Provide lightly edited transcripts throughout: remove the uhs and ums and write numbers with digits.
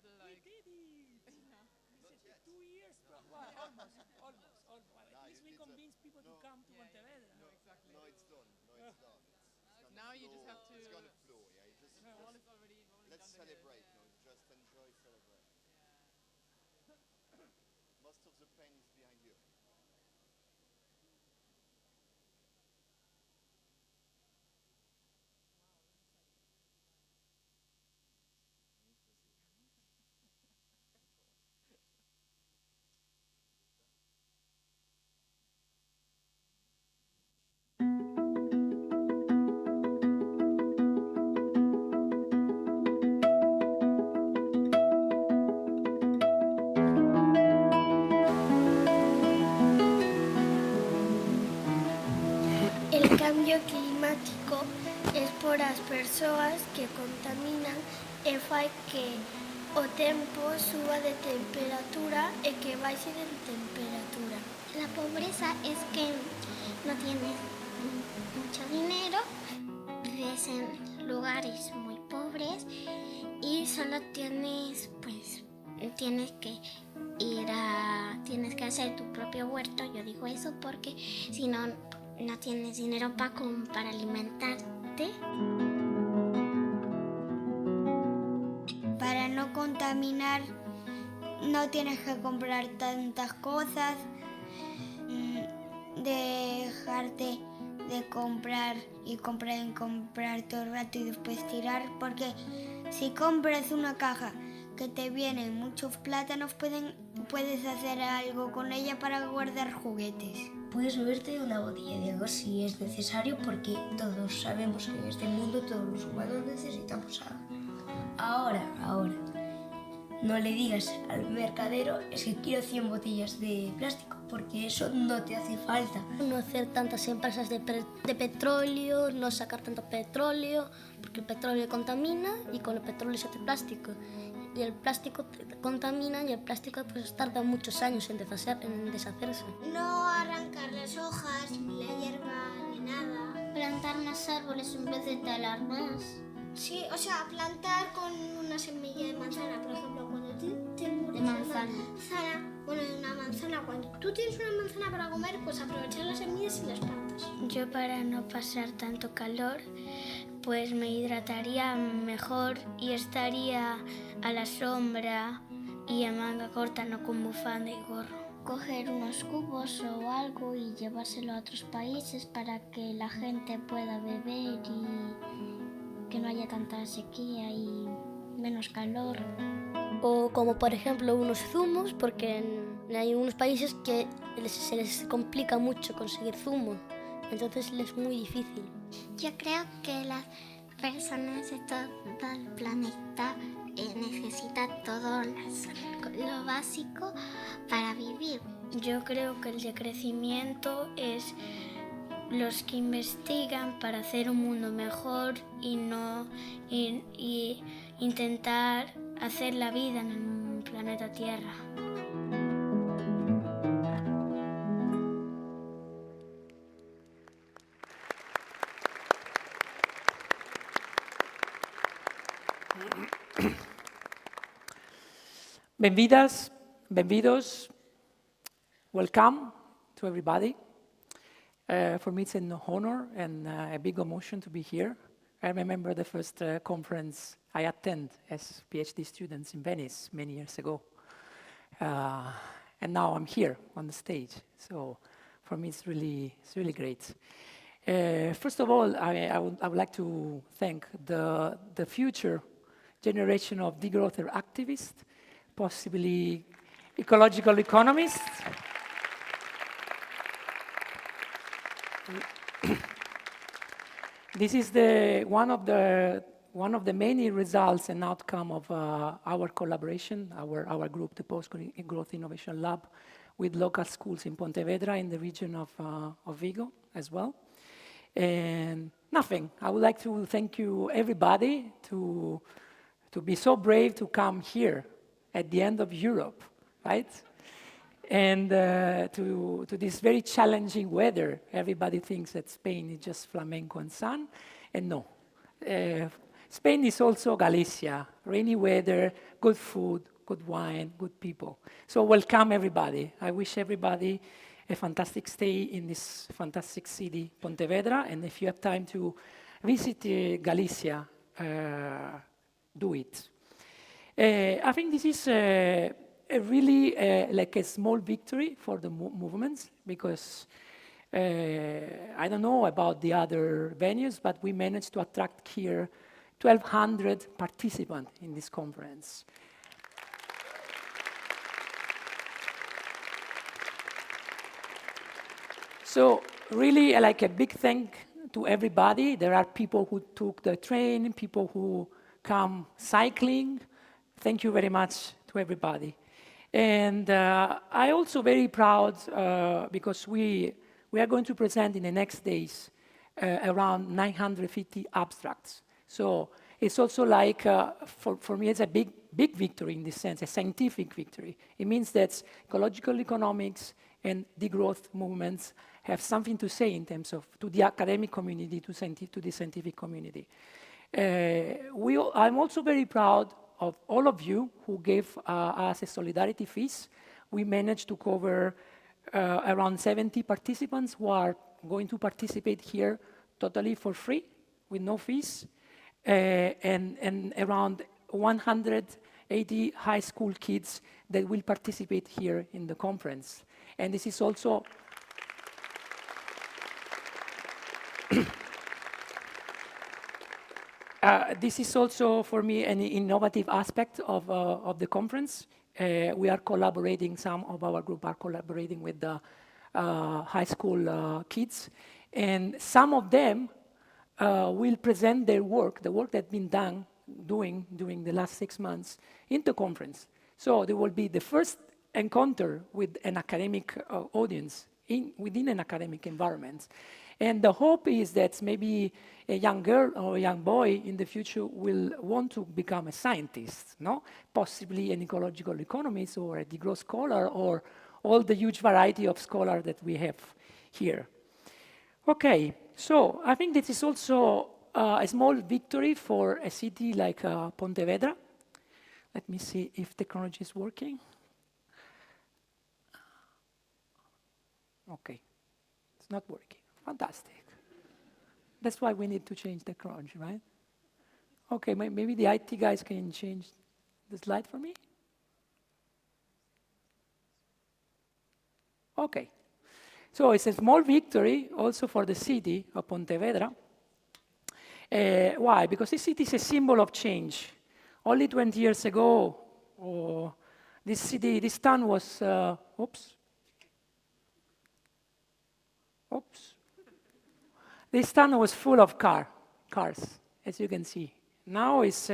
little like... We did it! We said 2 years, well, almost. At least we convinced people to come to Pontevedra. No, exactly. No, it's done. It's done. Now you just have to... It's gonna flow. Yeah, The wall is already let's down the hill. celebrate. No, just enjoy, celebrate. Most of the pain is behind you. El cambio climático es por as persoas que contaminan e fai que o tempo suba de temperatura e que baixe de temperatura. La pobreza es que no tienes mucho dinero, vives en lugares muy pobres y solo tienes, pues, tienes que hacer tu propio huerto. Yo digo eso porque si no, no tienes dinero para alimentarte. Para no contaminar no tienes que comprar tantas cosas, dejarte de comprar y comprar todo el rato y después tirar, porque si compras una caja que te vienen muchos plátanos, puedes hacer algo con ella para guardar juguetes. Puedes beberte una botella de agua si es necesario, porque todos sabemos que en este mundo todos los humanos necesitamos agua. Ahora, no le digas al mercadero es que quiero 100 botellas de plástico, porque eso no te hace falta. No hacer tantas empresas de petróleo, no sacar tanto petróleo, porque el petróleo contamina y con el petróleo se hace plástico. Y el plástico contamina y el plástico pues tarda muchos años en deshacerse. No arrancar las hojas, ni la hierba, ni nada. Plantar más árboles en vez de talar más. Sí, o sea, plantar con una semilla de manzana, por ejemplo, cuando te mueres de una manzana, cuando tú tienes una manzana para comer, pues aprovechar las semillas y las plantas. Yo, para no pasar tanto calor, pues me hidrataría mejor y estaría a la sombra y en manga corta, no con bufanda y gorro. Coger unos cubos o algo y llevárselo a otros países para que la gente pueda beber y que no haya tanta sequía y menos calor. O como por ejemplo unos zumos, porque hay unos países que se les complica mucho conseguir zumo, entonces es muy difícil. Yo creo que las personas de todo el planeta necesitan todo lo básico para vivir. Yo creo que el decrecimiento es los que investigan para hacer un mundo mejor y intentar hacer la vida en el planeta Tierra. Benvidas, benvidos. Welcome to everybody. For me, it's an honor and a big emotion to be here. I remember the first conference I attended as PhD students in Venice many years ago. And now I'm here on the stage. So for me, it's really great. First of all, I would like to thank the future generation of degrowth activists, possibly ecological economists. This is one of the many results and outcome of our collaboration, our group, the Post-Growth Innovation Lab, with local schools in Pontevedra in the region of Vigo as well. And nothing. I would like to thank you, everybody, to be so brave to come here at the end of Europe, right? And to this very challenging weather. Everybody thinks that Spain is just flamenco and sun, and no. Spain is also Galicia, rainy weather, good food, good wine, good people. So welcome everybody. I wish everybody a fantastic stay in this fantastic city, Pontevedra, and if you have time to visit Galicia, do it. I think this is a really like a small victory for the movements, because I don't know about the other venues, but we managed to attract here 1,200 participants in this conference. So really like a big thank to everybody. There are people who took the train, people who come cycling. Thank you very much to everybody. And I also very proud because we are going to present in the next days around 950 abstracts. So it's also like, for me, it's a big victory in this sense, a scientific victory. It means that ecological economics and degrowth movements have something to say in terms of to the academic community, to the scientific community. I'm also very proud of all of you who gave us a solidarity fees. We managed to cover around 70 participants who are going to participate here totally for free, with no fees, and around 180 high school kids that will participate here in the conference. And this is also this is also, for me, an innovative aspect of the conference. We are collaborating, some of our group are collaborating with the high school kids. And some of them will present their work, the work that's been doing during the last 6 months in the conference. So there will be the first encounter with an academic audience within an academic environment. And the hope is that maybe a young girl or a young boy in the future will want to become a scientist, no? Possibly an ecological economist or a degrowth scholar or all the huge variety of scholars that we have here. Okay, so I think this is also a small victory for a city like Pontevedra. Let me see if technology is working. Okay, it's not working. Fantastic. That's why we need to change technology, right? Okay, maybe the IT guys can change the slide for me. Okay. So it's a small victory also for the city of Pontevedra. Why? Because this city is a symbol of change. Only 20 years ago, this town was, This town was full of cars, as you can see. Now it's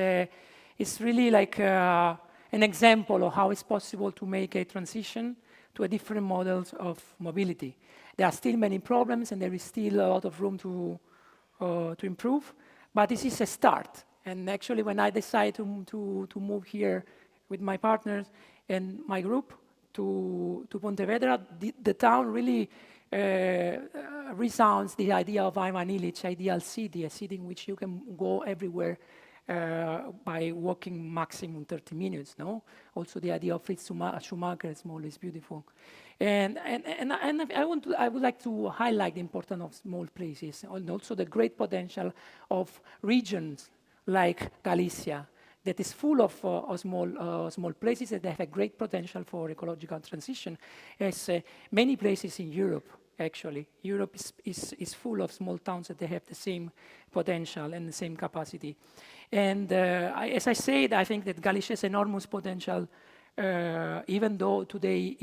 really like an example of how it's possible to make a transition to a different models of mobility. There are still many problems, and there is still a lot of room to improve, but this is a start. And actually, when I decided to move here with my partners and my group to Pontevedra, the town really resounds the idea of Ivan Illich, ideal city, a city in which you can go everywhere by walking maximum 30 minutes, no? Also the idea of Fritz Schumacher, small is beautiful. And I would like to highlight the importance of small places, and also the great potential of regions like Galicia, that is full of small places that have a great potential for ecological transition, as many places in Europe, actually. Europe is full of small towns that they have the same potential and the same capacity. And as I said, I think that Galicia has enormous potential, even though today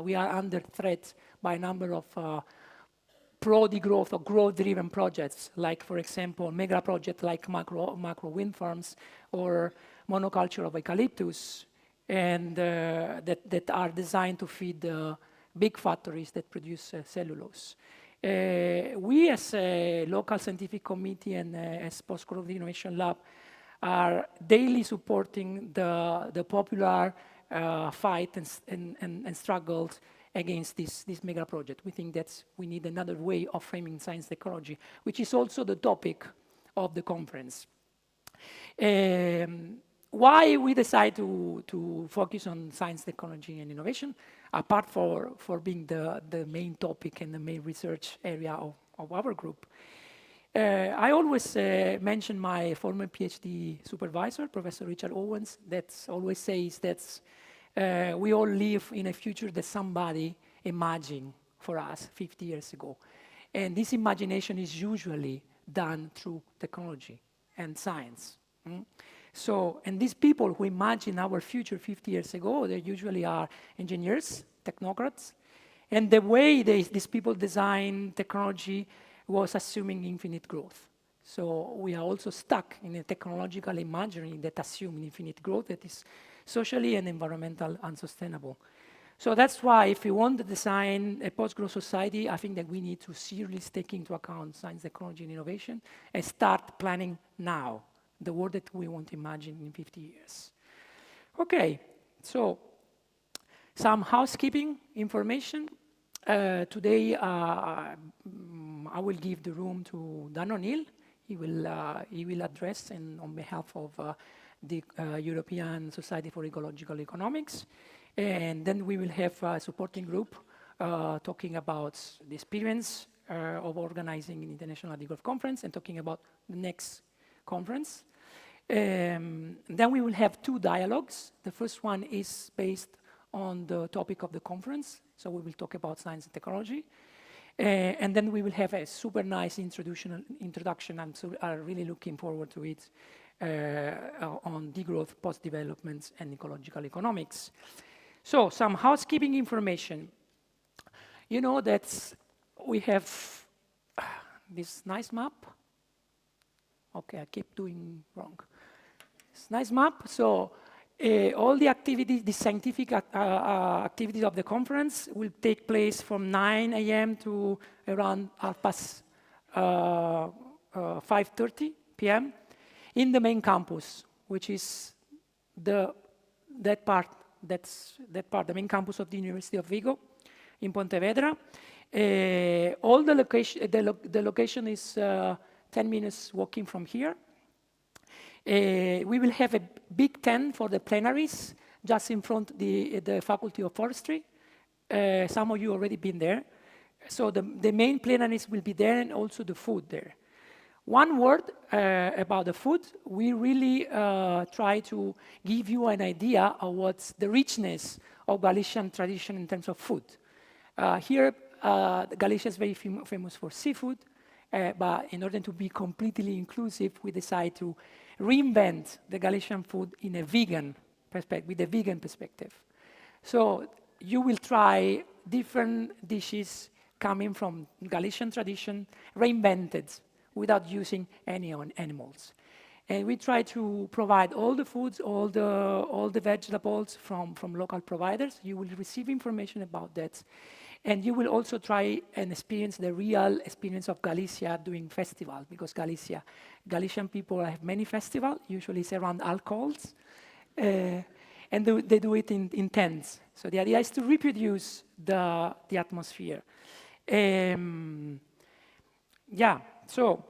we are under threat by a number of pro-degrowth or growth-driven projects, like, for example, mega projects like macro wind farms or monoculture of eucalyptus, and that are designed to feed big factories that produce cellulose. We, as a local scientific committee and as Post-Growth Innovation Lab, are daily supporting the popular fight and struggles against this mega project. We think that we need another way of framing science technology, which is also the topic of the conference. Why we decide to focus on science, technology, and innovation, apart for being the main topic and the main research area of our group. I always mention my former PhD supervisor, Professor Richard Owens, that always says that we all live in a future that somebody imagined for us 50 years ago. And this imagination is usually done through technology and science. So, and these people who imagine our future 50 years ago, they usually are engineers, technocrats, and the way these people design technology was assuming infinite growth. So we are also stuck in a technological imaginary that assumes infinite growth that is socially and environmentally unsustainable. So that's why if we want to design a post-growth society, I think that we need to seriously take into account science, technology, and innovation and start planning now the world that we want to imagine in 50 years. Okay, so some housekeeping information. Today, I will give the room to Dan O'Neill. He will address on behalf of the European Society for Ecological Economics. And then we will have a supporting group talking about the experience of organizing an international Degrowth conference and talking about the next conference. Then we will have two dialogues. The first one is based on the topic of the conference. So we will talk about science and technology. And then we will have a super nice introduction. I'm really looking forward to it on degrowth, post-development, and ecological economics. So some housekeeping information. You know that we have this nice map. Okay, I keep doing wrong. It's nice map. So all the activities, the scientific activities of the conference will take place from 9 a.m. to around 5:30 p.m. in the main campus, which is the main campus of the University of Vigo in Pontevedra. All the location is 10 minutes walking from here. We will have a big tent for the plenaries just in front of the Faculty of Forestry. Some of you already been there. So the main plenaries will be there and also the food there. One word about the food. We really try to give you an idea of what's the richness of Galician tradition in terms of food. Here, Galicia is very famous for seafood, but in order to be completely inclusive, we decide to reinvent the Galician food in a vegan perspective, with a vegan perspective. So you will try different dishes coming from Galician tradition, reinvented without using any animals. And we try to provide all the foods, all the vegetables from local providers. You will receive information about that. And you will also try and experience the real experience of Galicia doing festival, because Galician people have many festivals, usually it's around alcohols, and they do it in tents. So the idea is to reproduce the atmosphere. So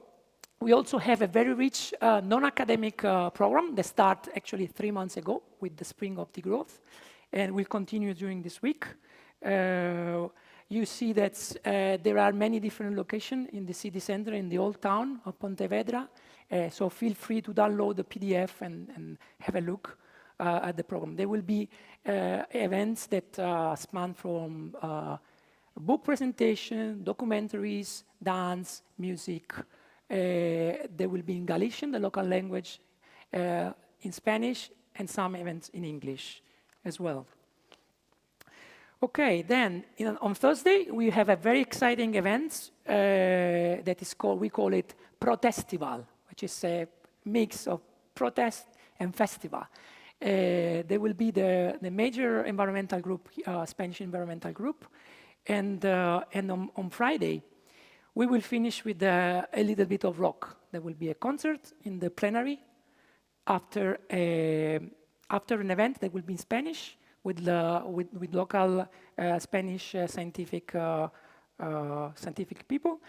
we also have a very rich non-academic program that started actually 3 months ago with the Spring of Degrowth, and will continue during this week. You see that there are many different locations in the city center, in the old town of Pontevedra. So feel free to download the PDF and have a look at the program. There will be events that span from book presentation, documentaries, dance, music. They will be in Galician, the local language, in Spanish, and some events in English as well. Okay, then on Thursday, we have a very exciting event that is called, we call it Protestival, which is a mix of protest and festival. There will be the major environmental group, Spanish environmental group, and on Friday, we will finish with a little bit of rock. There will be a concert in the plenary after an event that will be in Spanish, with local Spanish scientific people.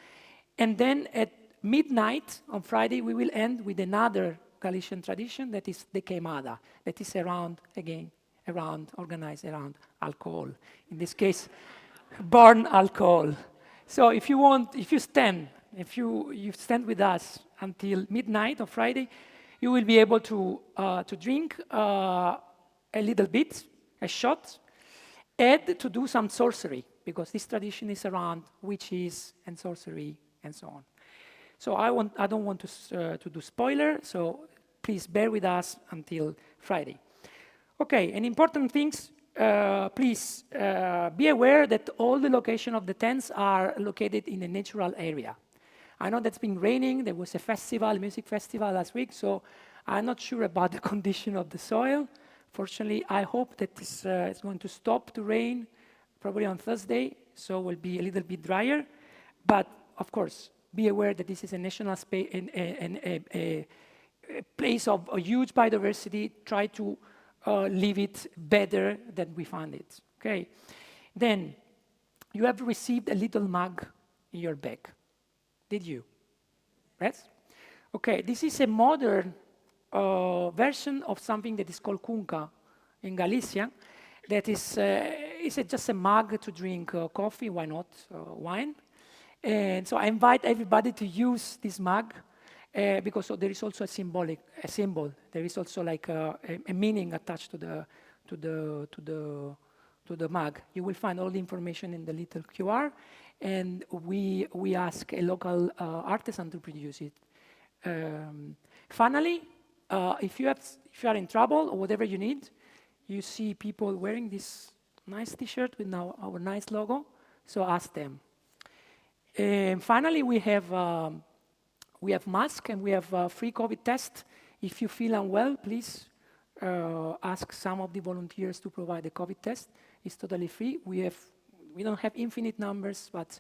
And then at midnight on Friday, we will end with another Galician tradition, that is the queimada, that is organized around alcohol. In this case, burn alcohol. So if you stand with us until midnight on Friday, you will be able to drink a little bit, a shot, and to do some sorcery, because this tradition is around witches and sorcery and so on. So I don't want to do spoiler, so please bear with us until Friday. Okay, and important things, please be aware that all the location of the tents are located in a natural area. I know that's been raining, there was a music festival last week, so I'm not sure about the condition of the soil. Fortunately, I hope that it's going to stop to rain probably on Thursday, so it will be a little bit drier. But of course, be aware that this is a national space and a place of a huge biodiversity. Try to leave it better than we found it. Okay. Then you have received a little mug in your bag. Did you? Yes? Okay, this is a modern version of something that is called cunca in Galicia. That is just a mug to drink coffee, why not wine? And so I invite everybody to use this mug because there is also a symbol. There is also like a meaning attached to the mug. You will find all the information in the little QR, and we ask a local artisan to produce it. Finally, if you are in trouble or whatever you need, you see people wearing this nice T-shirt with our nice logo. So ask them. Finally, we have masks and we have free COVID test. If you feel unwell, please ask some of the volunteers to provide the COVID test. It's totally free. We don't have infinite numbers, but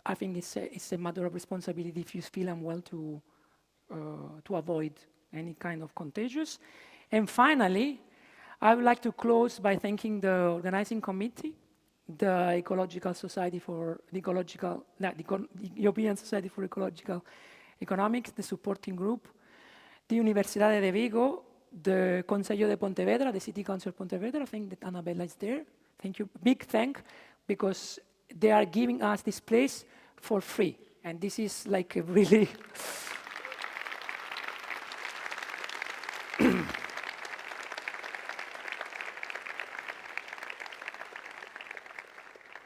I think it's a matter of responsibility if you feel unwell to avoid any kind of contagious. And finally, I would like to close by thanking the organizing committee, the Ecological Society for the European Society for Ecological Economics, the supporting group, the Universitat de Vigo, the Consello de Pontevedra, the City Council of Pontevedra. I think that Annabella is there. Thank you. Big thank, because they are giving us this place for free. And this is like a really...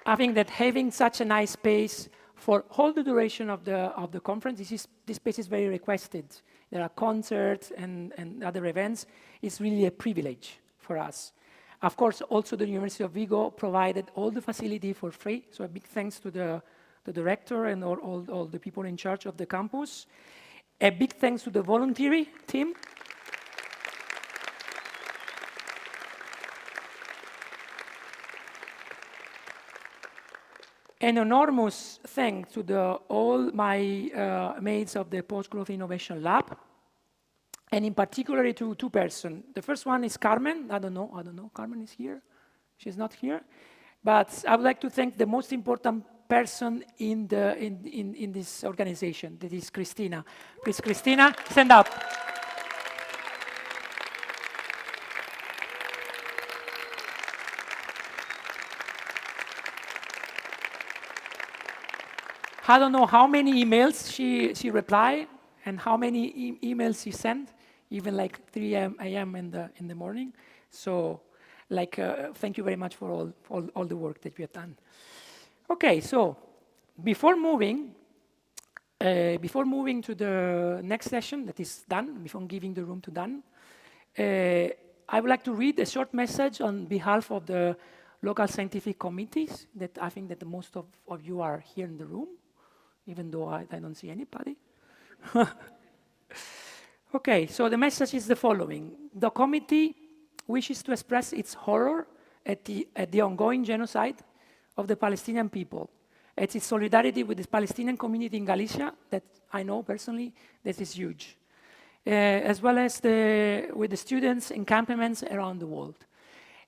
I think that having such a nice space for all the duration of the conference, this space is very requested. There are concerts and other events. It's really a privilege for us. Of course, also the University of Vigo provided all the facility for free. So a big thanks to the director and all the people in charge of the campus. A big thanks to the voluntary team. An enormous thanks to all my mates of the Post-Growth Innovation Lab, and in particular to two persons. The first one is Carmen. I don't know. Carmen is here. She's not here. But I would like to thank the most important person in this organization. That is Christina. Please, Christina, stand up. I don't know how many emails she replied and how many emails she sent, even like 3 a.m. in the morning. So, thank you very much for all the work that we have done. Okay, so before moving to the next session that is Dan, before giving the room to Dan, I would like to read a short message on behalf of the local scientific committees that I think that most of you are here in the room, even though I don't see anybody. Okay, so the message is the following. The committee wishes to express its horror at the ongoing genocide of the Palestinian people, at its solidarity with the Palestinian community in Galicia, that I know personally that is huge, as well as with the students' encampments around the world.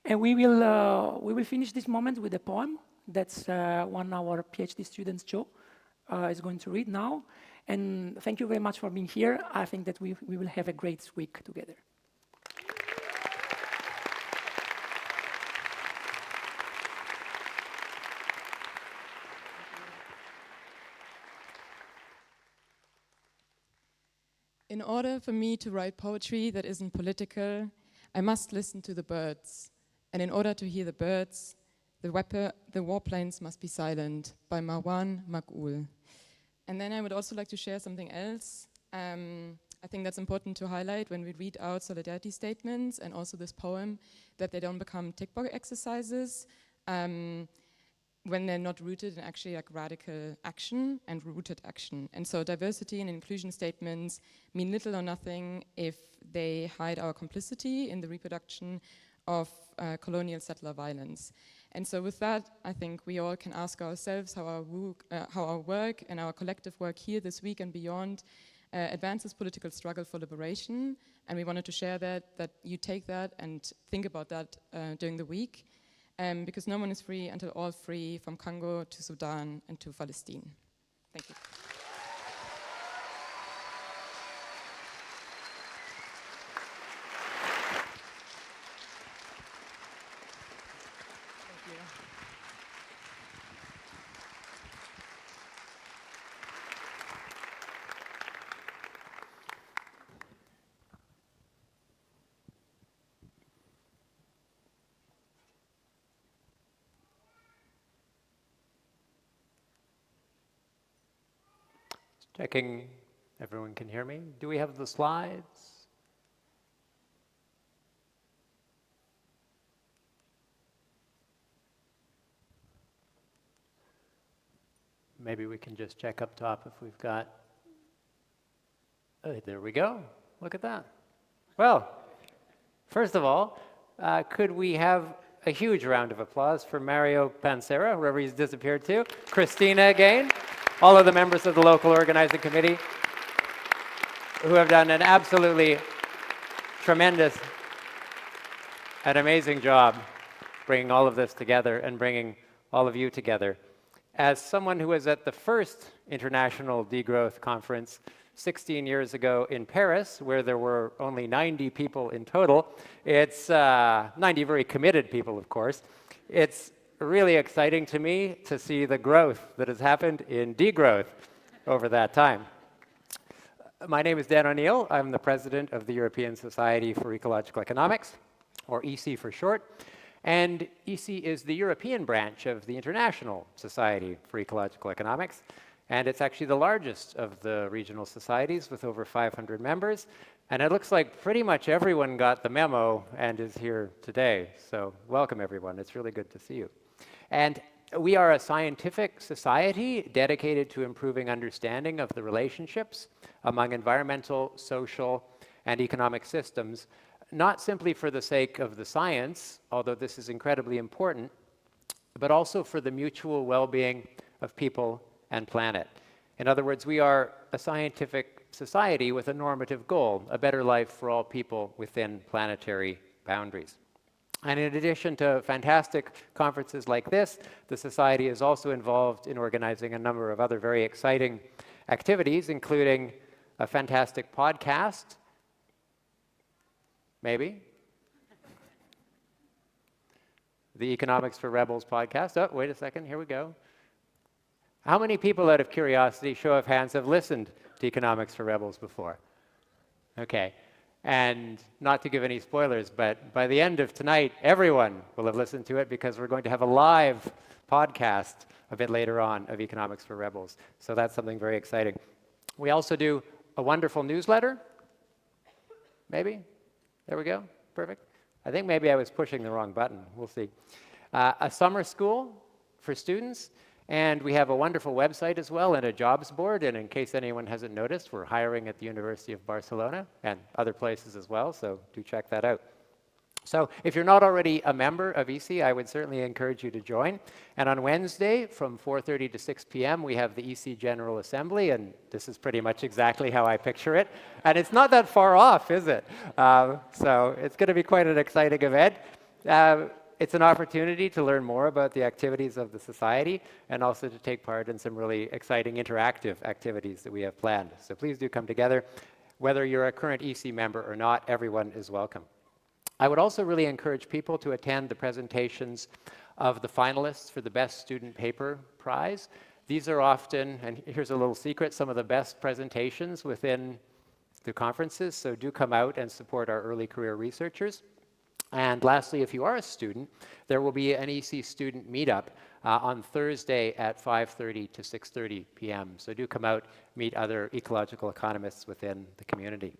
And we will finish this moment with a poem that's one of our PhD students, Joe, is going to read now. And thank you very much for being here. I think that we will have a great week together. In order for me to write poetry that isn't political, I must listen to the birds. And in order to hear the birds, the warplanes must be silent, by Marwan Mak'ul. And then I would also like to share something else. I think that's important to highlight when we read out solidarity statements and also this poem, that they don't become tick box exercises when they're not rooted in actually like radical action and rooted action. And so diversity and inclusion statements mean little or nothing if they hide our complicity in the reproduction of colonial settler violence. And so with that, I think we all can ask ourselves how our work and our collective work here this week and beyond advances political struggle for liberation. And we wanted to share that you take that and think about that during the week. Because no one is free until all free, from Congo to Sudan and to Palestine. Thank you. Checking, everyone can hear me. Do we have the slides? Maybe we can just check up top if we've got, oh, there we go. Look at that. Well, first of all, could we have a huge round of applause for Mario Pansera, wherever he's disappeared to, Christina again, all of the members of the local organizing committee who have done an absolutely tremendous and amazing job bringing all of this together and bringing all of you together. As someone who was at the first International Degrowth Conference 16 years ago in Paris, where there were only 90 people in total, it's 90 very committed people, of course. It's really exciting to me to see the growth that has happened in degrowth over that time. My name is Dan O'Neill. I'm the president of the European Society for Ecological Economics, or EC for short. And EC is the European branch of the International Society for Ecological Economics. And it's actually the largest of the regional societies with over 500 members. And it looks like pretty much everyone got the memo and is here today. So welcome, everyone. It's really good to see you. And we are a scientific society dedicated to improving understanding of the relationships among environmental, social, and economic systems, not simply for the sake of the science, although this is incredibly important, but also for the mutual well-being of people and planet. In other words, we are a scientific society with a normative goal, a better life for all people within planetary boundaries. And in addition to fantastic conferences like this, the Society is also involved in organizing a number of other very exciting activities, including a fantastic podcast, maybe? The Economics for Rebels podcast. Oh, wait a second, here we go. How many people, out of curiosity, show of hands, have listened to Economics for Rebels before? Okay. And not to give any spoilers, but by the end of tonight, everyone will have listened to it because we're going to have a live podcast a bit later on of Economics for Rebels. So that's something very exciting. We also do a wonderful newsletter. Maybe? There we go. Perfect. I think maybe I was pushing the wrong button. We'll see. A summer school for students. And we have a wonderful website as well and a jobs board. And in case anyone hasn't noticed, we're hiring at the University of Barcelona and other places as well. So do check that out. So if you're not already a member of EC, I would certainly encourage you to join. And on Wednesday from 4:30 to 6 p.m., we have the EC General Assembly. And this is pretty much exactly how I picture it. And it's not that far off, is it? So it's going to be quite an exciting event. it's an opportunity to learn more about the activities of the society and also to take part in some really exciting interactive activities that we have planned. So please do come together. Whether you're a current EC member or not, everyone is welcome. I would also really encourage people to attend the presentations of the finalists for the Best Student Paper Prize. These are often, and here's a little secret, some of the best presentations within the conferences, so do come out and support our early career researchers. And lastly, if you are a student, there will be an EC student meetup on Thursday at 5:30 to 6:30 p.m. So do come out, meet other ecological economists within the community.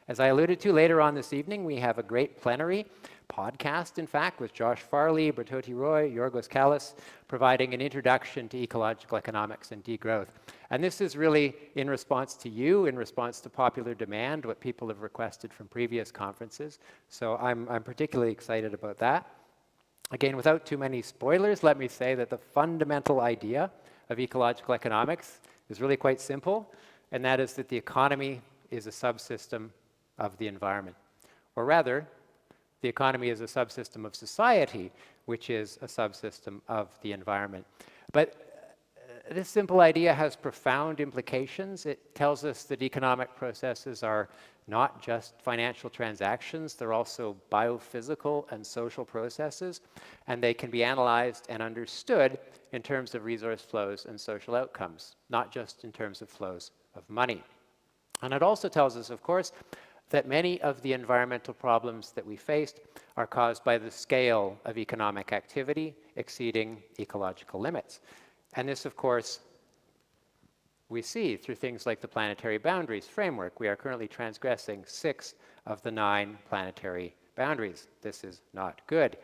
As I alluded to, later on this evening, we have a great plenary podcast, in fact, with Joshua Farley, Brototi Roy, Giorgos Kallis, providing an introduction to ecological economics and degrowth. And this is really in response to you, in response to popular demand, what people have requested from previous conferences. So I'm particularly excited about that. Again, without too many spoilers, let me say that the fundamental idea of ecological economics is really quite simple, and that is that the economy is a subsystem of the environment. Or rather, the economy is a subsystem of society, which is a subsystem of the environment. But this simple idea has profound implications. It tells us that economic processes are not just financial transactions, they're also biophysical and social processes, and they can be analyzed and understood in terms of resource flows and social outcomes, not just in terms of flows of money. And it also tells us, of course, that many of the environmental problems that we faced are caused by the scale of economic activity exceeding ecological limits. And this, of course, we see through things like the planetary boundaries framework. We are currently transgressing 6 of the 9 planetary boundaries. This is not good.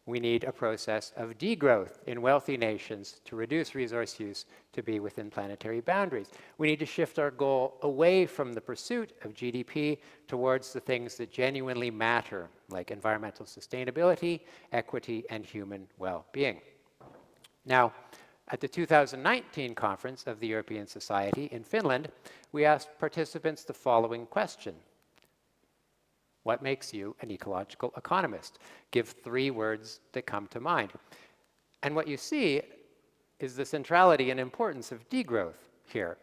We need a process of degrowth in wealthy nations to reduce resource use to be within planetary boundaries. We need to shift our goal away from the pursuit of GDP towards the things that genuinely matter, like environmental sustainability, equity, and human well-being. Now, at the 2019 conference of the European Society in Finland, we asked participants the following question. What makes you an ecological economist? Give 3 words that come to mind. And what you see is the centrality and importance of degrowth here.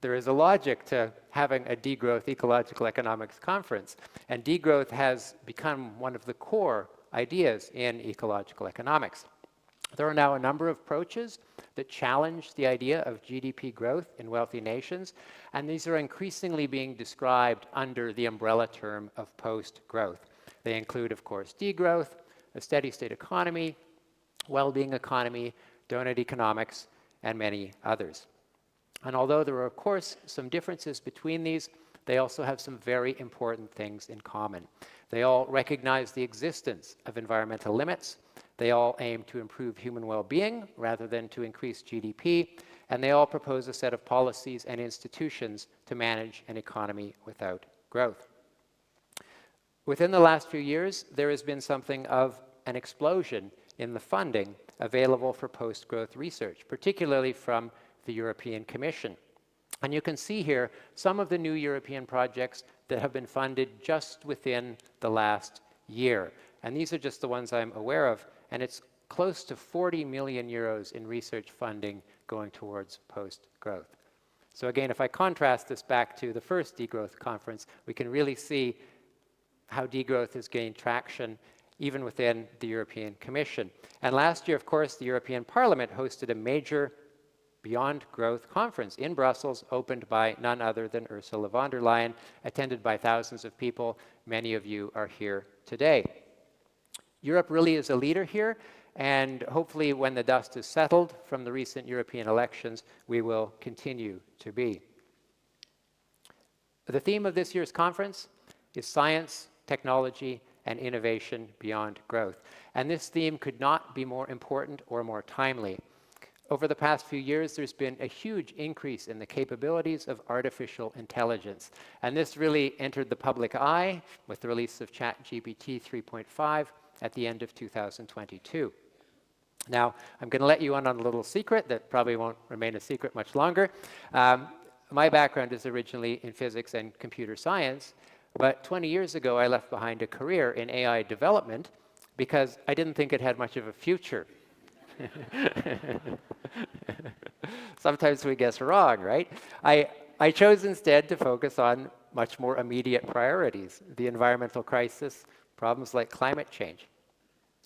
There is a logic to having a degrowth ecological economics conference, and degrowth has become one of the core ideas in ecological economics. There are now a number of approaches that challenge the idea of GDP growth in wealthy nations, and these are increasingly being described under the umbrella term of post-growth. They include, of course, degrowth, a steady-state economy, well-being economy, donut economics, and many others. And although there are, of course, some differences between these, they also have some very important things in common. They all recognize the existence of environmental limits. They all aim to improve human well-being rather than to increase GDP, and they all propose a set of policies and institutions to manage an economy without growth. Within the last few years, there has been something of an explosion in the funding available for post-growth research, particularly from the European Commission. And you can see here some of the new European projects that have been funded just within the last year. And these are just the ones I'm aware of. And it's close to 40 million euros in research funding going towards post-growth. So again, if I contrast this back to the first degrowth conference, we can really see how degrowth has gained traction even within the European Commission. And last year, of course, the European Parliament hosted a major Beyond Growth conference in Brussels, opened by none other than Ursula von der Leyen, attended by thousands of people. Many of you are here today. Europe really is a leader here, and hopefully when the dust is settled from the recent European elections, we will continue to be. The theme of this year's conference is science, technology, and innovation beyond growth. And this theme could not be more important or more timely. Over the past few years, there's been a huge increase in the capabilities of artificial intelligence. And this really entered the public eye with the release of ChatGPT 3.5 at the end of 2022. Now, I'm going to let you in on a little secret that probably won't remain a secret much longer. My background is originally in physics and computer science, but 20 years ago, I left behind a career in AI development because I didn't think it had much of a future. Sometimes we guess wrong, right? I chose instead to focus on much more immediate priorities, the environmental crisis, problems like climate change.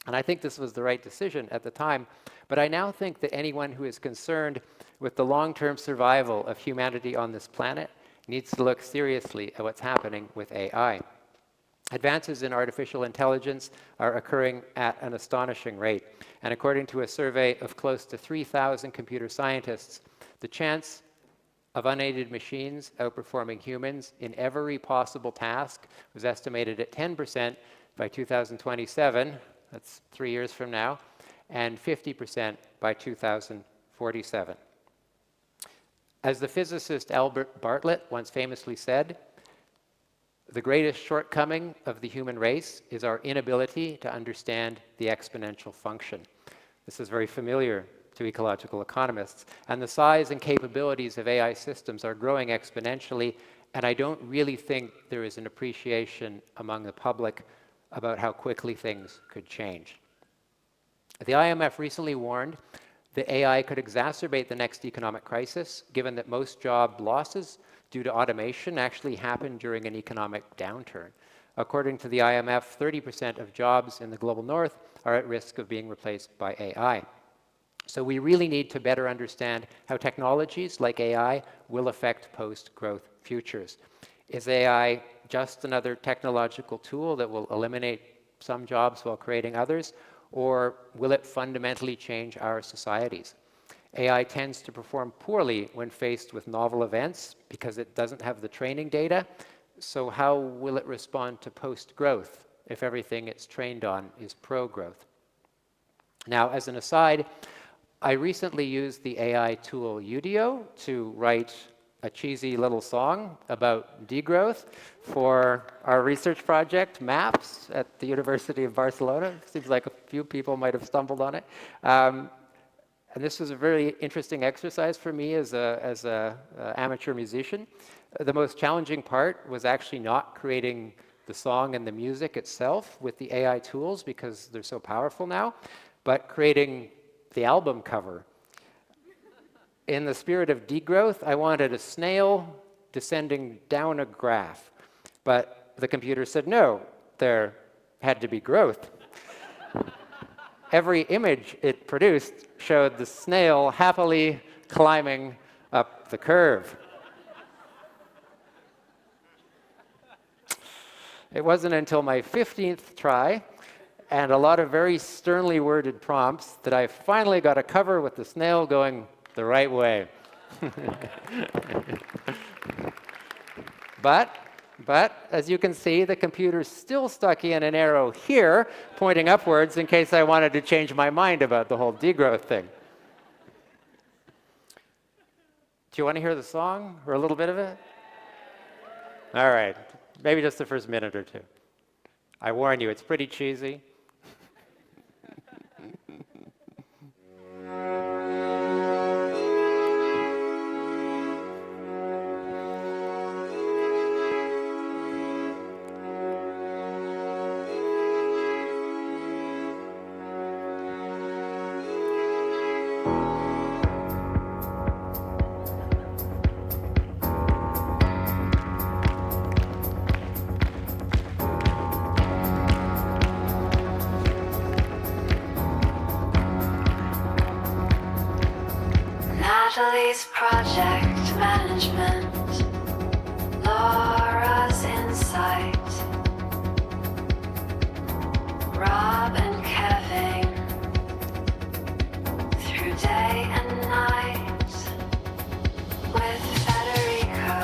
And I think this was the right decision at the time, but I now think that anyone who is concerned with the long-term survival of humanity on this planet needs to look seriously at what's happening with AI. Advances in artificial intelligence are occurring at an astonishing rate. And according to a survey of close to 3,000 computer scientists, the chance of unaided machines outperforming humans in every possible task was estimated at 10% by 2027, that's 3 years from now, and 50% by 2047. As the physicist Albert Bartlett once famously said, the greatest shortcoming of the human race is our inability to understand the exponential function. This is very familiar to ecological economists, and the size and capabilities of AI systems are growing exponentially, and I don't really think there is an appreciation among the public about how quickly things could change. The IMF recently warned that AI could exacerbate the next economic crisis, given that most job losses due to automation actually happen during an economic downturn. According to the IMF, 30% of jobs in the global north are at risk of being replaced by AI. So we really need to better understand how technologies like AI will affect post-growth futures. Is AI just another technological tool that will eliminate some jobs while creating others, or will it fundamentally change our societies? AI tends to perform poorly when faced with novel events because it doesn't have the training data. So how will it respond to post-growth if everything it's trained on is pro-growth? Now, as an aside, I recently used the AI tool Udio to write a cheesy little song about degrowth for our research project, MAPS, at the University of Barcelona. Seems like a few people might have stumbled on it. And this was a very interesting exercise for me as an amateur musician. The most challenging part was actually not creating the song and the music itself with the AI tools because they're so powerful now, but creating the album cover. In the spirit of degrowth, I wanted a snail descending down a graph, but the computer said no, there had to be growth. Every image it produced showed the snail happily climbing up the curve. It wasn't until my 15th try and a lot of very sternly worded prompts that I finally got a cover with the snail going the right way. But as you can see, the computer's still stuck in an arrow here, pointing upwards in case I wanted to change my mind about the whole degrowth thing. Do you want to hear the song, or a little bit of it? All right, maybe just the first minute or two. I warn you, it's pretty cheesy. Natalie's project management, Laura's insight, Rob and Kevin, through day and night, with Federico,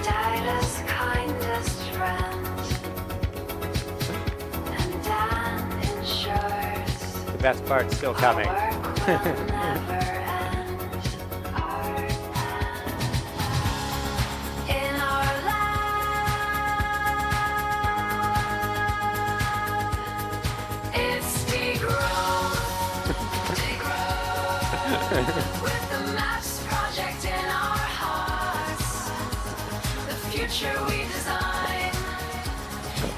Dida's kindest friend, and Dan ensures The best part's still coming. With the MAPS project in our hearts, the future we design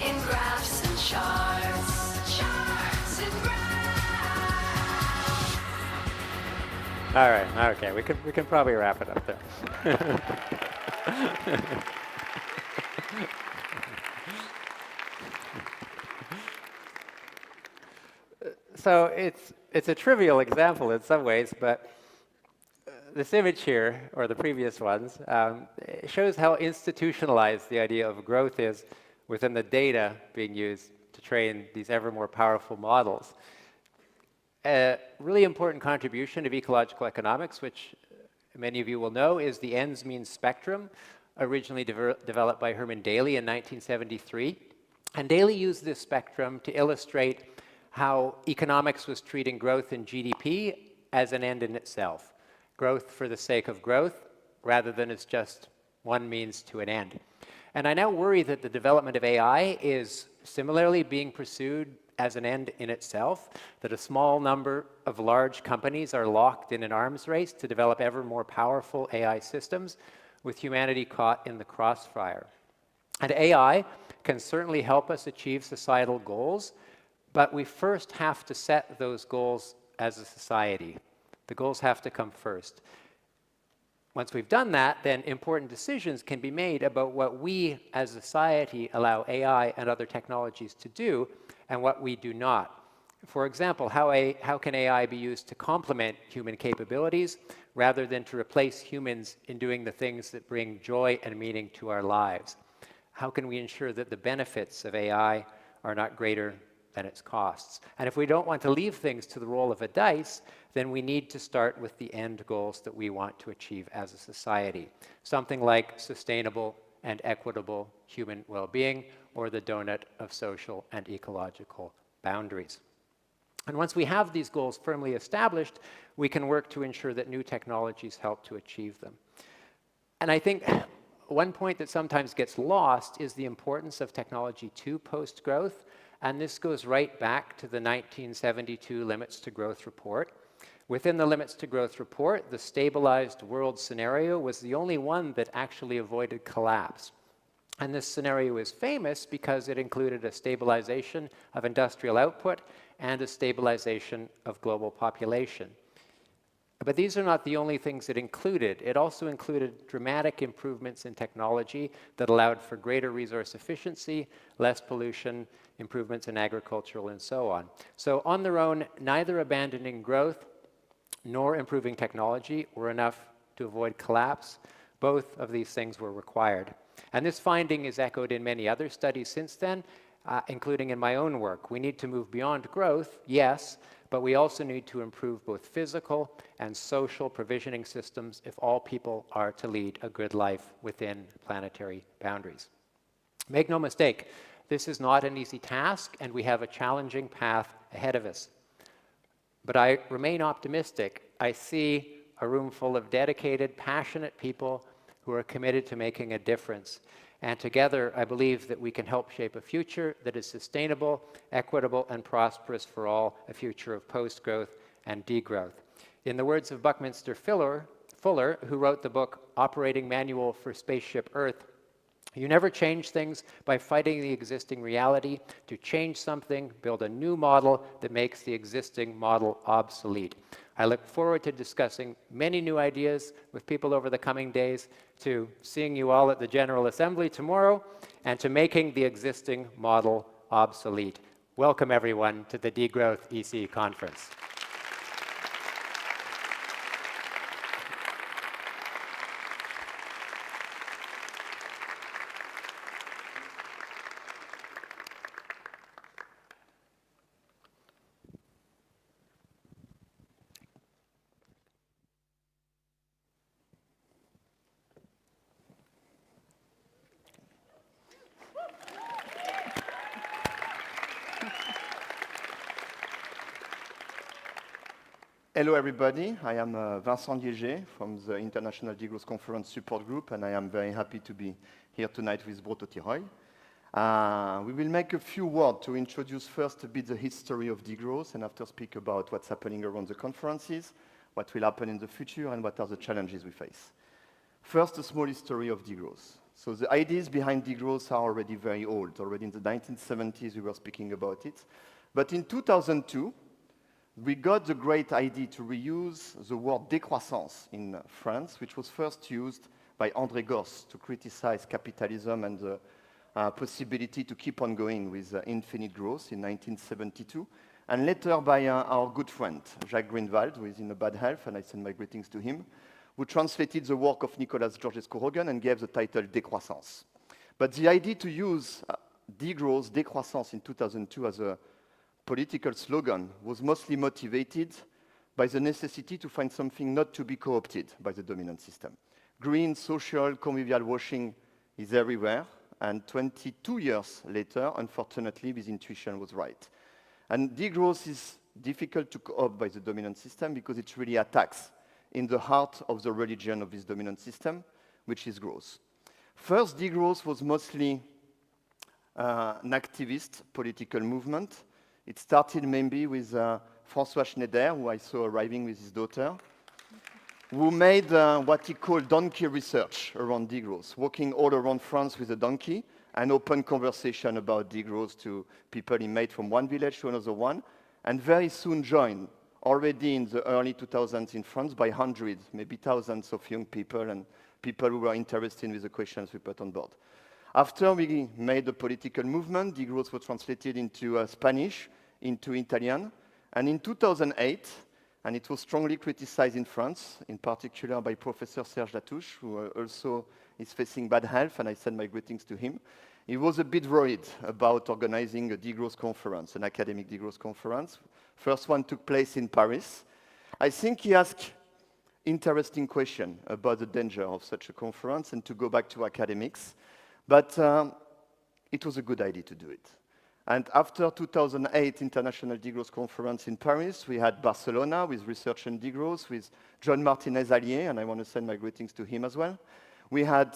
in graphs and charts and graphs. All right, okay, we can probably wrap it up there. So it's a trivial example in some ways, but this image here, or the previous ones, it shows how institutionalized the idea of growth is within the data being used to train these ever more powerful models. A really important contribution of ecological economics, which many of you will know, is the ends means spectrum, originally developed by Herman Daly in 1973. And Daly used this spectrum to illustrate how economics was treating growth in GDP as an end in itself. Growth for the sake of growth, rather than as just one means to an end. And I now worry that the development of AI is similarly being pursued as an end in itself, that a small number of large companies are locked in an arms race to develop ever more powerful AI systems, with humanity caught in the crossfire. And AI can certainly help us achieve societal goals, but we first have to set those goals as a society. The goals have to come first. Once we've done that, then important decisions can be made about what we as a society allow AI and other technologies to do and what we do not. For example, how can AI be used to complement human capabilities rather than to replace humans in doing the things that bring joy and meaning to our lives? How can we ensure that the benefits of AI are not greater than its costs? And if we don't want to leave things to the roll of a dice, then we need to start with the end goals that we want to achieve as a society. Something like sustainable and equitable human well-being, or the donut of social and ecological boundaries. And once we have these goals firmly established, we can work to ensure that new technologies help to achieve them. And I think one point that sometimes gets lost is the importance of technology to post-growth. And this goes right back to the 1972 Limits to Growth report. Within the Limits to Growth report, the stabilized world scenario was the only one that actually avoided collapse. And this scenario is famous because it included a stabilization of industrial output and a stabilization of global population. But these are not the only things it included. It also included dramatic improvements in technology that allowed for greater resource efficiency, less pollution, improvements in agricultural, and so on. So on their own, neither abandoning growth nor improving technology were enough to avoid collapse. Both of these things were required. And this finding is echoed in many other studies since then, including in my own work. We need to move beyond growth, yes, but we also need to improve both physical and social provisioning systems if all people are to lead a good life within planetary boundaries. Make no mistake, this is not an easy task, and we have a challenging path ahead of us. But I remain optimistic. I see a room full of dedicated, passionate people who are committed to making a difference. And together, I believe that we can help shape a future that is sustainable, equitable, and prosperous for all, a future of post-growth and degrowth. In the words of Buckminster Fuller, who wrote the book Operating Manual for Spaceship Earth, you never change things by fighting the existing reality. To change something, build a new model that makes the existing model obsolete. I look forward to discussing many new ideas with people over the coming days, to seeing you all at the General Assembly tomorrow, and to making the existing model obsolete. Welcome, everyone, to the Degrowth EC Conference. Hello, everybody. I am Vincent Liéger from the International Degrowth Conference Support Group, and I am very happy to be here tonight with Brototi Roy. We will make a few words to introduce first a bit the history of degrowth, and after speak about what's happening around the conferences, what will happen in the future, and what are the challenges we face. First, a small history of degrowth. So the ideas behind degrowth are already very old. Already in the 1970s, we were speaking about it. But in 2002, we got the great idea to reuse the word décroissance in France, which was first used by André Gorz to criticize capitalism and the possibility to keep on going with infinite growth in 1972. And later by our good friend, Jacques Greenwald, who is in a bad health, and I send my greetings to him, who translated the work of Nicolas Georgescu-Roegen and gave the title Décroissance. But the idea to use degrowth, décroissance in 2002 as a political slogan was mostly motivated by the necessity to find something not to be co-opted by the dominant system. Green, social, convivial washing is everywhere, and 22 years later, unfortunately, this intuition was right. And degrowth is difficult to co-opt by the dominant system because it really attacks in the heart of the religion of this dominant system, which is growth. First, degrowth was mostly an activist political movement. It started maybe with François Schneider, who I saw arriving with his daughter, who made what he called donkey research around degrowth, walking all around France with a donkey and open conversation about degrowth to people he made from one village to another one, and very soon joined, already in the early 2000s in France, by hundreds, maybe thousands of young people and people who were interested with the questions we put on board. After we made a political movement, degrowth was translated into Spanish, into Italian, and in 2008, and it was strongly criticized in France, in particular by Professor Serge Latouche, who also is facing bad health, and I send my greetings to him. He was a bit worried about organizing a degrowth conference, an academic degrowth conference. First one took place in Paris. I think he asked interesting question about the danger of such a conference and to go back to academics, but it was a good idea to do it. And after 2008 International Degrowth Conference in Paris, we had Barcelona with research and degrowth with John Martinez-Allier, and I want to send my greetings to him as well. We had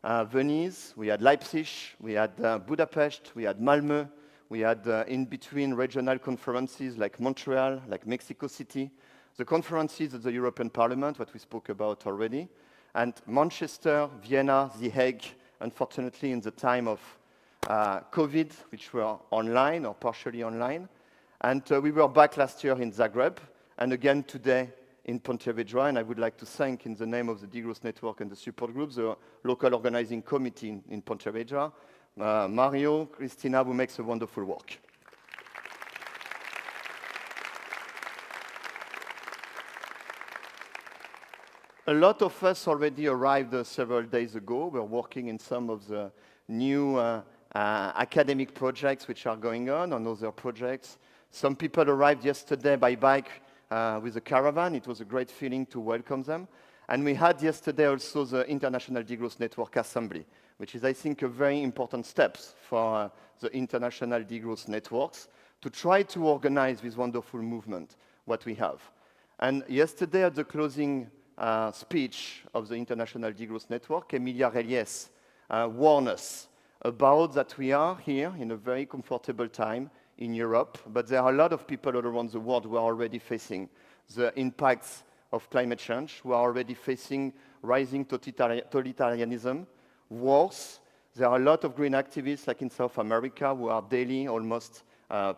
Venice, we had Leipzig, we had Budapest, we had Malmö, we had in-between regional conferences like Montreal, like Mexico City, the conferences of the European Parliament, what we spoke about already, and Manchester, Vienna, The Hague, unfortunately in the time of COVID, which were online or partially online. And we were back last year in Zagreb, and again today in Pontevedra, and I would like to thank, in the name of the Degrowth Network and the support groups, the local organizing committee in Pontevedra, Mario, Christina, who makes a wonderful work. A lot of us already arrived several days ago. We're working in some of the new academic projects which are going on other projects. Some people arrived yesterday by bike with a caravan. It was a great feeling to welcome them. And we had yesterday also the International Degrowth Network Assembly, which is, I think, a very important step for the international degrowth networks to try to organize this wonderful movement, what we have. And yesterday at the closing speech of the International Degrowth Network, Emilia Relies warned us about that we are here in a very comfortable time in Europe, but there are a lot of people all around the world who are already facing the impacts of climate change, who are already facing rising totalitarianism, wars. There are a lot of green activists, like in South America, who are daily almost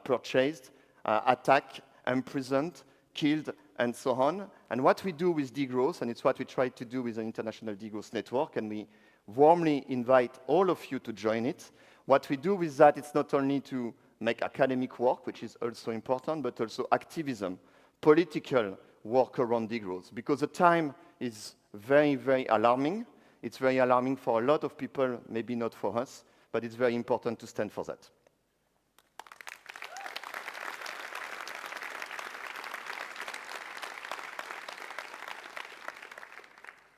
purchased, attacked, imprisoned, killed, and so on. And what we do with degrowth, and it's what we try to do with the International Degrowth Network, and we warmly invite all of you to join it. What we do with that, it's not only to make academic work, which is also important, but also activism, political work around degrowth, because the time is very, very alarming. It's very alarming for a lot of people, maybe not for us, but it's very important to stand for that.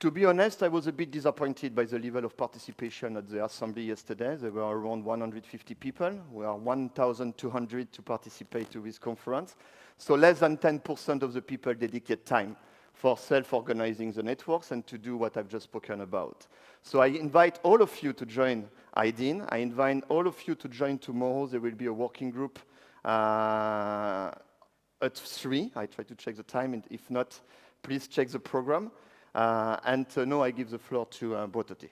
To be honest, I was a bit disappointed by the level of participation at the assembly yesterday. There were around 150 people. We are 1,200 to participate to this conference. So less than 10% of the people dedicate time for self-organizing the networks and to do what I've just spoken about. So I invite all of you to join IDIN. I invite all of you to join tomorrow. There will be a working group at 3. I try to check the time, and if not, please check the program. And now I give the floor to Brototi.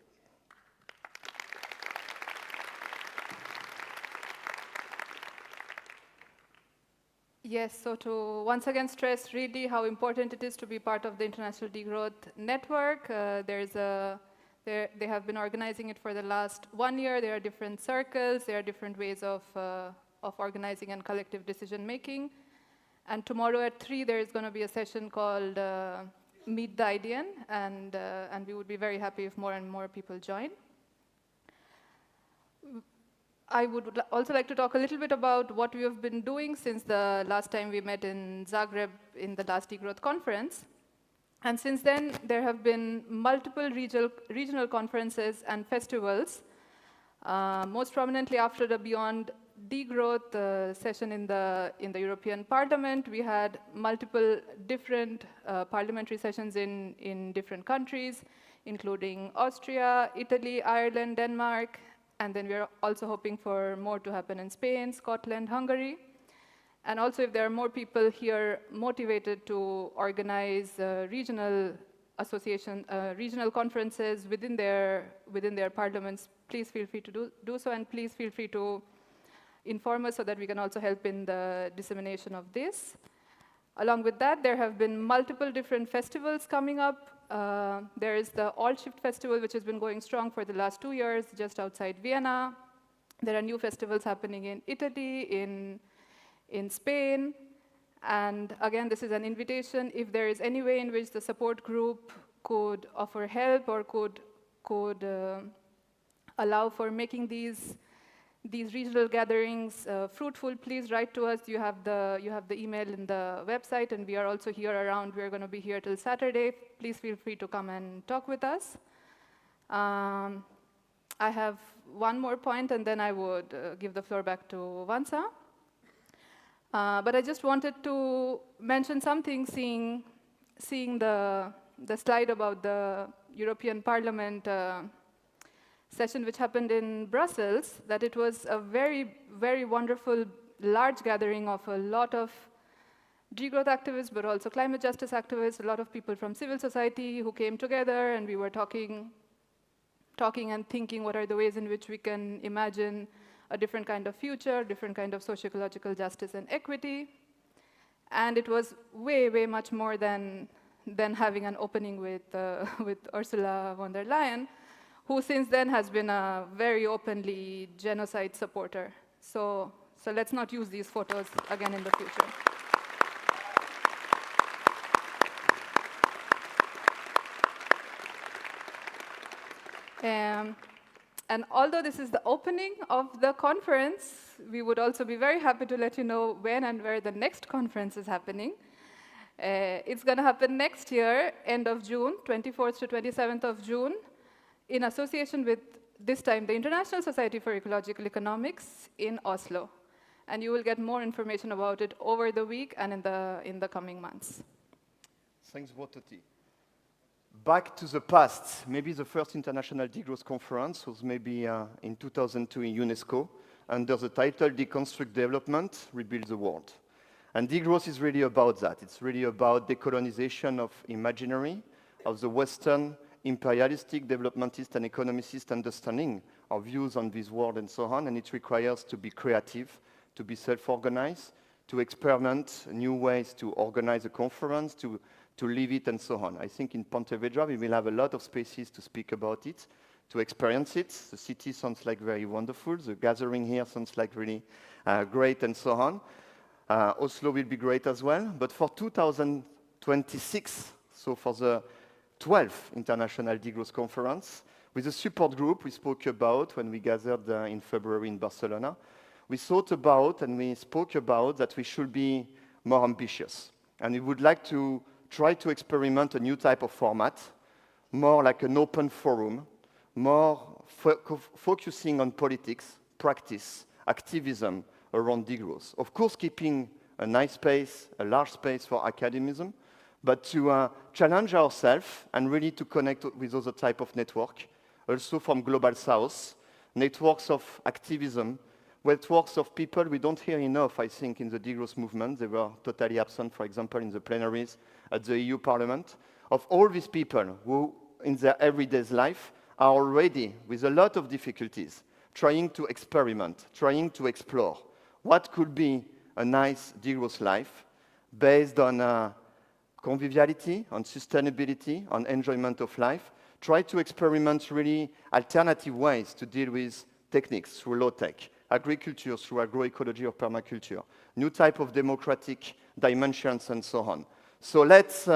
Yes, so to once again stress really how important it is to be part of the International Degrowth Network. They have been organizing it for the last 1 year. There are different circles, there are different ways of organizing and collective decision making. And tomorrow at 3, there is going to be a session called Meet the IDN, and we would be very happy if more and more people join. I would also like to talk a little bit about what we have been doing since the last time we met in Zagreb in the last Degrowth conference. And since then, there have been multiple regional conferences and festivals. Most prominently after the Beyond Degrowth session in the European Parliament, we had multiple different parliamentary sessions in different countries, including Austria, Italy, Ireland, Denmark, and then we're also hoping for more to happen in Spain, Scotland, Hungary. And also if there are more people here motivated to organize regional conferences within their parliaments, please feel free to do so, and please feel free to inform us so that we can also help in the dissemination of this. Along with that, there have been multiple different festivals coming up. There is the All Shift Festival, which has been going strong for the last 2 years, just outside Vienna. There are new festivals happening in Italy, in Spain. And again, this is an invitation. If there is any way in which the support group could offer help or could allow for making these regional gatherings fruitful, please write to us. You have the email in the website, and we are also here around. We are going to be here till Saturday. Please feel free to come and talk with us. I have one more point, and then I would give the floor back to Vansa. But I just wanted to mention something, seeing the slide about the European Parliament session which happened in Brussels, that it was a very, very wonderful, large gathering of a lot of degrowth activists, but also climate justice activists, a lot of people from civil society who came together, and we were talking and thinking what are the ways in which we can imagine a different kind of future, different kind of socio-ecological justice and equity. And it was way, way much more than having an opening with Ursula von der Leyen, who since then has been a very openly genocide supporter. So let's not use these photos again in the future. And although this is the opening of the conference, we would also be very happy to let you know when and where the next conference is happening. It's going to happen next year, end of June, 24th to 27th of June, in association with, this time, the International Society for Ecological Economics in Oslo. And you will get more information about it over the week and in the coming months. Thanks, Brototi. Back to the past, maybe the first International Degrowth Conference was maybe in 2002 in UNESCO, under the title Deconstruct Development, Rebuild the World. And degrowth is really about that. It's really about decolonization of imaginary, of the Western imperialistic, developmentist, and economicist understanding of views on this world and so on, and it requires to be creative, to be self-organized, to experiment new ways to organize a conference, to live it, and so on. I think in Pontevedra we will have a lot of spaces to speak about it, to experience it. The city sounds like very wonderful. The gathering here sounds like really great, and so on. Oslo will be great as well. But for 2026, so for the 12th International Degrowth Conference, with a support group we spoke about when we gathered in February in Barcelona, we thought about and we spoke about that we should be more ambitious. And we would like to try to experiment a new type of format, more like an open forum, more focusing on politics, practice, activism around degrowth. Of course, keeping a nice space, a large space for academism, but to challenge ourselves and really to connect with other type of network, also from Global South, networks of activism, networks of people we don't hear enough, I think, in the degrowth movement. They were totally absent, for example, in the plenaries at the EU Parliament, of all these people who, in their everyday life, are already, with a lot of difficulties, trying to experiment, trying to explore what could be a nice degrowth life based on conviviality, on sustainability, on enjoyment of life. Try to experiment really alternative ways to deal with techniques through low-tech, agriculture through agroecology or permaculture, new type of democratic dimensions and so on. So let's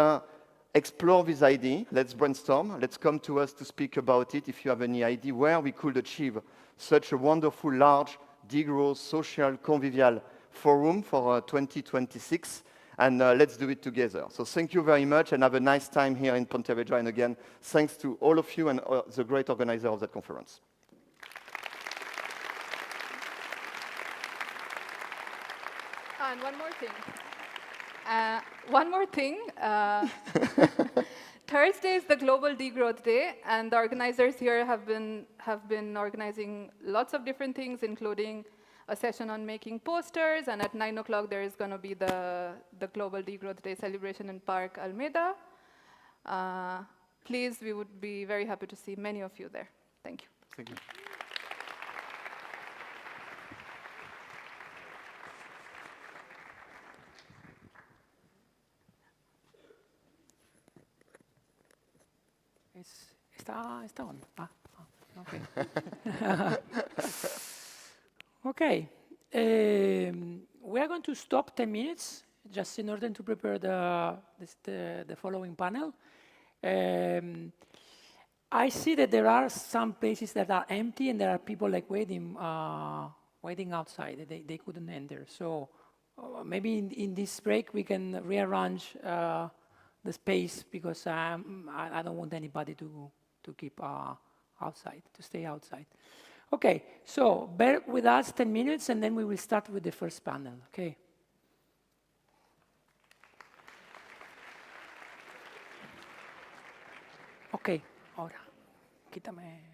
explore this idea, let's brainstorm, let's come to us to speak about it if you have any idea where we could achieve such a wonderful, large, degrowth, social, convivial forum for 2026. And let's do it together. So thank you very much and have a nice time here in Pontevedra. And again, thanks to all of you and the great organizer of that conference. And one more thing. One more thing. Thursday is the Global Degrowth Day, and the organizers here have been organizing lots of different things, including a session on making posters, and at 9 o'clock there is going to be the Global Degrowth Day celebration in Park Almeda. Please, we would be very happy to see many of you there. Thank you. Thank you. Está on. Okay. Okay. We are going to stop 10 minutes just in order to prepare the following panel. I see that there are some places that are empty and there are people like waiting outside. They couldn't enter. So maybe in this break we can rearrange the space because I don't want anybody to keep outside, to stay outside. Okay, so bear with us 10 minutes and then we will start with the first panel, okay? Okay, ahora, quítame.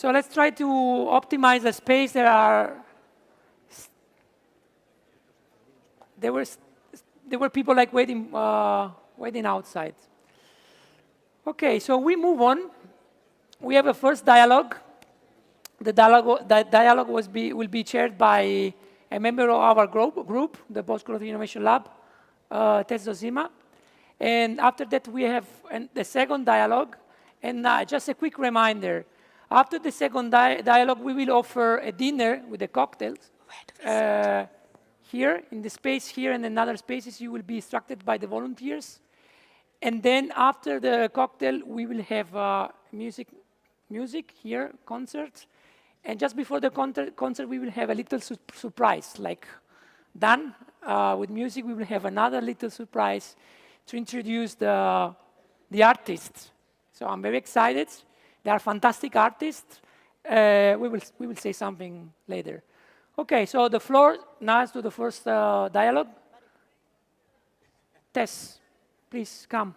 So let's try to optimize the space. There were people like waiting outside. Okay, so we move on. We have a first dialogue. The dialogue will be chaired by a member of our group, the Post-Growth Innovation Lab, Tess Doezema. And after that, we have the second dialogue. And just a quick reminder, after the second dialogue, we will offer a dinner with the cocktails. Here, in the space here and in other spaces, you will be instructed by the volunteers. And then after the cocktail, we will have music here, concert. And just before the concert, we will have a little surprise. Like done with music, we will have another little surprise to introduce the artists. So I'm very excited. They are fantastic artists. We will say something later. Okay, so the floor now is to the first dialogue. Tess, please come.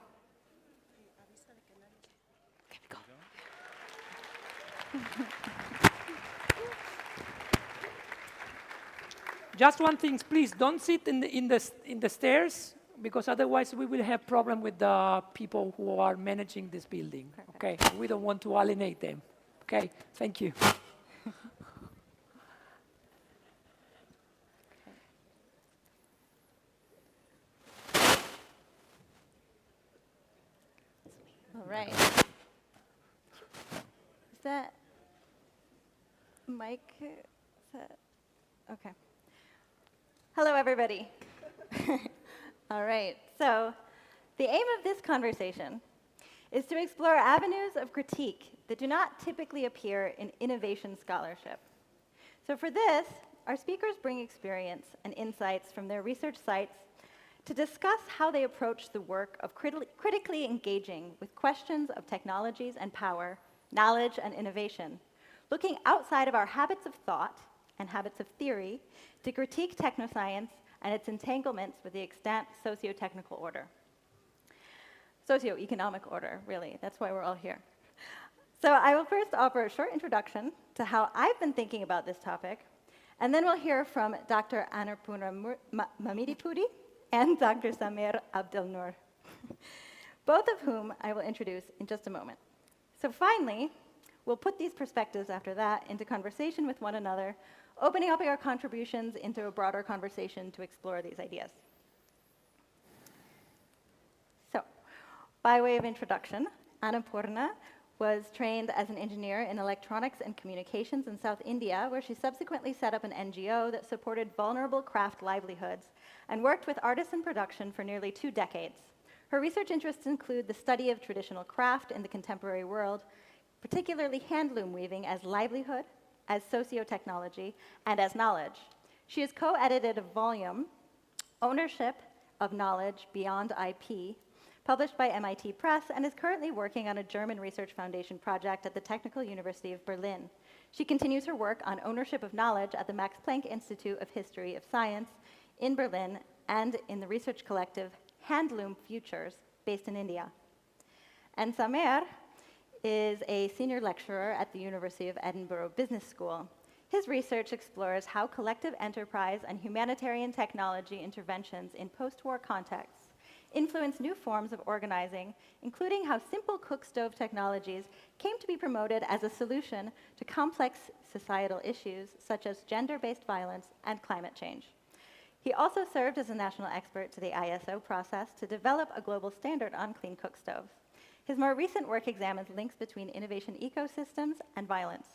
Just one thing, please don't sit in the stairs, because otherwise we will have problem with the people who are managing this building. Okay, we don't want to alienate them. Okay, thank you. All right. Is that mic? Okay. Hello, everybody. All right. So the aim of this conversation is to explore avenues of critique that do not typically appear in innovation scholarship. So for this, our speakers bring experience and insights from their research sites to discuss how they approach the work of critically engaging with questions of technologies and power, knowledge and innovation, looking outside of our habits of thought and habits of theory to critique technoscience and its entanglements with the extant socio-technical order. Socioeconomic order, really, that's why we're all here. So I will first offer a short introduction to how I've been thinking about this topic, and then we'll hear from Dr. Annapurna Mamidipudi and Dr. Samer Abdelnour, both of whom I will introduce in just a moment. So finally, we'll put these perspectives after that into conversation with one another, opening up our contributions into a broader conversation to explore these ideas. So, by way of introduction, Annapurna was trained as an engineer in electronics and communications in South India, where she subsequently set up an NGO that supported vulnerable craft livelihoods and worked with artisan production for nearly 2 decades. Her research interests include the study of traditional craft in the contemporary world, particularly handloom weaving as livelihood, as socio-technology, and as knowledge. She has co-edited a volume, Ownership of Knowledge Beyond IP, published by MIT Press, and is currently working on a German Research Foundation project at the Technical University of Berlin. She continues her work on ownership of knowledge at the Max Planck Institute of History of Science in Berlin and in the research collective Handloom Futures, based in India. And Samer is a senior lecturer at the University of Edinburgh Business School. His research explores how collective enterprise and humanitarian technology interventions in post-war contexts influence new forms of organizing, including how simple cook stove technologies came to be promoted as a solution to complex societal issues such as gender-based violence and climate change. He also served as a national expert to the ISO process to develop a global standard on clean cook stoves. His more recent work examines links between innovation ecosystems and violence.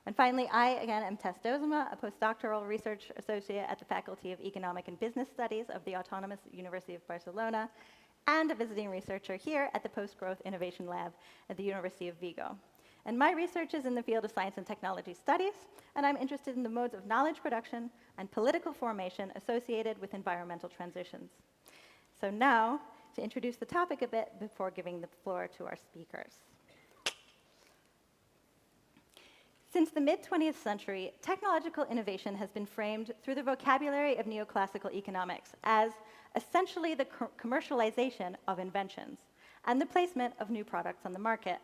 And finally, I, again, am Tess Doezema, a postdoctoral research associate at the Faculty of Economic and Business Studies of the Autonomous University of Barcelona, and a visiting researcher here at the Post-Growth Innovation Lab at the University of Vigo. And my research is in the field of science and technology studies, and I'm interested in the modes of knowledge production and political formation associated with environmental transitions. So now, to introduce the topic a bit before giving the floor to our speakers. Since the mid-20th century, technological innovation has been framed through the vocabulary of neoclassical economics as essentially the commercialization of inventions and the placement of new products on the market.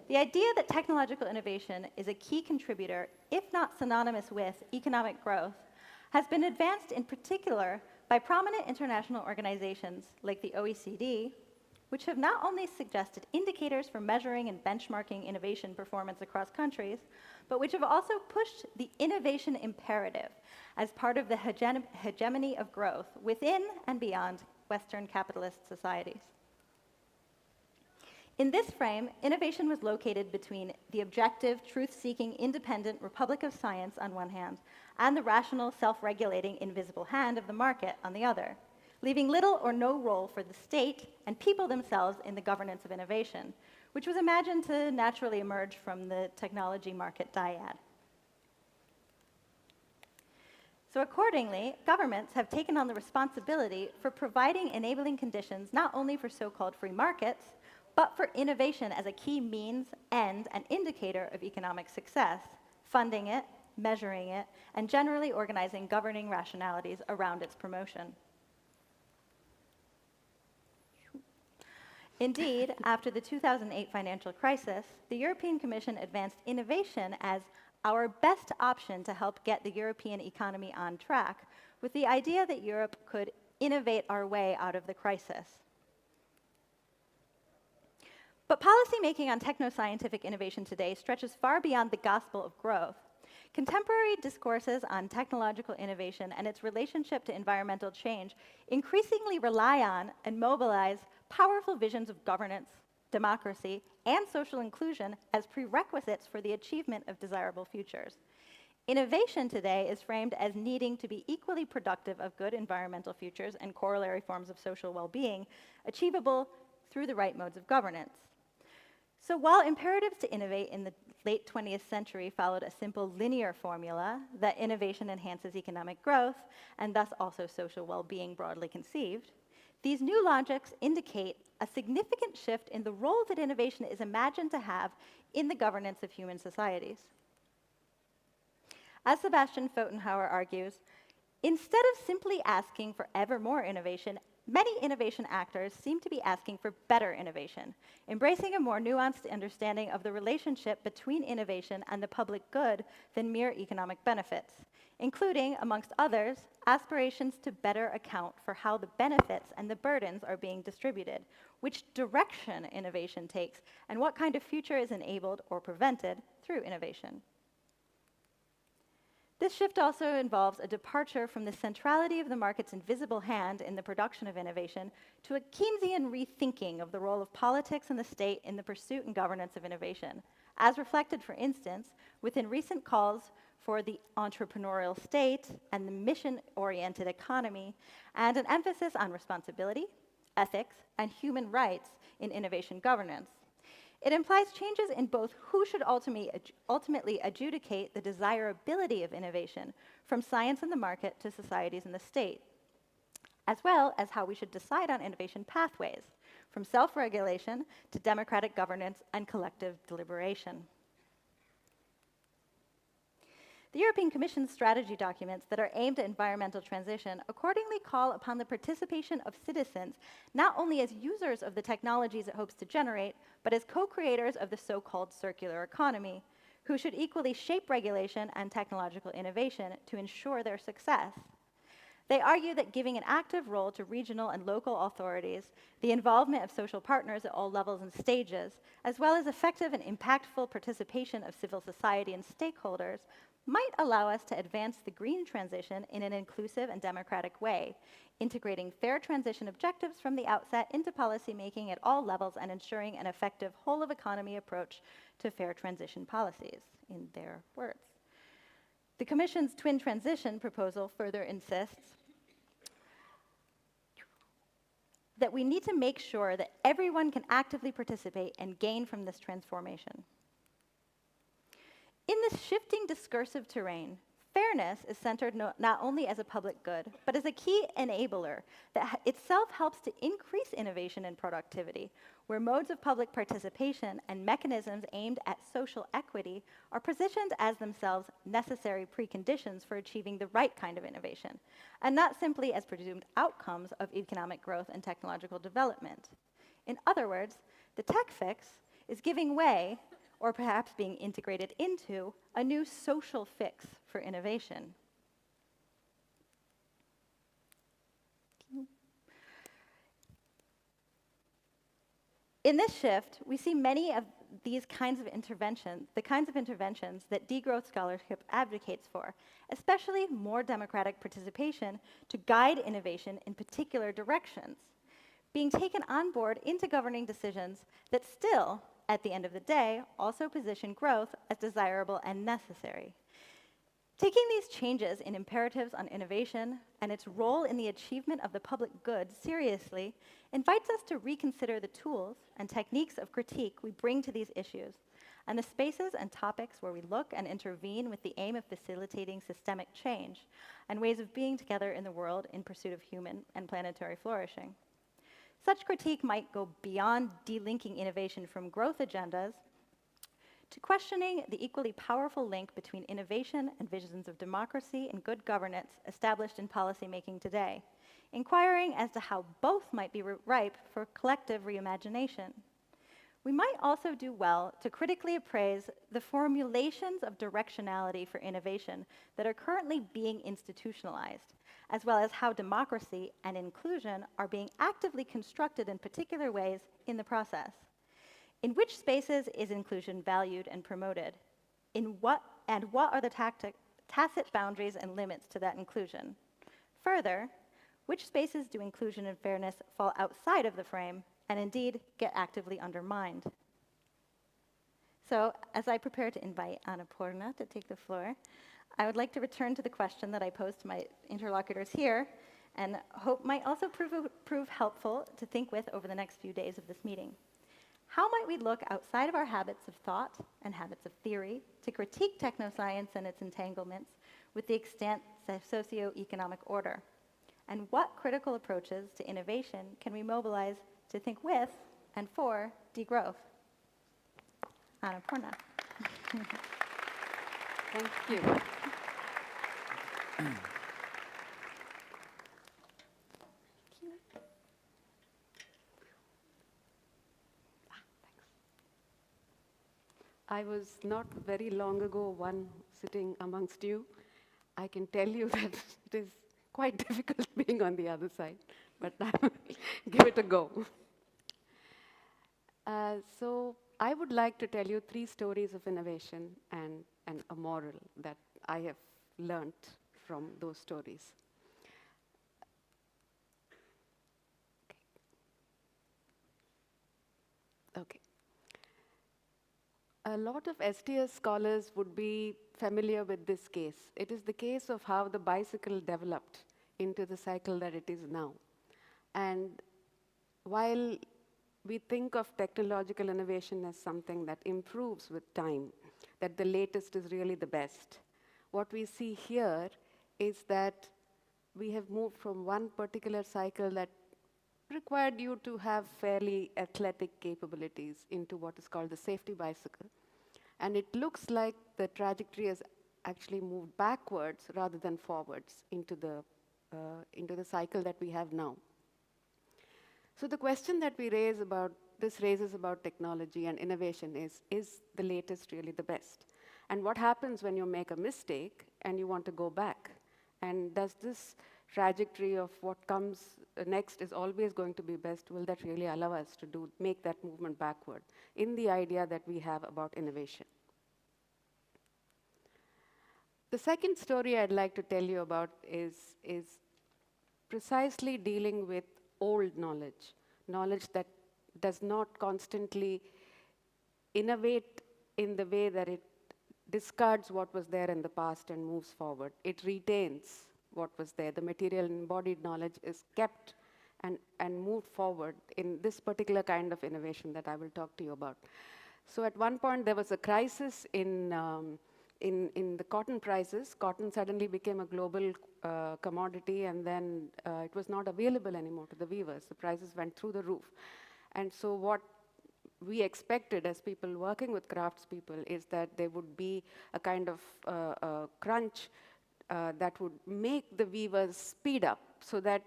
The idea that technological innovation is a key contributor, if not synonymous with, economic growth, has been advanced in particular by prominent international organizations like the OECD, which have not only suggested indicators for measuring and benchmarking innovation performance across countries, but which have also pushed the innovation imperative as part of the hegemony of growth within and beyond Western capitalist societies. In this frame, innovation was located between the objective, truth-seeking, independent Republic of Science on one hand, and the rational, self-regulating, invisible hand of the market on the other, leaving little or no role for the state and people themselves in the governance of innovation, which was imagined to naturally emerge from the technology market dyad. So accordingly, governments have taken on the responsibility for providing enabling conditions not only for so-called free markets, but for innovation as a key means, end, and indicator of economic success, funding it, measuring it, and generally organizing governing rationalities around its promotion. Indeed, after the 2008 financial crisis, the European Commission advanced innovation as our best option to help get the European economy on track, with the idea that Europe could innovate our way out of the crisis. But policymaking on technoscientific innovation today stretches far beyond the gospel of growth. Contemporary discourses on technological innovation and its relationship to environmental change increasingly rely on and mobilize powerful visions of governance, democracy, and social inclusion as prerequisites for the achievement of desirable futures. Innovation today is framed as needing to be equally productive of good environmental futures and corollary forms of social well-being, achievable through the right modes of governance. So while imperatives to innovate in the late 20th century followed a simple linear formula that innovation enhances economic growth and thus also social well-being broadly conceived, these new logics indicate a significant shift in the role that innovation is imagined to have in the governance of human societies. As Sebastian Fotenhauer argues, instead of simply asking for ever more innovation, many innovation actors seem to be asking for better innovation, embracing a more nuanced understanding of the relationship between innovation and the public good than mere economic benefits, including, amongst others, aspirations to better account for how the benefits and the burdens are being distributed, which direction innovation takes, and what kind of future is enabled or prevented through innovation. This shift also involves a departure from the centrality of the market's invisible hand in the production of innovation to a Keynesian rethinking of the role of politics and the state in the pursuit and governance of innovation, as reflected, for instance, within recent calls for the entrepreneurial state and the mission-oriented economy, and an emphasis on responsibility, ethics, and human rights in innovation governance. It implies changes in both who should ultimately adjudicate the desirability of innovation, from science and the market to societies and the state, as well as how we should decide on innovation pathways, from self-regulation to democratic governance and collective deliberation. The European Commission's strategy documents that are aimed at environmental transition accordingly call upon the participation of citizens not only as users of the technologies it hopes to generate, but as co-creators of the so-called circular economy, who should equally shape regulation and technological innovation to ensure their success. They argue that giving an active role to regional and local authorities, the involvement of social partners at all levels and stages, as well as effective and impactful participation of civil society and stakeholders, might allow us to advance the green transition in an inclusive and democratic way, integrating fair transition objectives from the outset into policymaking at all levels and ensuring an effective whole-of-economy approach to fair transition policies, in their words. The Commission's twin transition proposal further insists that we need to make sure that everyone can actively participate and gain from this transformation. In this shifting discursive terrain, fairness is centered not only as a public good, but as a key enabler that itself helps to increase innovation and productivity, where modes of public participation and mechanisms aimed at social equity are positioned as themselves necessary preconditions for achieving the right kind of innovation, and not simply as presumed outcomes of economic growth and technological development. In other words, the tech fix is giving way, or perhaps being integrated into, a new social fix for innovation. In this shift, we see many of these kinds of interventions, the kinds of interventions that degrowth scholarship advocates for, especially more democratic participation to guide innovation in particular directions, being taken on board into governing decisions that still, at the end of the day, also position growth as desirable and necessary. Taking these changes in imperatives on innovation and its role in the achievement of the public good seriously invites us to reconsider the tools and techniques of critique we bring to these issues and the spaces and topics where we look and intervene with the aim of facilitating systemic change and ways of being together in the world in pursuit of human and planetary flourishing. Such critique might go beyond delinking innovation from growth agendas to questioning the equally powerful link between innovation and visions of democracy and good governance established in policymaking today, inquiring as to how both might be ripe for collective reimagination. We might also do well to critically appraise the formulations of directionality for innovation that are currently being institutionalized, as well as how democracy and inclusion are being actively constructed in particular ways in the process. In which spaces is inclusion valued and promoted? What are the tacit boundaries and limits to that inclusion? Further, which spaces do inclusion and fairness fall outside of the frame and indeed get actively undermined? So, as I prepare to invite Annapurna to take the floor, I would like to return to the question that I posed to my interlocutors here and hope might also prove helpful to think with over the next few days of this meeting. How might we look outside of our habits of thought and habits of theory to critique technoscience and its entanglements with the extant socioeconomic order? And what critical approaches to innovation can we mobilize to think with and for degrowth? Annapurna. Thank you. I was not very long ago one sitting amongst you. I can tell you that it is quite difficult being on the other side, but I will give it a go. So I would like to tell you 3 stories of innovation and a moral that I have learned from those stories. Okay. A lot of STS scholars would be familiar with this case. It is the case of how the bicycle developed into the cycle that it is now. And while we think of technological innovation as something that improves with time, that the latest is really the best, what we see here is that we have moved from one particular cycle that required you to have fairly athletic capabilities into what is called the safety bicycle. And it looks like the trajectory has actually moved backwards rather than forwards into the cycle that we have now. So the question that raises about technology and innovation is the latest really the best? And what happens when you make a mistake and you want to go back? And does this trajectory of what comes next is always going to be best? Will that really allow us to make that movement backward in the idea that we have about innovation? The second story I'd like to tell you about is precisely dealing with old knowledge that does not constantly innovate in the way that it discards what was there in the past and moves forward. It retains what was there. The material and embodied knowledge is kept and moved forward in this particular kind of innovation that I will talk to you about. So at one point there was a crisis in the cotton prices. Cotton suddenly became a global commodity, and then it was not available anymore to the weavers. The prices went through the roof. And so what we expected as people working with craftspeople is that there would be a kind of crunch that would make the weavers speed up so that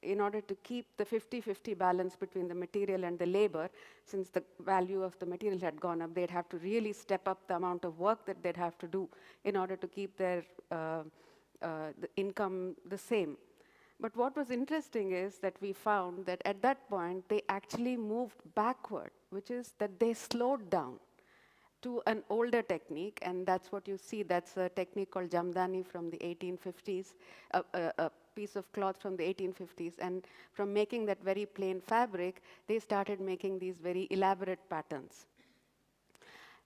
in order to keep the 50-50 balance between the material and the labor, since the value of the material had gone up, they'd have to really step up the amount of work that they'd have to do in order to keep their the income the same. But what was interesting is that we found that at that point, they actually moved backward, which is that they slowed down to an older technique, and that's what you see. That's a technique called jamdani from the 1850s, a piece of cloth from the 1850s. And from making that very plain fabric, they started making these very elaborate patterns.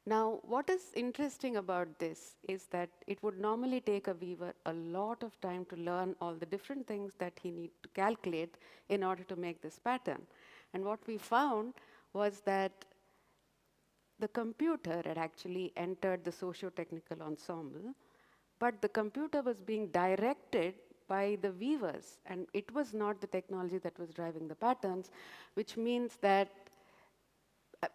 Now, what is interesting about this is that it would normally take a weaver a lot of time to learn all the different things that he needs to calculate in order to make this pattern. And what we found was that the computer had actually entered the socio-technical ensemble, but the computer was being directed by the weavers, and it was not the technology that was driving the patterns, which means that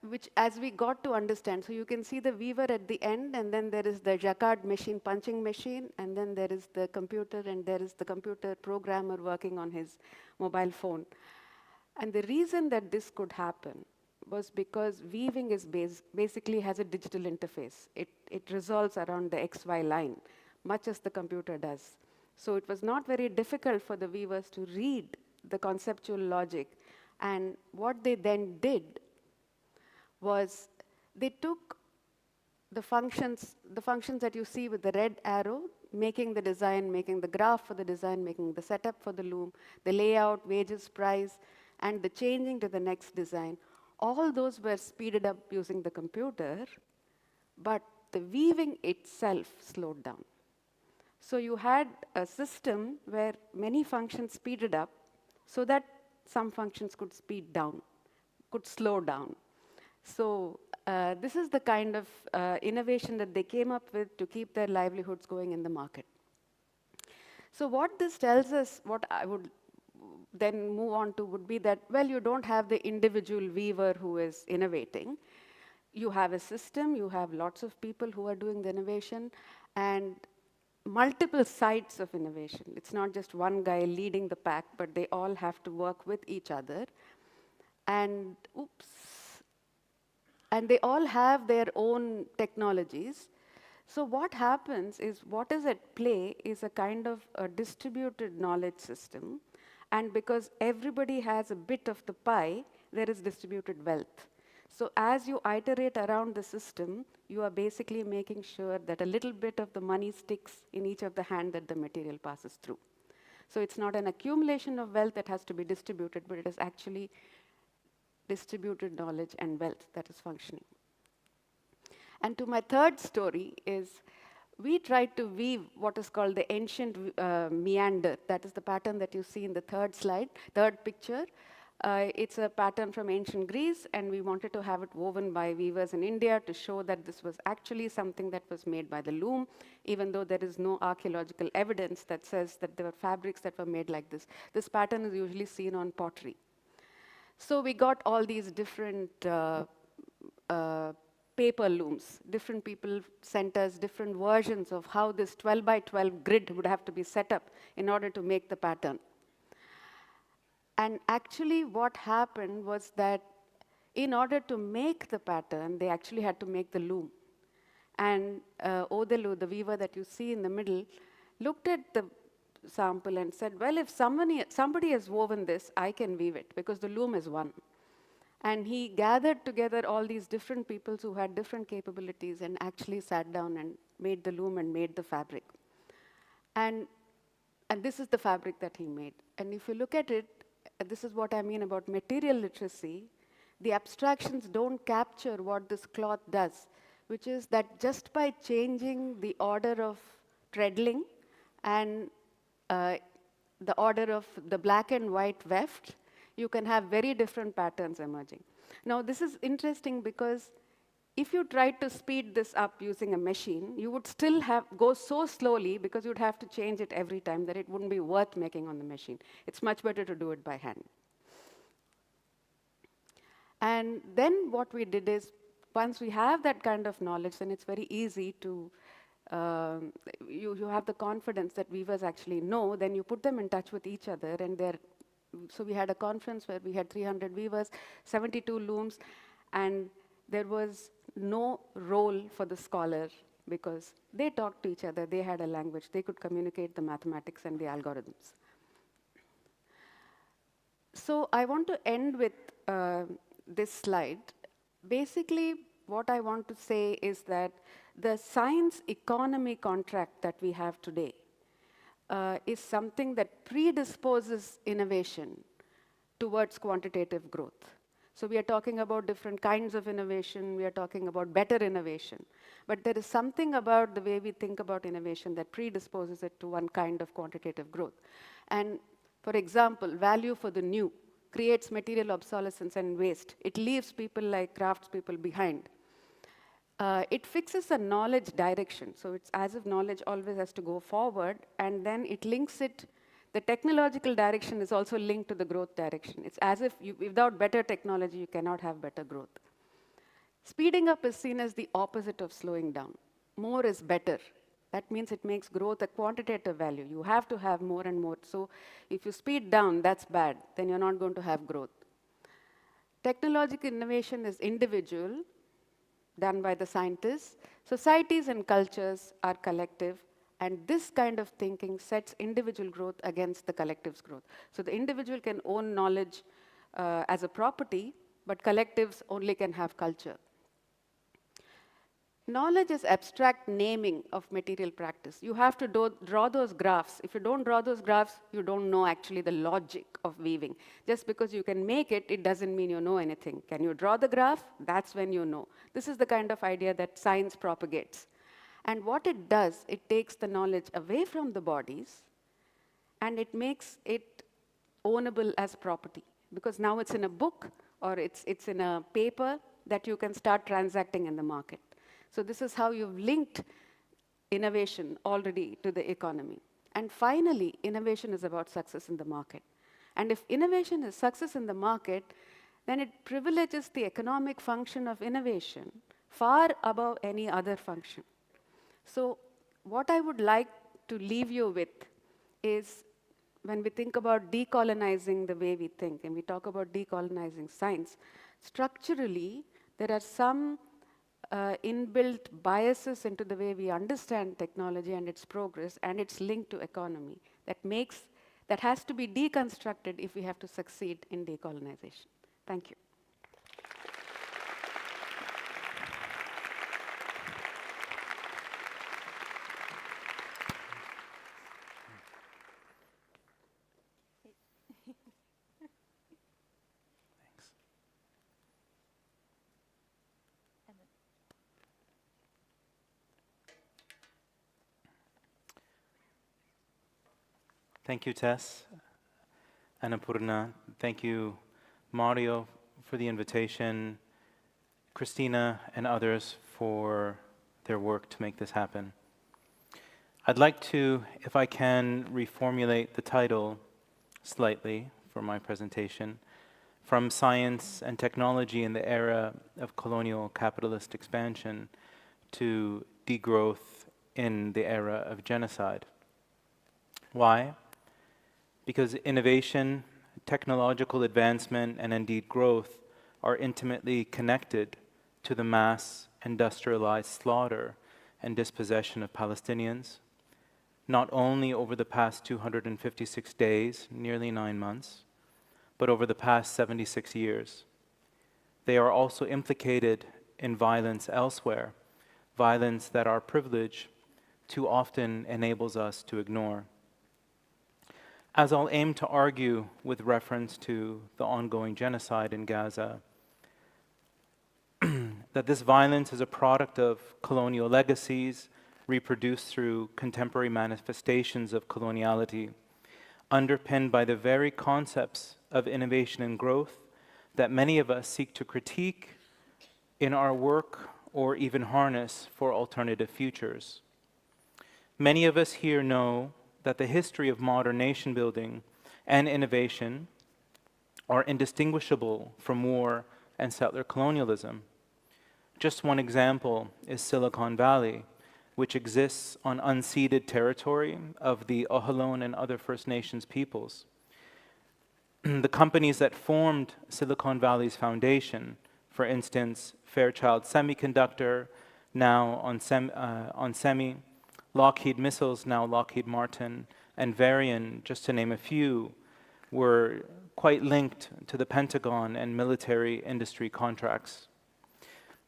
which as we got to understand, so you can see the weaver at the end, and then there is the jacquard machine, punching machine, and then there is the computer, and there is the computer programmer working on his mobile phone. And the reason that this could happen was because weaving is basically has a digital interface. It resolves around the XY line, much as the computer does. So it was not very difficult for the weavers to read the conceptual logic. And what they then did was they took the functions that you see with the red arrow, making the design, making the graph for the design, making the setup for the loom, the layout, wages, price, and the changing to the next design. All those were speeded up using the computer, but the weaving itself slowed down. So you had a system where many functions speeded up so that some functions could speed down, could slow down. So this is the kind of innovation that they came up with to keep their livelihoods going in the market. So what this tells us, what I would then move on to would be that, well, you don't have the individual weaver who is innovating. You have a system, you have lots of people who are doing the innovation, and multiple sites of innovation. It's not just one guy leading the pack, but they all have to work with each other. And, and they all have their own technologies. So what happens is, what is at play is a kind of a distributed knowledge system. And because everybody has a bit of the pie, there is distributed wealth. So as you iterate around the system, you are basically making sure that a little bit of the money sticks in each of the hand that the material passes through. So it's not an accumulation of wealth that has to be distributed, but it is actually distributed knowledge and wealth that is functioning. And to my third story is, we tried to weave what is called the ancient meander. That is the pattern that you see in the third slide, third picture. It's a pattern from ancient Greece, and we wanted to have it woven by weavers in India to show that this was actually something that was made by the loom, even though there is no archaeological evidence that says that there were fabrics that were made like this. This pattern is usually seen on pottery. So we got all these different paper looms. Different people sent us different versions of how this 12 by 12 grid would have to be set up in order to make the pattern. And actually what happened was that in order to make the pattern, they actually had to make the loom. And Odelu, the weaver that you see in the middle, looked at the sample and said, well, if somebody has woven this, I can weave it, because the loom is one. And he gathered together all these different people who had different capabilities and actually sat down and made the loom and made the fabric. And this is the fabric that he made. And if you look at it, this is what I mean about material literacy. The abstractions don't capture what this cloth does, which is that just by changing the order of treadling and the order of the black and white weft, you can have very different patterns emerging. Now, this is interesting because if you tried to speed this up using a machine, you would still go so slowly because you'd have to change it every time that it wouldn't be worth making on the machine. It's much better to do it by hand. And then what we did is, once we have that kind of knowledge, then it's very easy to, you have the confidence that weavers actually know, then you put them in touch with each other, and they're so we had a conference where we had 300 weavers, 72 looms, and there was no role for the scholar because they talked to each other, they had a language, they could communicate the mathematics and the algorithms. So I want to end with this slide. Basically, what I want to say is that the science economy contract that we have today is something that predisposes innovation towards quantitative growth. So we are talking about different kinds of innovation, we are talking about better innovation. But there is something about the way we think about innovation that predisposes it to one kind of quantitative growth. And for example, value for the new creates material obsolescence and waste. It leaves people like craftspeople behind. It fixes a knowledge direction. So it's as if knowledge always has to go forward, and then it links it. The technological direction is also linked to the growth direction. It's as if without better technology, you cannot have better growth. Speeding up is seen as the opposite of slowing down. More is better. That means it makes growth a quantitative value. You have to have more and more. So if you speed down, that's bad. Then you're not going to have growth. Technological innovation is individual, done by the scientists. Societies and cultures are collective. And this kind of thinking sets individual growth against the collective's growth. So the individual can own knowledge as a property, but collectives only can have culture. Knowledge is abstract naming of material practice. You have to draw those graphs. If you don't draw those graphs, you don't know actually the logic of weaving. Just because you can make it, it doesn't mean you know anything. Can you draw the graph? That's when you know. This is the kind of idea that science propagates. And what it does, it takes the knowledge away from the bodies, and it makes it ownable as property. Because now it's in a book, or it's in a paper that you can start transacting in the market. So this is how you've linked innovation already to the economy. And finally, innovation is about success in the market. And if innovation is success in the market, then it privileges the economic function of innovation far above any other function. So what I would like to leave you with is, when we think about decolonizing the way we think, and we talk about decolonizing science, structurally, there are some inbuilt biases into the way we understand technology and its progress and its link to economy that has to be deconstructed if we have to succeed in decolonization. Thank you. Thank you, Tess. Annapurna. Thank you, Mario, for the invitation, Christina and others for their work to make this happen. I'd like to, if I can, reformulate the title slightly for my presentation, from science and technology in the era of colonial capitalist expansion to degrowth in the era of genocide. Why? Because innovation, technological advancement, and indeed growth are intimately connected to the mass industrialized slaughter and dispossession of Palestinians, not only over the past 256 days, nearly 9 months, but over the past 76 years. They are also implicated in violence elsewhere, violence that our privilege too often enables us to ignore. As I'll aim to argue with reference to the ongoing genocide in Gaza, that this violence is a product of colonial legacies reproduced through contemporary manifestations of coloniality, underpinned by the very concepts of innovation and growth that many of us seek to critique in our work or even harness for alternative futures. Many of us here know that the history of modern nation building and innovation are indistinguishable from war and settler colonialism. Just one example is Silicon Valley, which exists on unceded territory of the Ohlone and other First Nations peoples. the companies that formed Silicon Valley's foundation, for instance, Fairchild Semiconductor, now on Semi, Lockheed Missiles, now Lockheed Martin, and Varian, just to name a few, were quite linked to the Pentagon and military industry contracts.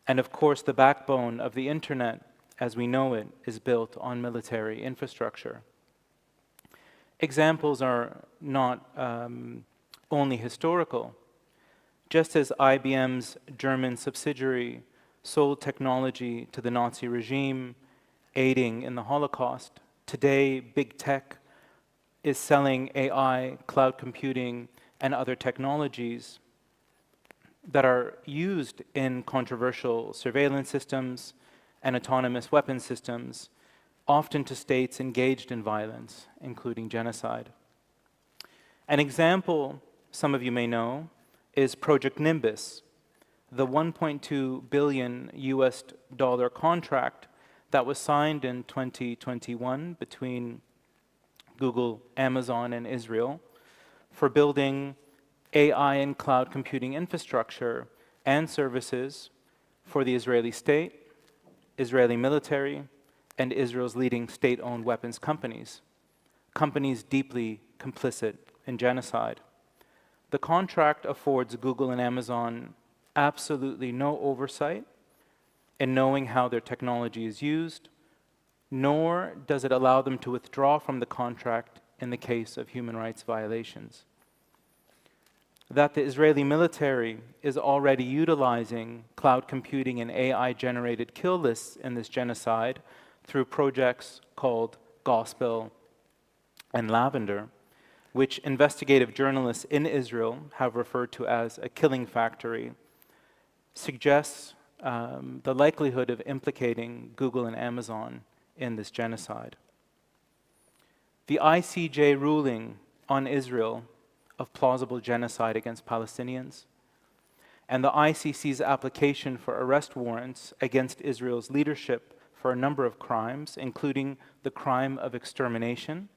And of course, the backbone of the internet, as we know it, is built on military infrastructure. Examples are not only historical. Just as IBM's German subsidiary sold technology to the Nazi regime, aiding in the Holocaust, today big tech is selling AI, cloud computing, and other technologies that are used in controversial surveillance systems and autonomous weapon systems, often to states engaged in violence, including genocide. An example, some of you may know, is Project Nimbus, the $1.2 billion US contract that was signed in 2021 between Google, Amazon, and Israel for building AI and cloud computing infrastructure and services for the Israeli state, Israeli military, and Israel's leading state-owned weapons companies deeply complicit in genocide. The contract affords Google and Amazon absolutely no oversight in knowing how their technology is used, nor does it allow them to withdraw from the contract in the case of human rights violations. That the Israeli military is already utilizing cloud computing and AI-generated kill lists in this genocide through projects called Gospel and Lavender, which investigative journalists in Israel have referred to as a killing factory, suggests the likelihood of implicating Google and Amazon in this genocide. The ICJ ruling on Israel of plausible genocide against Palestinians, and the ICC's application for arrest warrants against Israel's leadership for a number of crimes, including the crime of extermination,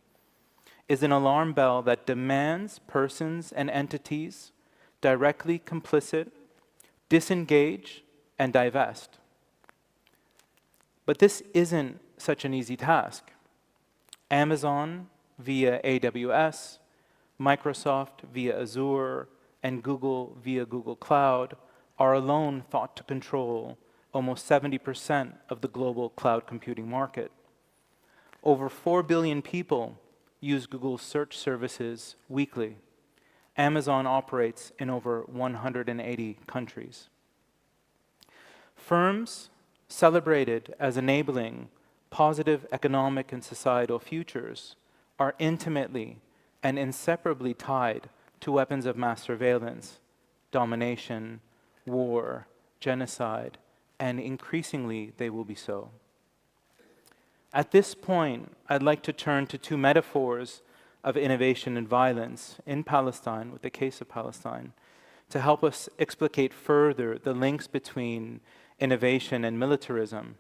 is an alarm bell that demands persons and entities directly complicit disengage and divest. But this isn't such an easy task. Amazon via AWS, Microsoft via Azure, and Google via Google Cloud are alone thought to control almost 70% of the global cloud computing market. Over 4 billion people use Google's search services weekly. Amazon operates in over 180 countries. Firms celebrated as enabling positive economic and societal futures are intimately and inseparably tied to weapons of mass surveillance, domination, war, genocide, and increasingly they will be so. At this point, I'd like to turn to two metaphors of innovation and violence in Palestine, with the case of Palestine, to help us explicate further the links between innovation and militarism.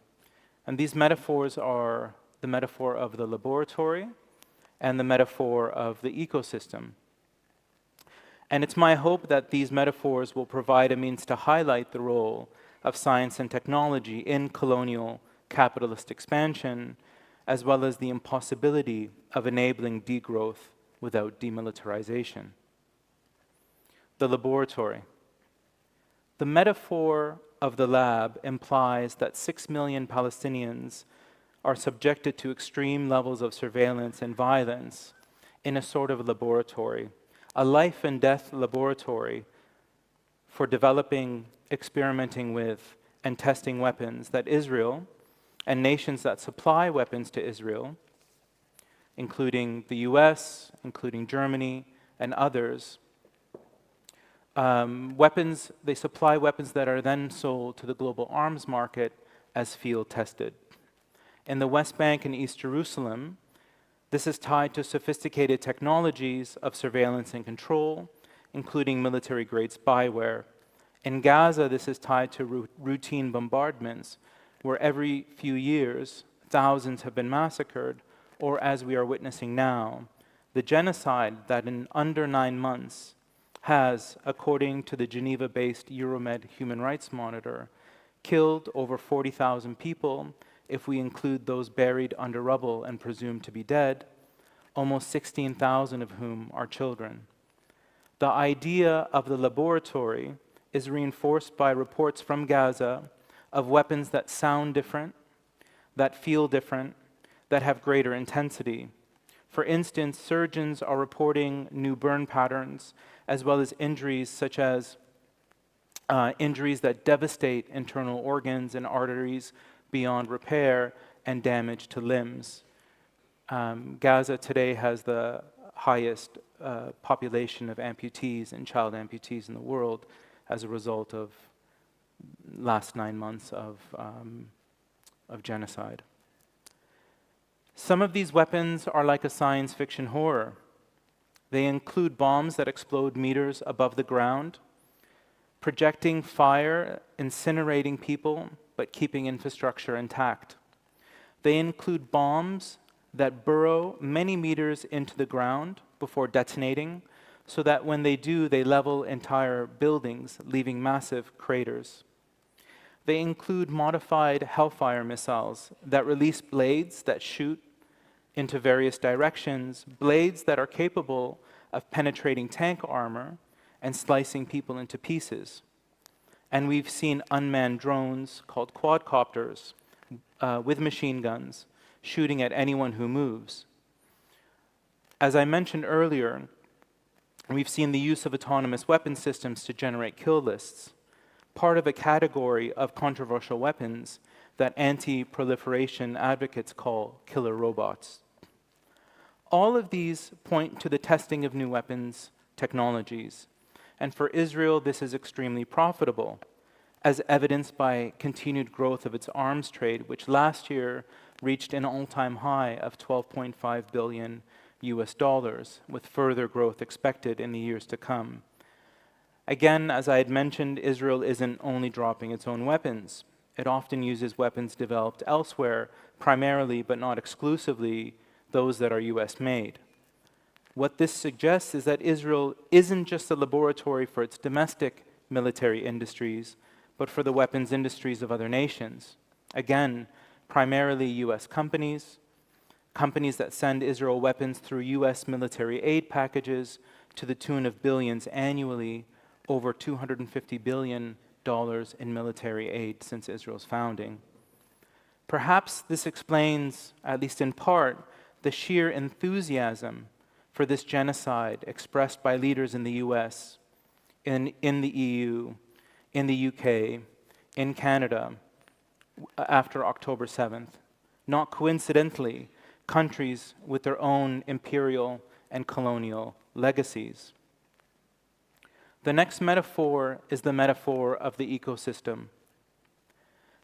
And these metaphors are the metaphor of the laboratory and the metaphor of the ecosystem. And it's my hope that these metaphors will provide a means to highlight the role of science and technology in colonial capitalist expansion, as well as the impossibility of enabling degrowth without demilitarization. The laboratory. The metaphor of the lab implies that 6 million Palestinians are subjected to extreme levels of surveillance and violence in a sort of laboratory, a life and death laboratory for developing, experimenting with, and testing weapons that Israel and nations that supply weapons to Israel, including the US, including Germany, and others, they supply weapons that are then sold to the global arms market as field tested. In the West Bank and East Jerusalem, this is tied to sophisticated technologies of surveillance and control, including military-grade spyware. In Gaza, this is tied to routine bombardments, where every few years, thousands have been massacred, or as we are witnessing now, the genocide that in under 9 months has, according to the Geneva-based Euromed Human Rights Monitor, killed over 40,000 people if we include those buried under rubble and presumed to be dead, almost 16,000 of whom are children. The idea of the laboratory is reinforced by reports from Gaza of weapons that sound different, that feel different, that have greater intensity. For instance, surgeons are reporting new burn patterns, as well as injuries such as injuries that devastate internal organs and arteries beyond repair and damage to limbs. Gaza today has the highest population of amputees and child amputees in the world as a result of last 9 months of genocide. Some of these weapons are like a science fiction horror. They include bombs that explode meters above the ground, projecting fire, incinerating people, but keeping infrastructure intact. They include bombs that burrow many meters into the ground before detonating, so that when they do, they level entire buildings, leaving massive craters. They include modified Hellfire missiles that release blades that shoot into various directions, blades that are capable of penetrating tank armor and slicing people into pieces. And we've seen unmanned drones called quadcopters with machine guns shooting at anyone who moves. As I mentioned earlier, we've seen the use of autonomous weapon systems to generate kill lists, part of a category of controversial weapons that anti-proliferation advocates call killer robots. All of these point to the testing of new weapons technologies, and for Israel this is extremely profitable, as evidenced by continued growth of its arms trade, which last year reached an all-time high of $12.5 billion, with further growth expected in the years to come. Again, as I had mentioned, Israel isn't only dropping its own weapons. It often uses weapons developed elsewhere, primarily but not exclusively those that are US-made. What this suggests is that Israel isn't just a laboratory for its domestic military industries, but for the weapons industries of other nations. Again, primarily US companies that send Israel weapons through US military aid packages to the tune of billions annually, over $250 billion in military aid since Israel's founding. Perhaps this explains, at least in part, the sheer enthusiasm for this genocide expressed by leaders in the US, in the EU, in the UK, in Canada, after October 7th. Not coincidentally, countries with their own imperial and colonial legacies. The next metaphor is the metaphor of the ecosystem.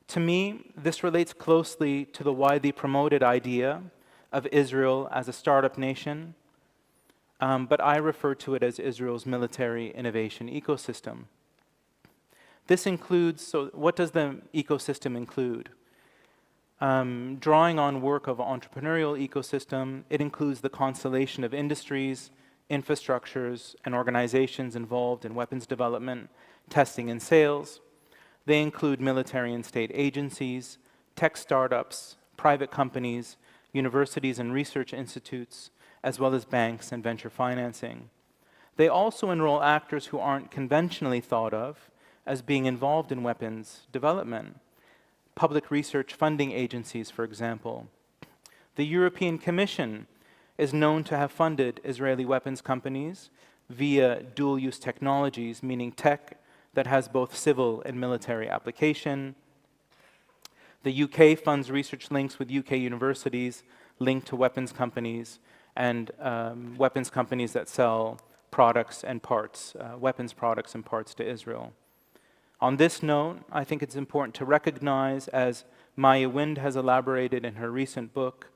To me, this relates closely to the widely promoted idea of Israel as a startup nation, but I refer to it as Israel's military innovation ecosystem. This includes, so what does the ecosystem include? Drawing on work of entrepreneurial ecosystem, it includes the constellation of industries, infrastructures, and organizations involved in weapons development, testing, and sales. They include military and state agencies, tech startups, private companies, universities and research institutes, as well as banks and venture financing. They also enroll actors who aren't conventionally thought of as being involved in weapons development. Public research funding agencies, for example. The European Commission is known to have funded Israeli weapons companies via dual-use technologies, meaning tech that has both civil and military application. The UK funds research links with UK universities linked to weapons companies and weapons companies that sell products and parts, weapons products and parts to Israel. On this note, I think it's important to recognize, as Maya Wind has elaborated in her recent book,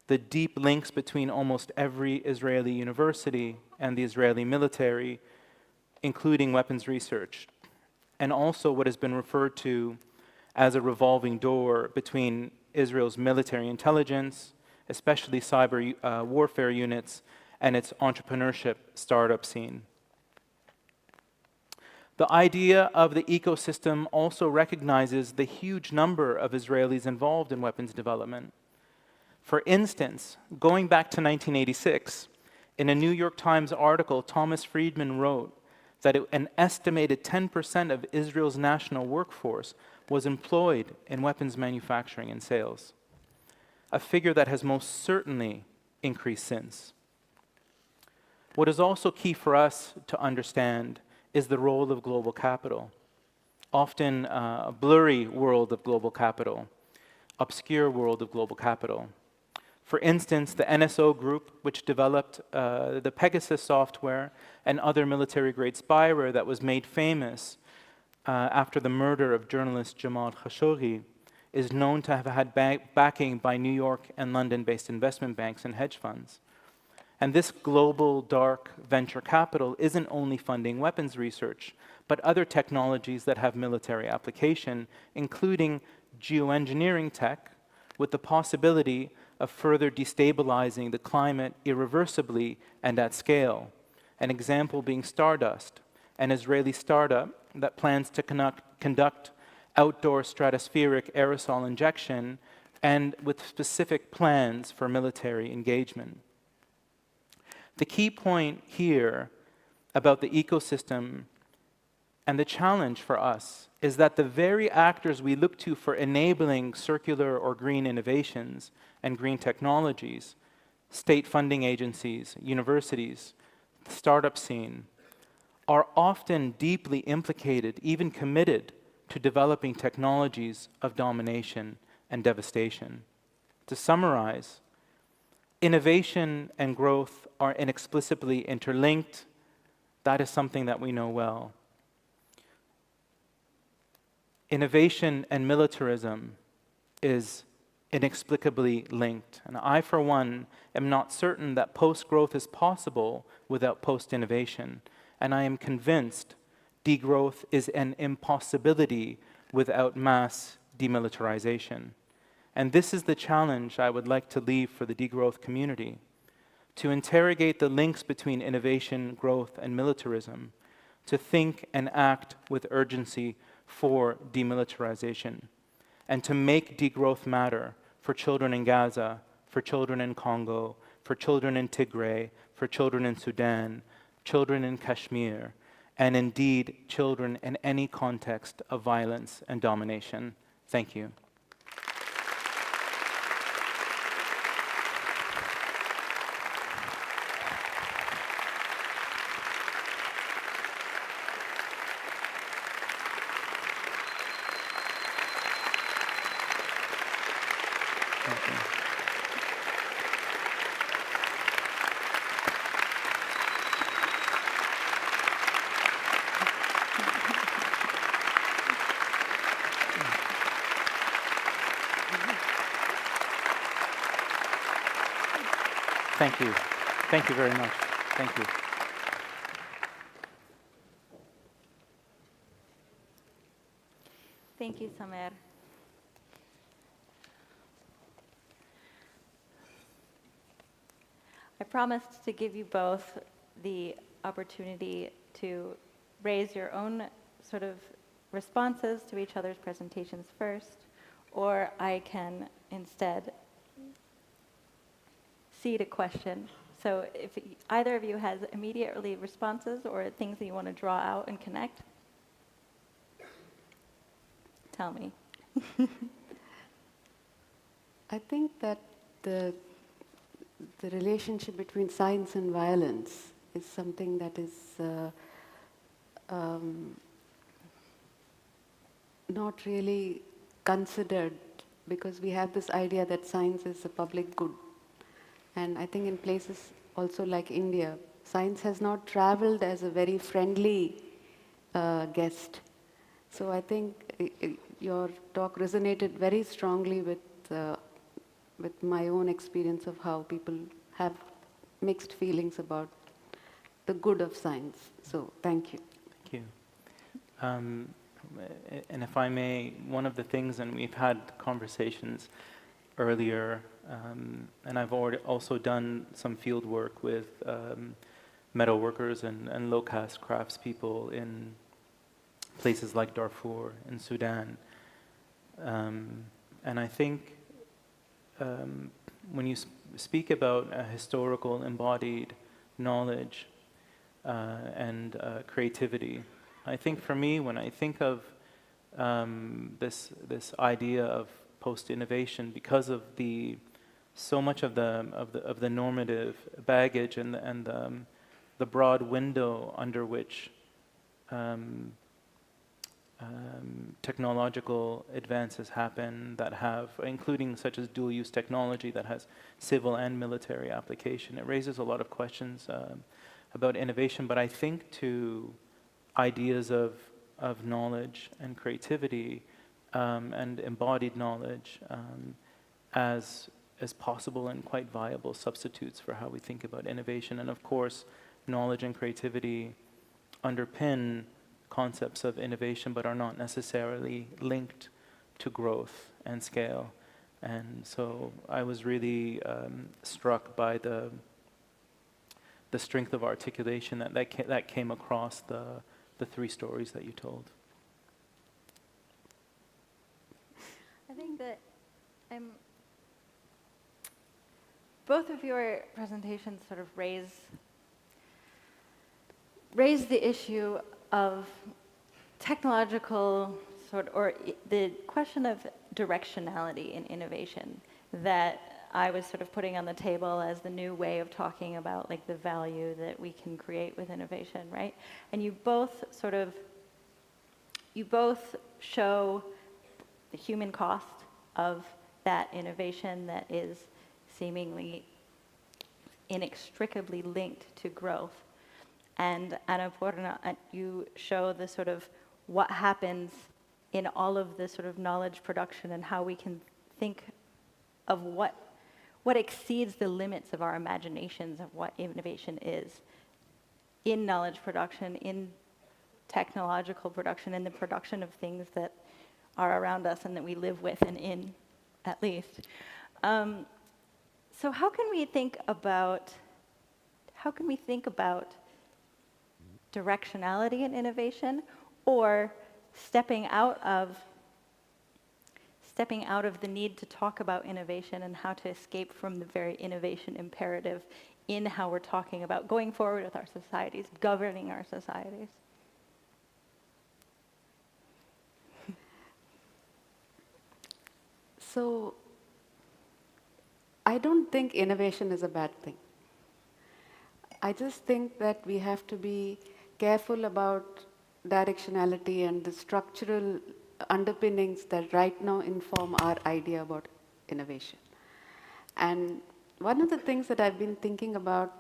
the deep links between almost every Israeli university and the Israeli military, including weapons research, and also what has been referred to as a revolving door between Israel's military intelligence, especially cyber warfare units, and its entrepreneurship startup scene. The idea of the ecosystem also recognizes the huge number of Israelis involved in weapons development. For instance, going back to 1986, in a New York Times article, Thomas Friedman wrote that an estimated 10% of Israel's national workforce was employed in weapons manufacturing and sales, a figure that has most certainly increased since. What is also key for us to understand is the role of global capital, often a blurry world of global capital, obscure world of global capital. For instance, the NSO group, which developed the Pegasus software and other military-grade spyware that was made famous after the murder of journalist Jamal Khashoggi, is known to have had backing by New York and London-based investment banks and hedge funds. And this global dark venture capital isn't only funding weapons research, but other technologies that have military application, including geoengineering tech, with the possibility of further destabilizing the climate irreversibly and at scale. An example being Stardust, an Israeli startup that plans to conduct outdoor stratospheric aerosol injection and with specific plans for military engagement. The key point here about the ecosystem and the challenge for us is that the very actors we look to for enabling circular or green innovations and green technologies, state funding agencies, universities, the startup scene, are often deeply implicated, even committed, to developing technologies of domination and devastation. To summarize, innovation and growth are inexplicably interlinked. That is something that we know well. Innovation and militarism is inexplicably linked. And I, for one, am not certain that post-growth is possible without post-innovation. And I am convinced degrowth is an impossibility without mass demilitarization. And this is the challenge I would like to leave for the degrowth community, to interrogate the links between innovation, growth, and militarism, to think and act with urgency for demilitarization, and to make degrowth matter for children in Gaza, for children in Congo, for children in Tigray, for children in Sudan, children in Kashmir, and indeed children in any context of violence and domination. Thank you. Thank you. Thank you very much. Thank you. Thank you, Samer. I promised to give you both the opportunity to raise your own sort of responses to each other's presentations first, or I can instead seed a question. So if either of you has immediately responses or things that you want to draw out and connect, tell me. I think that the relationship between science and violence is something that is not really considered, because we have this idea that science is a public good. And I think in places also like India, science has not traveled as a very friendly guest. So I think your talk resonated very strongly with my own experience of how people have mixed feelings about the good of science. So thank you. Thank you. And if I may, one of the things, and we've had conversations earlier, and I've already also done some field work with metal workers and low-caste craftspeople in places like Darfur in Sudan. And I think when you speak about a historical embodied knowledge and creativity, I think for me, when I think of this idea of post-innovation, because of so much of the normative baggage and the broad window under which technological advances happen that have, including such as dual-use technology that has civil and military application. It raises a lot of questions about innovation, but I think to ideas of knowledge and creativity and embodied knowledge as possible and quite viable substitutes for how we think about innovation. And of course, knowledge and creativity underpin concepts of innovation, but are not necessarily linked to growth and scale. And so I was really struck by the strength of articulation that came across the three stories that you told. I think that both of your presentations sort of raise the issue of technological the question of directionality in innovation that I was sort of putting on the table as the new way of talking about like the value that we can create with innovation, right? And you both show the human cost of that innovation that is seemingly inextricably linked to growth. And Annapurna, you show the sort of what happens in all of the sort of knowledge production and how we can think of what exceeds the limits of our imaginations of what innovation is in knowledge production, in technological production, in the production of things that are around us and that we live with and in, at least. So how can we think about directionality in innovation, or stepping out of the need to talk about innovation and how to escape from the very innovation imperative in how we're talking about going forward with our societies, governing our societies? So I don't think innovation is a bad thing. I just think that we have to be careful about directionality and the structural underpinnings that right now inform our idea about innovation. And one of the things that I've been thinking about,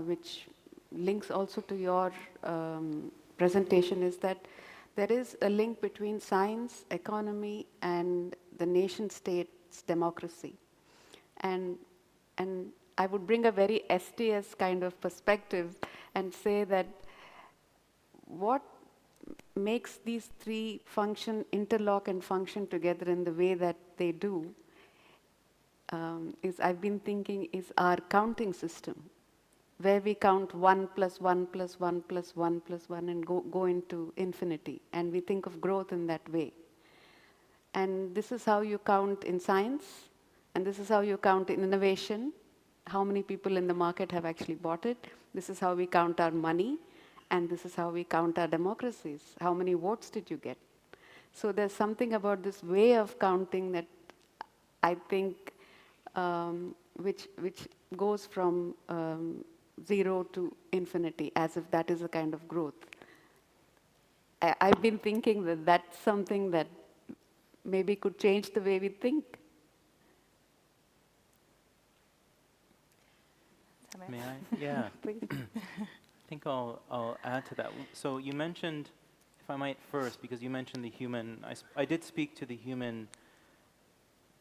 which links also to your presentation, is that there is a link between science, economy, and the nation-state's democracy. And I would bring a very STS kind of perspective and say that what makes these three interlock and function together in the way that they do I've been thinking is our counting system, where we count 1 plus 1 plus 1 plus 1 plus 1 and go into infinity. And we think of growth in that way. And this is how you count in science, and this is how you count in innovation, how many people in the market have actually bought it. This is how we count our money, and this is how we count our democracies. How many votes did you get? So there's something about this way of counting that I think which goes from 0 to infinity, as if that is a kind of growth. I've been thinking that that's something that maybe could change the way we think. May I? Yeah. Please. I think I'll add to that. So you mentioned, if I might first, because you mentioned the human, I did speak to the human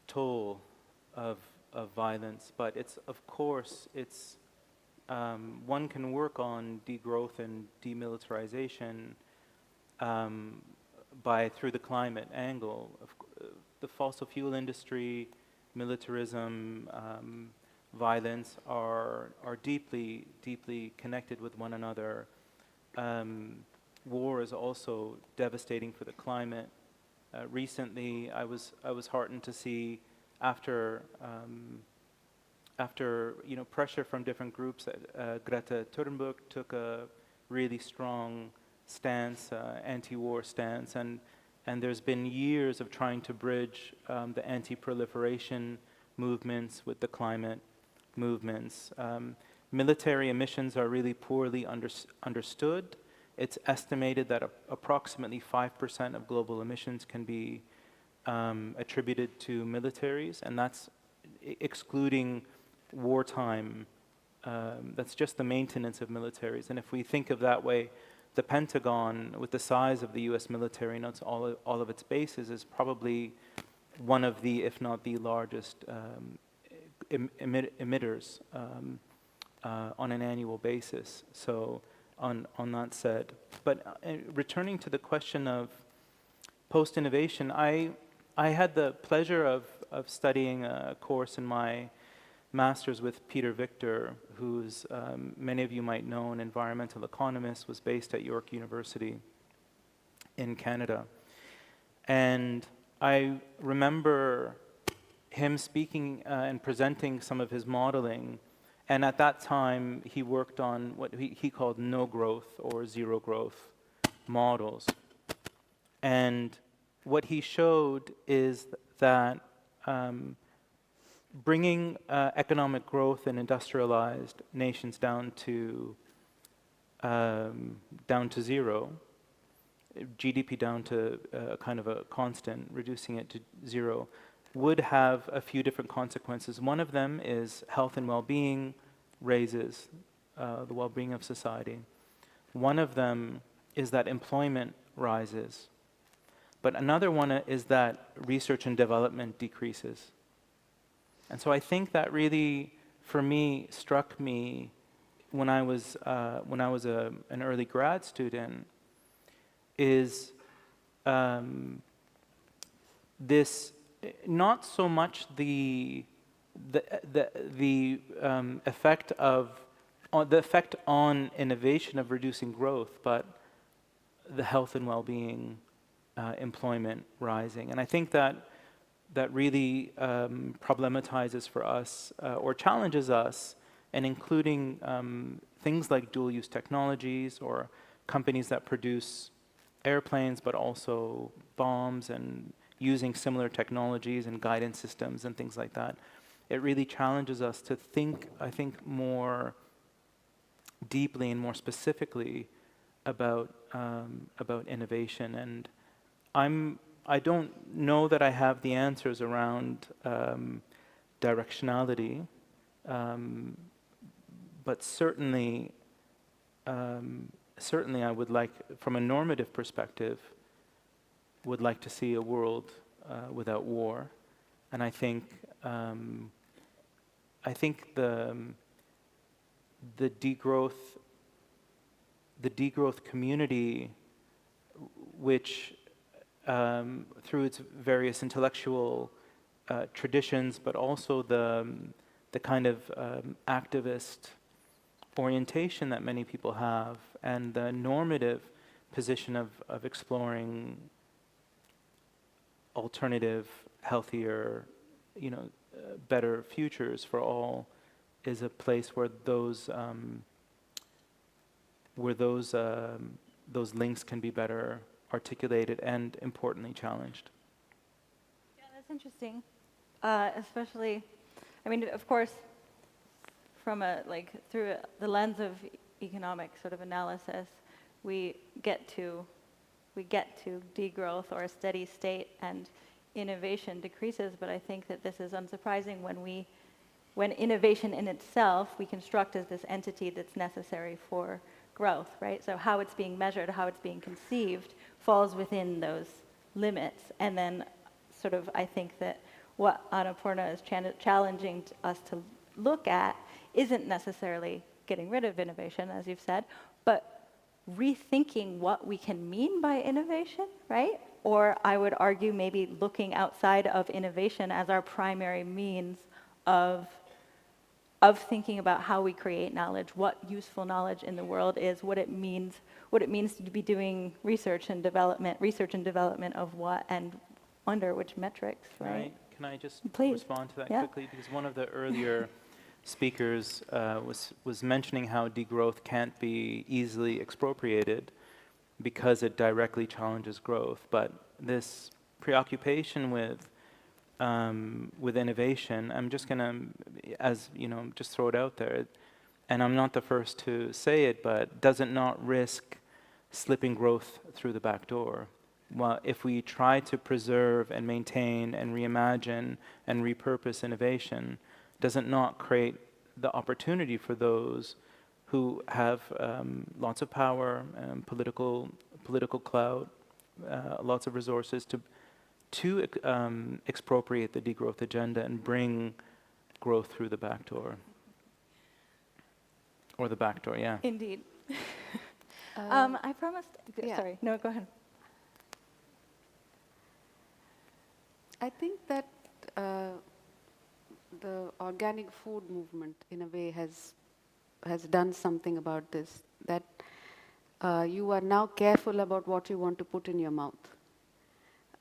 toll of violence, but of course, one can work on degrowth and demilitarization through the climate angle. The fossil fuel industry, militarism, violence are deeply, deeply connected with one another. war is also devastating for the climate. Recently, I was heartened to see after pressure from different groups, Greta Thunberg took a really strong stance, anti-war stance, and there's been years of trying to bridge the anti-proliferation movements with the climate movements. Military emissions are really poorly understood. It's estimated that approximately 5% of global emissions can be attributed to militaries, and that's excluding wartime. That's just the maintenance of militaries. And if we think of that way, the Pentagon, with the size of the US military and all of its bases, is probably one of the, if not the largest emitters on an annual basis. So on that said, but returning to the question of post-innovation, I had the pleasure of studying a course in my master's with Peter Victor, who's, many of you might know, an environmental economist, was based at York University in Canada. And I remember him speaking and presenting some of his modeling. And at that time, he worked on what he called no growth or zero growth models. And what he showed is that bringing economic growth in industrialized nations down to zero, GDP down to kind of a constant, reducing it to zero, would have a few different consequences. One of them is health and well-being raises the well-being of society. One of them is that employment rises. But another one is that research and development decreases. And so I think that really, for me, struck me when I was an early grad student, is this, not so much the effect on innovation of reducing growth, but the health and well-being, employment rising. And I think that really problematizes for us or challenges us, and including things like dual-use technologies or companies that produce airplanes but also bombs, and using similar technologies and guidance systems and things like that. It really challenges us to think, I think, more deeply and more specifically about innovation. And I don't know that I have the answers around directionality, but certainly I would like, from a normative perspective, would like to see a world without war. And I think the degrowth community, which through its various intellectual traditions, but also the kind of activist orientation that many people have, and the normative position of exploring alternative, healthier, better futures for all, is a place where those links can be better articulated and, importantly, challenged. Yeah, that's interesting. Especially, I mean, of course, from through the lens of economic sort of analysis, we get to degrowth or a steady state, and innovation decreases. But I think that this is unsurprising when innovation in itself we construct as this entity that's necessary for growth, right? So how it's being measured, how it's being conceived, falls within those limits. And then sort of, I think that what Annapurna is challenging us to look at isn't necessarily getting rid of innovation, as you've said, but rethinking what we can mean by innovation, right? Or I would argue maybe looking outside of innovation as our primary means of thinking about how we create knowledge, what useful knowledge in the world is, what it means to be doing research and development of what and under which metrics, right? Can I just Please. respond to that Yeah. quickly? Because one of the earlier speakers was mentioning how degrowth can't be easily expropriated because it directly challenges growth. But this preoccupation with innovation, I'm just gonna, just throw it out there, and I'm not the first to say it, but does it not risk slipping growth through the back door? Well, if we try to preserve and maintain and reimagine and repurpose innovation, does it not create the opportunity for those who have lots of power, political clout, lots of resources to expropriate the degrowth agenda and bring growth through the back door? Or the back door, yeah. Indeed. I promised. Yeah. Sorry. No, go ahead. I think that the organic food movement, in a way, has done something about this. That you are now careful about what you want to put in your mouth.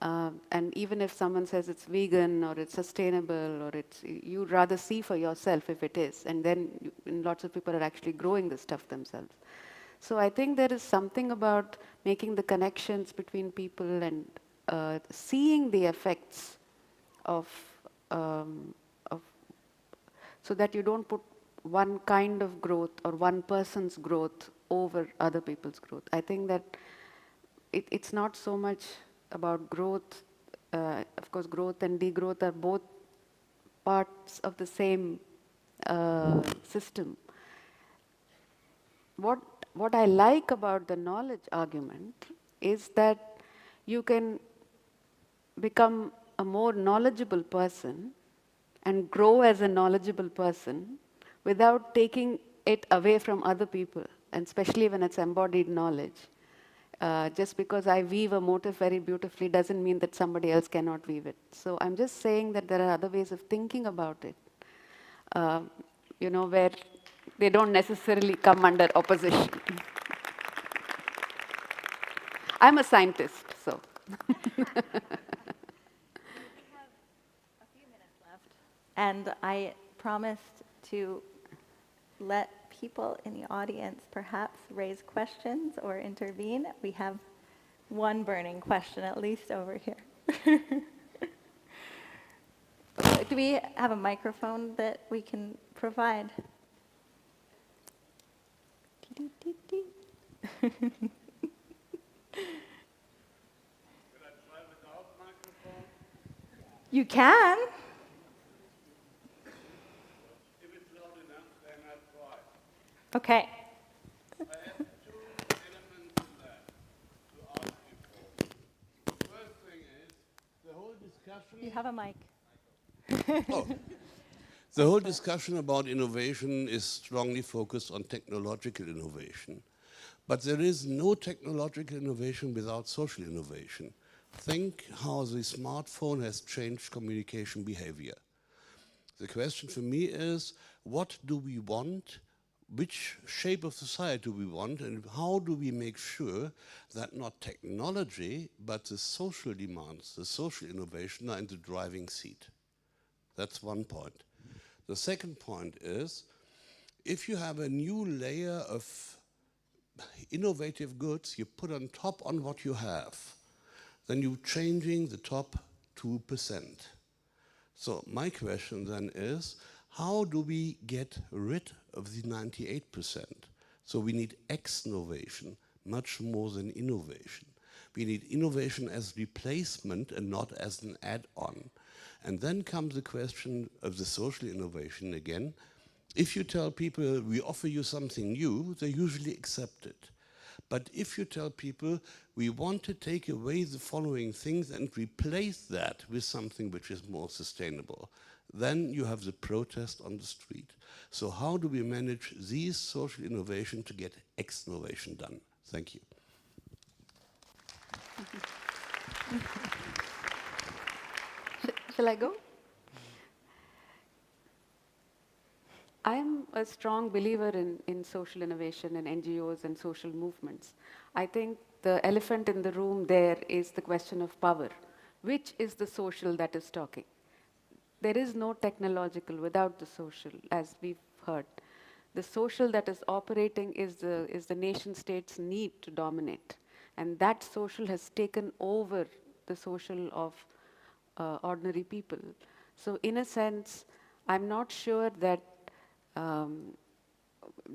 And even if someone says it's vegan or it's sustainable or you'd rather see for yourself if it is. And then lots of people are actually growing this stuff themselves. So I think there is something about making the connections between people and seeing the effects of so that you don't put one kind of growth or one person's growth over other people's growth. I think that it's not so much about growth. Of course, growth and degrowth are both parts of the same system. What I like about the knowledge argument is that you can become a more knowledgeable person and grow as a knowledgeable person without taking it away from other people, and especially when it's embodied knowledge. Just because I weave a motif very beautifully doesn't mean that somebody else cannot weave it. So I'm just saying that there are other ways of thinking about it, where they don't necessarily come under opposition. I'm a scientist, so. And I promised to let people in the audience perhaps raise questions or intervene. We have one burning question at least over here. Do we have a microphone that we can provide? You can. Okay. I have two elements in that to ask you for. The first thing is the whole discussion. You have a mic. The whole discussion about innovation is strongly focused on technological innovation. But there is no technological innovation without social innovation. Think how the smartphone has changed communication behavior. The question for me is, what do we want? Which shape of society do we want, and how do we make sure that not technology, but the social demands, the social innovation are in the driving seat? That's one point. The second point is, if you have a new layer of innovative goods you put on top on what you have, then you're changing the top 2%. So my question then is, how do we get rid of the 98%? So we need ex-innovation, much more than innovation. We need innovation as replacement and not as an add-on. And then comes the question of the social innovation again. If you tell people, we offer you something new, they usually accept it. But if you tell people, we want to take away the following things and replace that with something which is more sustainable, then you have the protest on the street. So how do we manage these social innovation to get ex-innovation done? Thank you. Shall I go? I'm a strong believer in social innovation and NGOs and social movements. I think the elephant in the room there is the question of power. Which is the social that is talking? There is no technological without the social, as we've heard. The social that is operating is the nation state's need to dominate. And that social has taken over the social of ordinary people. So in a sense, I'm not sure that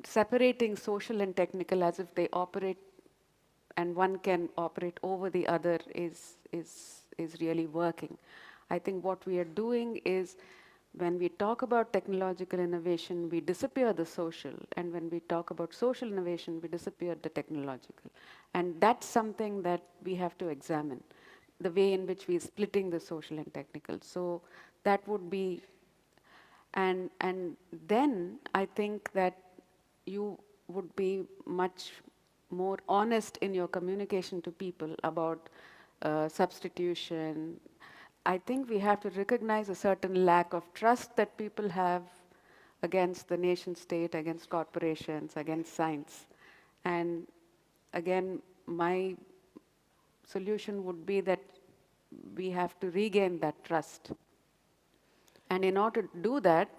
separating social and technical as if they operate and one can operate over the other is really working. I think what we are doing is when we talk about technological innovation, we disappear the social, and when we talk about social innovation, we disappear the technological. And that's something that we have to examine, the way in which we're splitting the social and technical. So that would be, and then I think that you would be much more honest in your communication to people about substitution. I think we have to recognize a certain lack of trust that people have against the nation state, against corporations, against science. And again, my solution would be that we have to regain that trust. And in order to do that,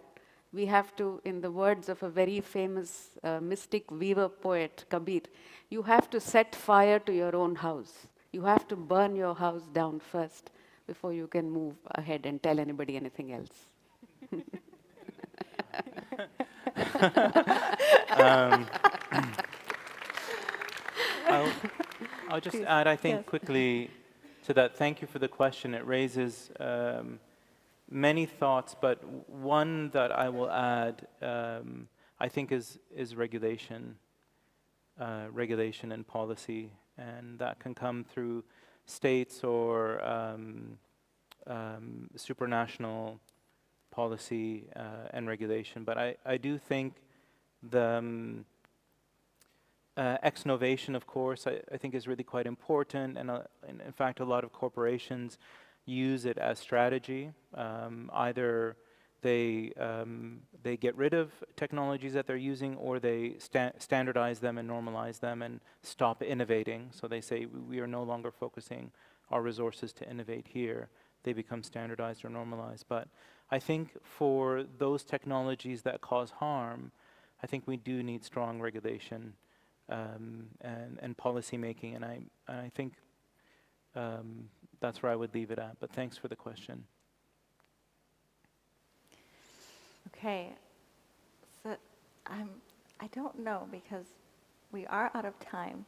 we have to, in the words of a very famous mystic weaver poet, Kabir, you have to set fire to your own house. You have to burn your house down first before you can move ahead and tell anybody anything else. I'll just add, I think, quickly to that. Thank you for the question. It raises many thoughts, but one that I will add, I think, is regulation, regulation and policy, and that can come through states or supranational policy and regulation. But I do think the ex-novation, of course, I think is really quite important, and in fact, a lot of corporations use it as strategy. Either they get rid of technologies that they're using, or they standardize them and normalize them and stop innovating. So they say, we are no longer focusing our resources to innovate here. They become standardized or normalized. But I think for those technologies that cause harm, I think we do need strong regulation and policy making. And I think that's where I would leave it at. But thanks for the question. Okay, so I don't know, because we are out of time.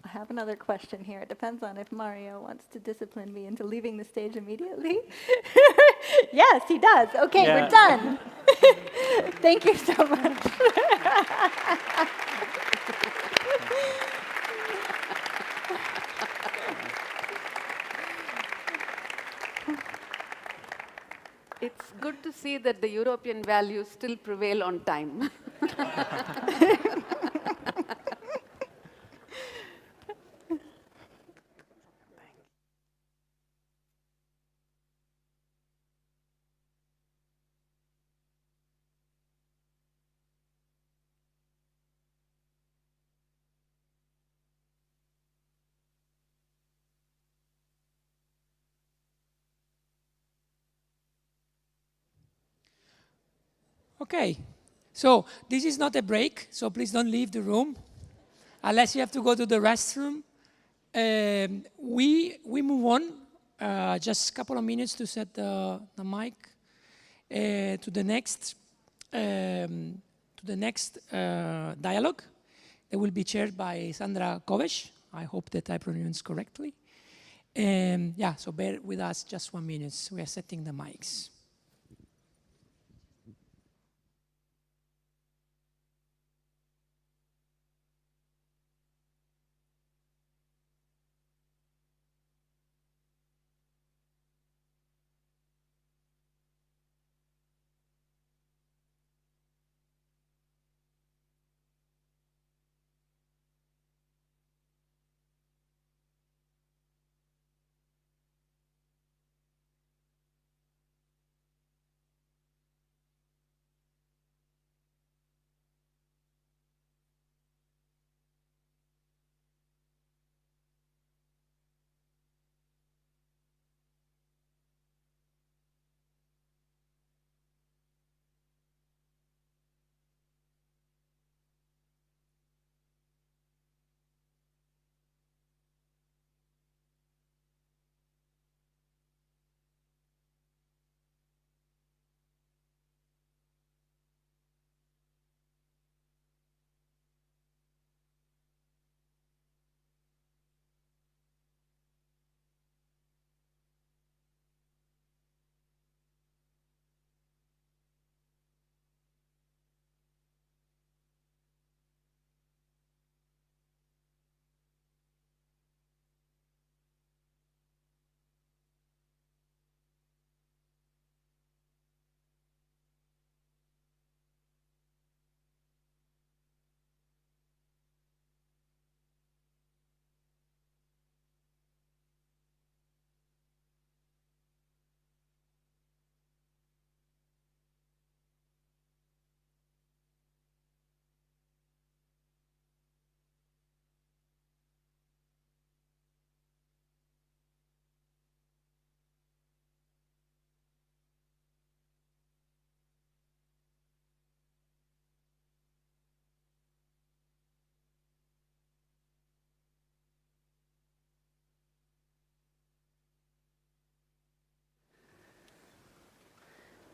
I have another question here. It depends on if Mario wants to discipline me into leaving the stage immediately. Yes, he does. Okay, yeah. We're done. Thank you so much. It's good to see that the European values still prevail on time. Okay, so this is not a break, so please don't leave the room unless you have to go to the restroom. We move on, just a couple of minutes to set the mic to the next dialogue. It will be chaired by Alexandra Köves. I hope that I pronounce correctly. Yeah, so bear with us just 1 minute. We are setting the mics.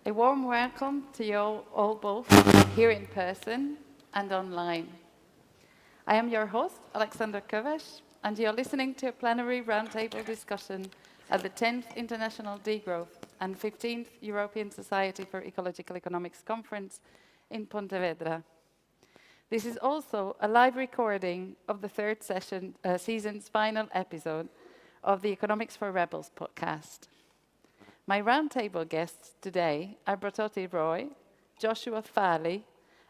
A warm welcome to you all both here in person and online. I am your host, Alexandra Köves, and you're listening to a plenary roundtable discussion at the 10th International Degrowth and 15th European Society for Ecological Economics Conference in Pontevedra. This is also a live recording of the third season's final episode of the Economics for Rebels podcast. My roundtable guests today are Brototi Roy, Joshua Farley,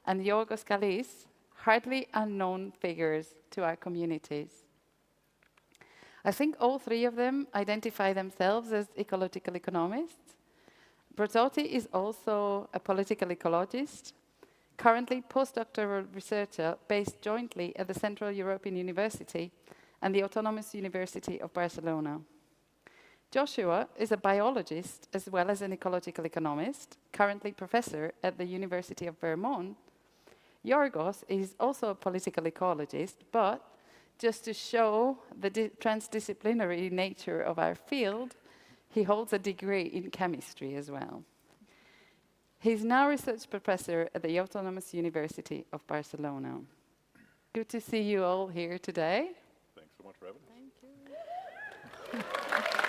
and Giorgos Kallis, hardly unknown figures to our communities. I think all three of them identify themselves as ecological economists. Brototi is also a political ecologist, currently postdoctoral researcher based jointly at the Central European University and the Autonomous University of Barcelona. Joshua is a biologist as well as an ecological economist, currently professor at the University of Vermont. Giorgos is also a political ecologist, but just to show the transdisciplinary nature of our field, he holds a degree in chemistry as well. He's now research professor at the Autonomous University of Barcelona. Good to see you all here today. Thanks so much for having us. Thank you.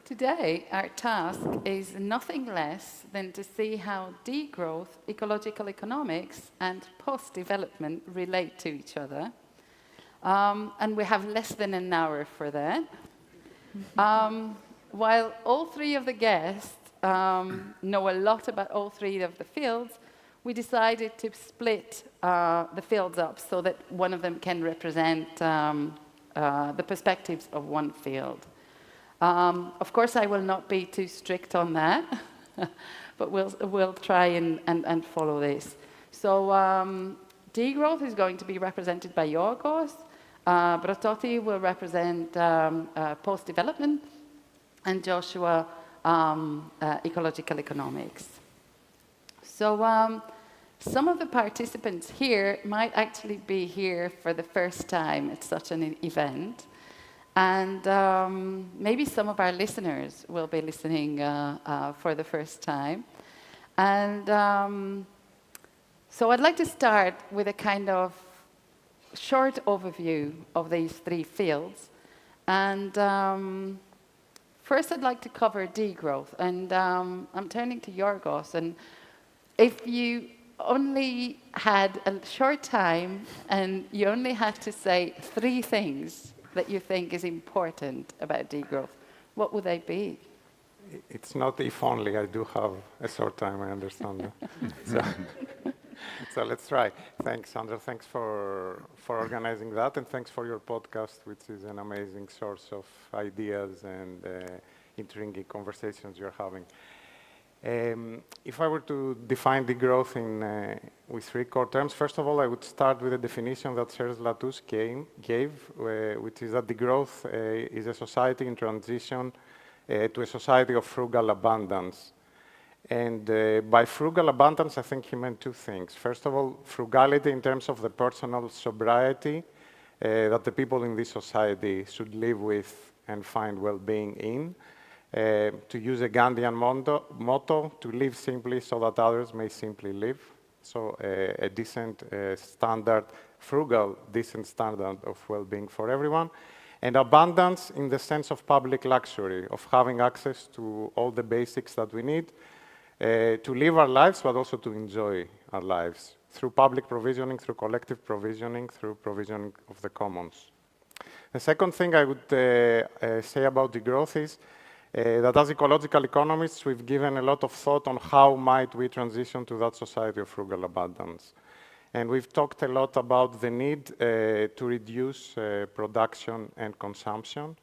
Today, our task is nothing less than to see how degrowth, ecological economics, and post-development relate to each other. And we have less than an hour for that. While all three of the guests know a lot about all three of the fields, we decided to split the fields up so that one of them can represent the perspectives of one field. Of course, I will not be too strict on that, but we'll try and follow this. So degrowth is going to be represented by Giorgos. Brototi will represent post-development, and Joshua ecological economics. So some of the participants here might actually be here for the first time at such an event. And maybe some of our listeners will be listening for the first time. And so I'd like to start with a kind of short overview of these three fields. And first I'd like to cover degrowth. And I'm turning to Giorgos. And if you only had a short time and you only had to say three things that you think is important about degrowth, what would they be? It's not if only. I do have a short time, I understand. So let's try. Thanks, Sandra. Thanks for organizing that, and thanks for your podcast, which is an amazing source of ideas and intriguing conversations you're having. If I were to define degrowth with three core terms, first of all, I would start with a definition that Serge Latouche gave, which is that degrowth is a society in transition to a society of frugal abundance. And by frugal abundance, I think he meant two things. First of all, frugality in terms of the personal sobriety that the people in this society should live with and find well-being in. To use a Gandhian motto, to live simply so that others may simply live. So a decent standard, frugal, decent standard of well-being for everyone. And abundance in the sense of public luxury, of having access to all the basics that we need to live our lives, but also to enjoy our lives through public provisioning, through collective provisioning, through provisioning of the commons. The second thing I would say about degrowth is that as ecological economists, we've given a lot of thought on how might we transition to that society of frugal abundance. And we've talked a lot about the need to reduce production and consumption.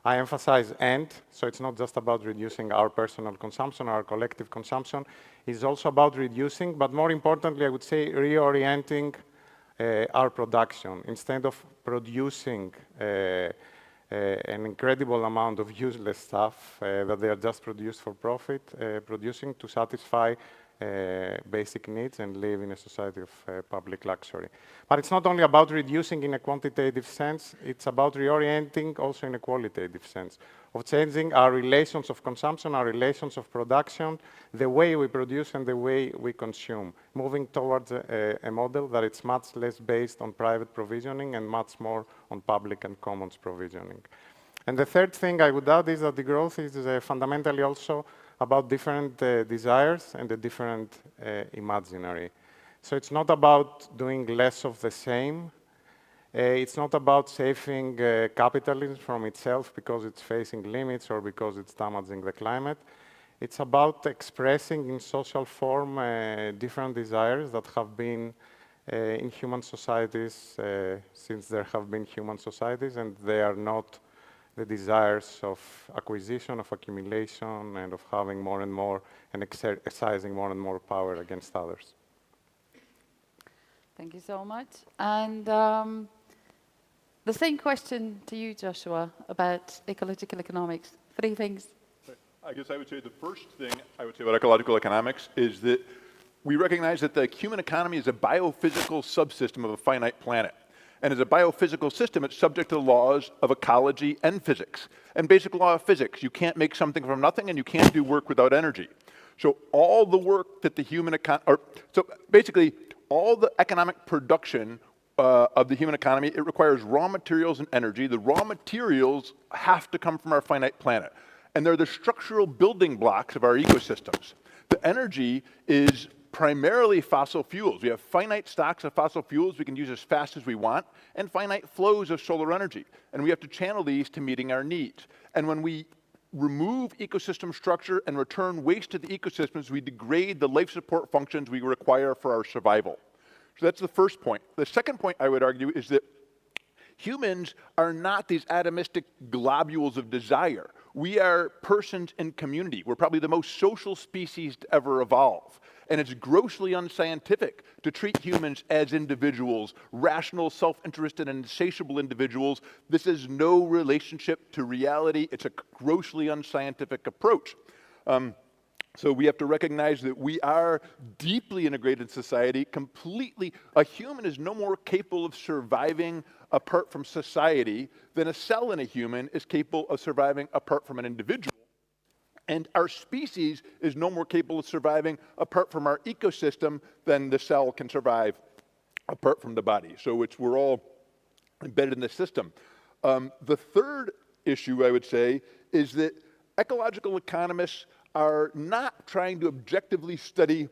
I emphasize and, so it's not just about reducing our personal consumption, our collective consumption. It's also about reducing, but more importantly, I would say reorienting our production. Instead of producing an incredible amount of useless stuff that they are just produced for profit, producing to satisfy basic needs and live in a society of public luxury. But it's not only about reducing in a quantitative sense, it's about reorienting also in a qualitative sense, of changing our relations of consumption, our relations of production, the way we produce and the way we consume, moving towards a model that it's much less based on private provisioning and much more on public and commons provisioning. And the third thing I would add is that Degrowth is fundamentally also about different desires and the different imaginary. So it's not about doing less of the same. It's not about saving capitalism from itself because it's facing limits or because it's damaging the climate. It's about expressing in social form different desires that have been in human societies since there have been human societies, and they are not the desires of acquisition, of accumulation, and of having more and more and exercising more and more power against others. Thank you so much. And the same question to you, Joshua, about ecological economics. 3 things. I guess I would say the first thing I would say about ecological economics is that we recognize that the human economy is a biophysical subsystem of a finite planet. And as a biophysical system, it's subject to the laws of ecology and physics. And basic law of physics, you can't make something from nothing and you can't do work without energy. So all the work that the human all the economic production of the human economy, it requires raw materials and energy. The raw materials have to come from our finite planet. And they're the structural building blocks of our ecosystems. The energy is primarily fossil fuels. We have finite stocks of fossil fuels we can use as fast as we want, and finite flows of solar energy. And we have to channel these to meeting our needs. And when we remove ecosystem structure and return waste to the ecosystems, we degrade the life support functions we require for our survival. So that's the first point. The second point I would argue is that humans are not these atomistic globules of desire. We are persons in community. We're probably the most social species to ever evolve. And it's grossly unscientific to treat humans as individuals, rational, self-interested, and insatiable individuals. This is no relationship to reality. It's a grossly unscientific approach. So we have to recognize that we are deeply integrated society, completely. A human is no more capable of surviving apart from society than a cell in a human is capable of surviving apart from an individual. And our species is no more capable of surviving apart from our ecosystem than the cell can survive apart from the body. So we're all embedded in the system. The third issue, I would say, is that ecological economists are not trying to objectively study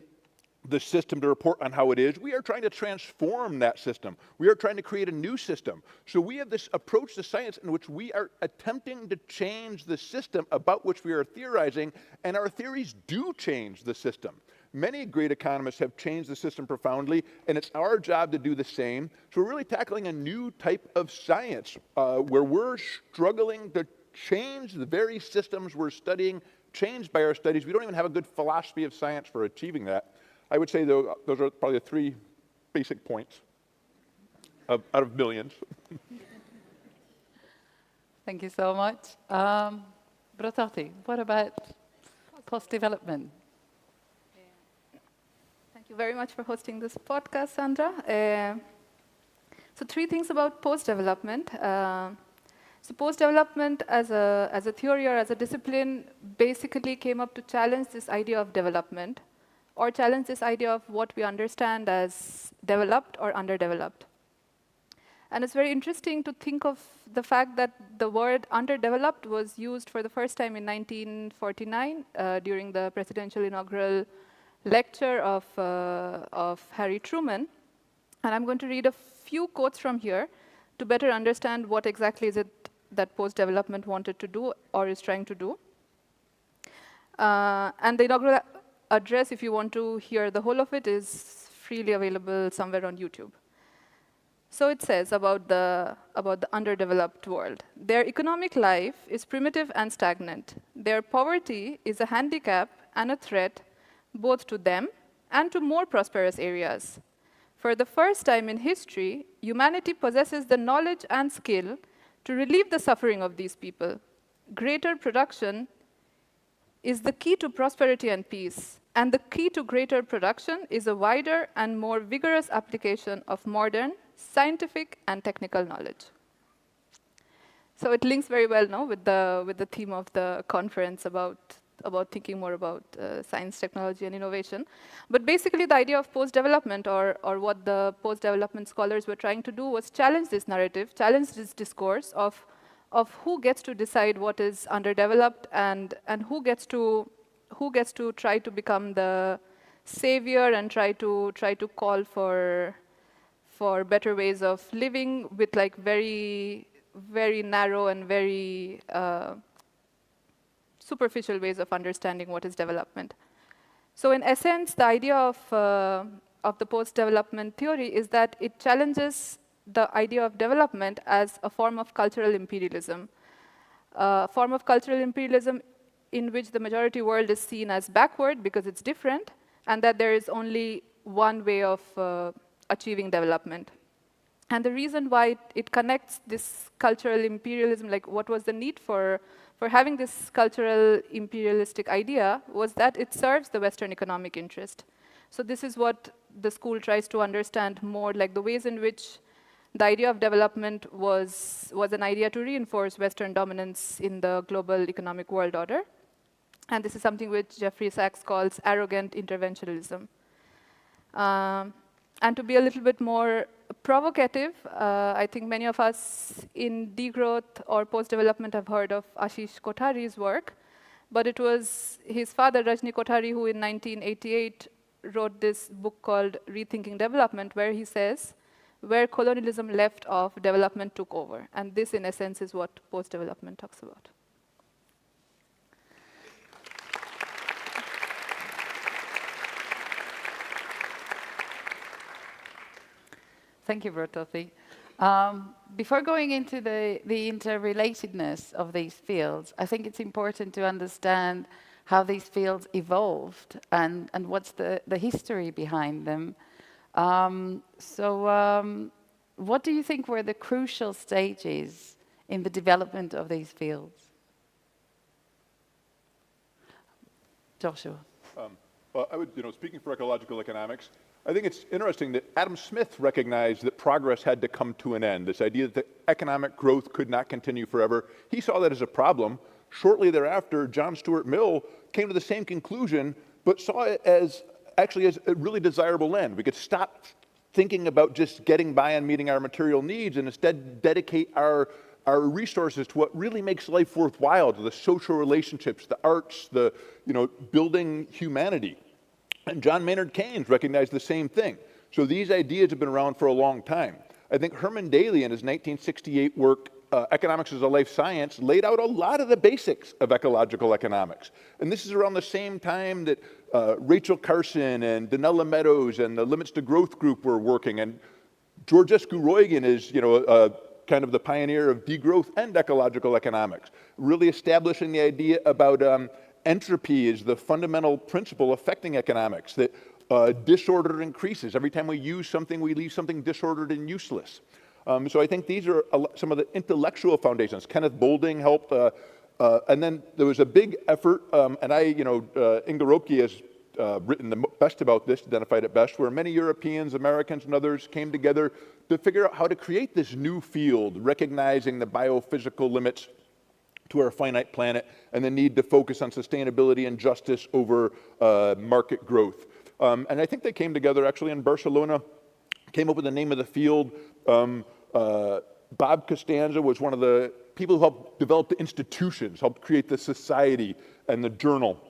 the system to report on how it is. We are trying to transform that system. We are trying to create a new system. So we have this approach to science in which we are attempting to change the system about which we are theorizing, and our theories do change the system. Many great economists have changed the system profoundly, and it's our job to do the same. So we're really tackling a new type of science where we're struggling to change the very systems we're studying, changed by our studies. We don't even have a good philosophy of science for achieving that. I would say, though, those are probably the 3 basic points out of millions. Thank you so much. Brototi, what about post-development? Thank you very much for hosting this podcast, Sandra. So 3 things about post-development. So post-development as a theory or as a discipline basically came up to challenge this idea of development, or challenge this idea of what we understand as developed or underdeveloped. And it's very interesting to think of the fact that the word underdeveloped was used for the first time in 1949 during the presidential inaugural lecture of Harry Truman. And I'm going to read a few quotes from here to better understand what exactly is it that post-development wanted to do or is trying to do. And the inaugural address, if you want to hear the whole of it, is freely available somewhere on YouTube. So it says about the underdeveloped world. Their economic life is primitive and stagnant. Their poverty is a handicap and a threat both to them and to more prosperous areas. For the first time in history, humanity possesses the knowledge and skill to relieve the suffering of these people. Greater production is the key to prosperity and peace. And the key to greater production is a wider and more vigorous application of modern scientific and technical knowledge. So it links very well now with the theme of the conference about thinking more about science, technology, and innovation. But basically, the idea of post-development, or what the post-development scholars were trying to do, was challenge this narrative, challenge this discourse of who gets to decide what is underdeveloped, and who gets to try to become the savior and try to call for better ways of living with like very narrow and very superficial ways of understanding what is development. So in essence, the idea of the post-development theory is that it challenges the idea of development as a form of cultural imperialism. A form of cultural imperialism in which the majority world is seen as backward because it's different, and that there is only one way of achieving development. And the reason why it connects this cultural imperialism, like what was the need for having this cultural imperialistic idea, was that it serves the Western economic interest. So this is what the school tries to understand more, like the ways in which the idea of development was an idea to reinforce Western dominance in the global economic world order. And this is something which Jeffrey Sachs calls arrogant interventionism. And to be a little bit more provocative, I think many of us in degrowth or post-development have heard of Ashish Kothari's work, but it was his father, Rajni Kothari, who in 1988 wrote this book called Rethinking Development, where he says, where colonialism left off, development took over. And this, in essence, is what post-development talks about. Thank you, Brototi. Before going into the interrelatedness of these fields, I think it's important to understand how these fields evolved and what's the history behind them. What do you think were the crucial stages in the development of these fields? Joshua. Well, I would, speaking for ecological economics, I think it's interesting that Adam Smith recognized that progress had to come to an end, this idea that economic growth could not continue forever. He saw that as a problem. Shortly thereafter, John Stuart Mill came to the same conclusion, but saw it as actually as a really desirable end. We could stop thinking about just getting by and meeting our material needs and instead dedicate our resources to what really makes life worthwhile, to the social relationships, the arts, the building humanity. And John Maynard Keynes recognized the same thing. So these ideas have been around for a long time. I think Herman Daly in his 1968 work, Economics as a Life Science, laid out a lot of the basics of ecological economics. And this is around the same time that Rachel Carson and Donella Meadows and the Limits to Growth group were working. And Georgescu Roygan is, kind of the pioneer of degrowth and ecological economics, really establishing the idea about entropy is the fundamental principle affecting economics, that disorder increases. Every time we use something, we leave something disordered and useless. So I think these are some of the intellectual foundations. Kenneth Boulding helped, and then there was a big effort, and Inga Ropke has written the best about this, identified it best, where many Europeans, Americans, and others came together to figure out how to create this new field, recognizing the biophysical limits to our finite planet and the need to focus on sustainability and justice over market growth. And I think they came together actually in Barcelona, came up with the name of the field. Bob Costanza was one of the people who helped develop the institutions, helped create the society and the journal.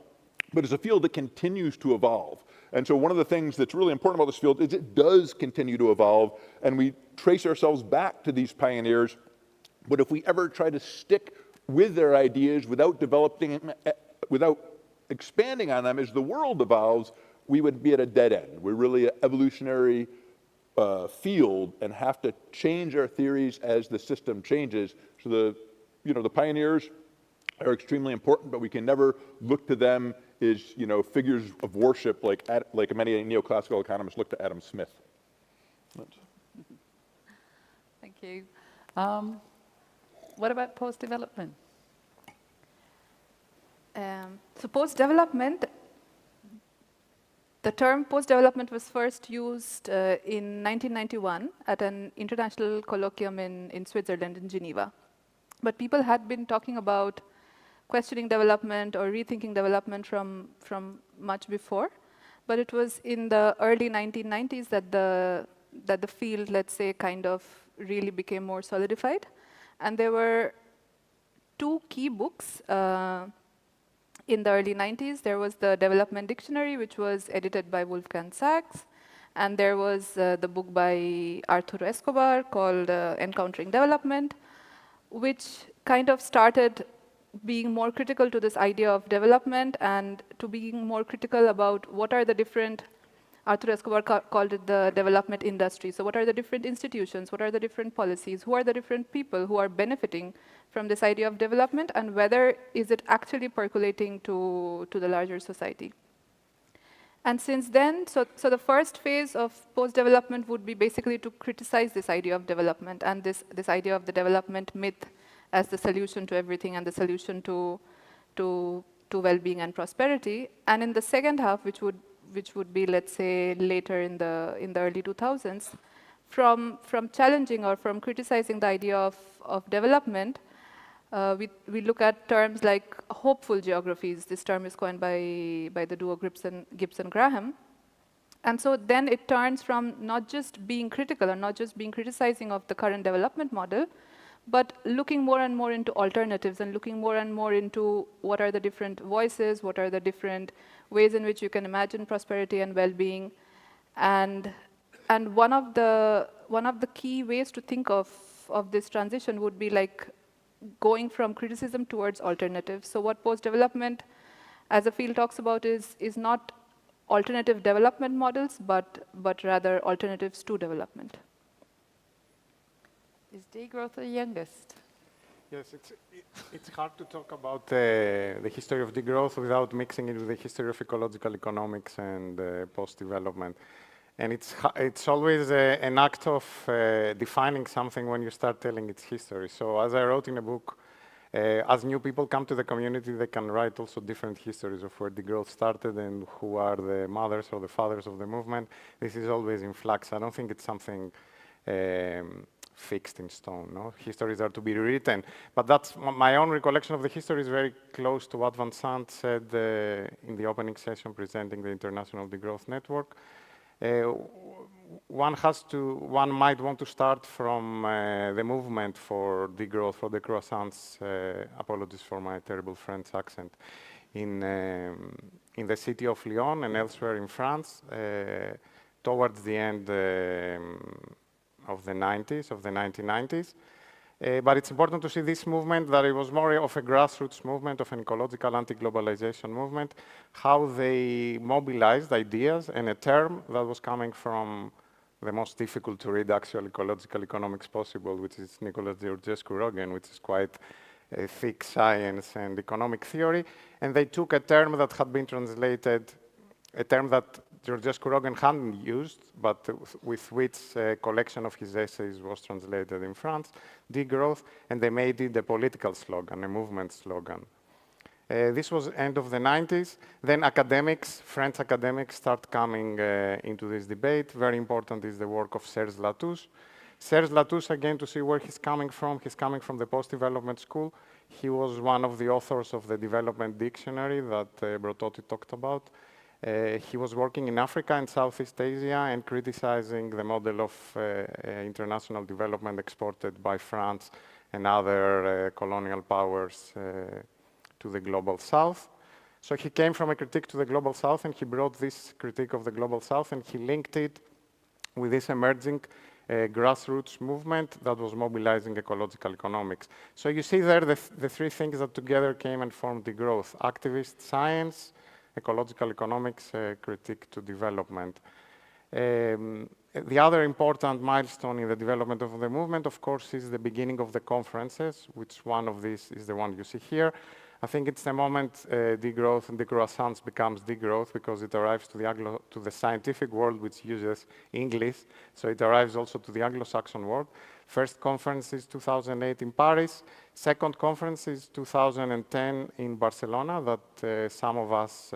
But it's a field that continues to evolve. And so one of the things that's really important about this field is it does continue to evolve, and we trace ourselves back to these pioneers. But if we ever try to stick with their ideas without developing, without expanding on them as the world evolves, we would be at a dead end. We're really an evolutionary field and have to change our theories as the system changes. So the pioneers are extremely important, but we can never look to them as figures of worship like many neoclassical economists look to Adam Smith. Thank you. What about post-development? So post-development, The term post-development was first used in 1991 at an international colloquium in Switzerland, in Geneva. But people had been talking about questioning development or rethinking development from much before. But it was in the early 1990s that the field, let's say, kind of really became more solidified. And there were two key books in the early 90s. There was the Development Dictionary, which was edited by Wolfgang Sachs. And there was the book by Arturo Escobar called Encountering Development, which kind of started being more critical to this idea of development and to being more critical about what are the different, Arturo Escobar called it the development industry. So what are the different institutions, what are the different policies, who are the different people who are benefiting from this idea of development, and whether is it actually percolating to the larger society. And since then, so the first phase of post-development would be basically to criticize this idea of development and this idea of the development myth as the solution to everything and the solution to well-being and prosperity. And in the second half, which would be, let's say, later in the early 2000s, from challenging or from criticizing the idea of development, we look at terms like hopeful geographies. This term is coined by the duo Gibson-Graham. And so then it turns from not just being critical or not just being criticizing of the current development model, but looking more and more into alternatives and looking more and more into what are the different voices, what are the different ways in which you can imagine prosperity and well-being. And one of the key ways to think of this transition would be like going from criticism towards alternatives. So what post-development as a field talks about is not alternative development models, but rather alternatives to development. Is degrowth the youngest? Yes, it's hard to talk about the history of degrowth without mixing it with the history of ecological economics and post-development. And it's always an act of defining something when you start telling its history. So as I wrote in a book, as new people come to the community, they can write also different histories of where degrowth started and who are the mothers or the fathers of the movement. This is always in flux. I don't think it's something fixed in stone. No? Histories are to be rewritten. But that's my own recollection of the history is very close to what Vincent said in the opening session presenting the International Degrowth Network. One might want to start from the movement for degrowth, for the croissants, apologies for my terrible French accent, in the city of Lyon and elsewhere in France towards the end of the 1990s. But it's important to see this movement, that it was more of a grassroots movement, of an ecological anti-globalization movement, how they mobilized ideas and a term that was coming from the most difficult to read actual ecological economics possible, which is Nicholas Georgescu-Roegen, which is quite a thick science and economic theory. And they took a term that had been translated, a term that Georgescu-Roegen hadn't used, but with which a collection of his essays was translated in France, degrowth, and they made it a political slogan, a movement slogan. This was end of the 90s. Then academics, French academics, start coming into this debate. Very important is the work of Serge Latouche. Serge Latouche, again, to see where he's coming from the post-development school. He was one of the authors of the Development Dictionary that Brototi talked about. He was working in Africa and Southeast Asia and criticizing the model of international development exported by France and other colonial powers to the global south. So he came from a critique to the global south, and he brought this critique of the global south and he linked it with this emerging grassroots movement that was mobilizing ecological economics. So you see there the three things that together came and formed degrowth: activist science, ecological economics, critique to development. The other important milestone in the development of the movement, of course, is the beginning of the conferences, which one of these is the one you see here. I think it's the moment degrowth and decroissance becomes degrowth, because it arrives to the scientific world, which uses English, so it arrives also to the Anglo-Saxon world. First conference is 2008 in Paris. Second conference is 2010 in Barcelona, that some of us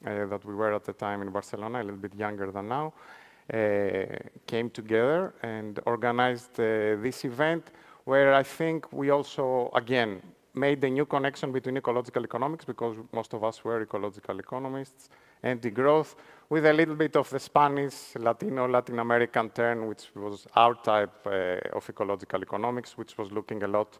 that we were at the time in Barcelona, a little bit younger than now, came together and organized this event where I think we also, again, made the new connection between ecological economics, because most of us were ecological economists, and degrowth, with a little bit of the Spanish, Latino, Latin American turn, which was our type of ecological economics, which was looking a lot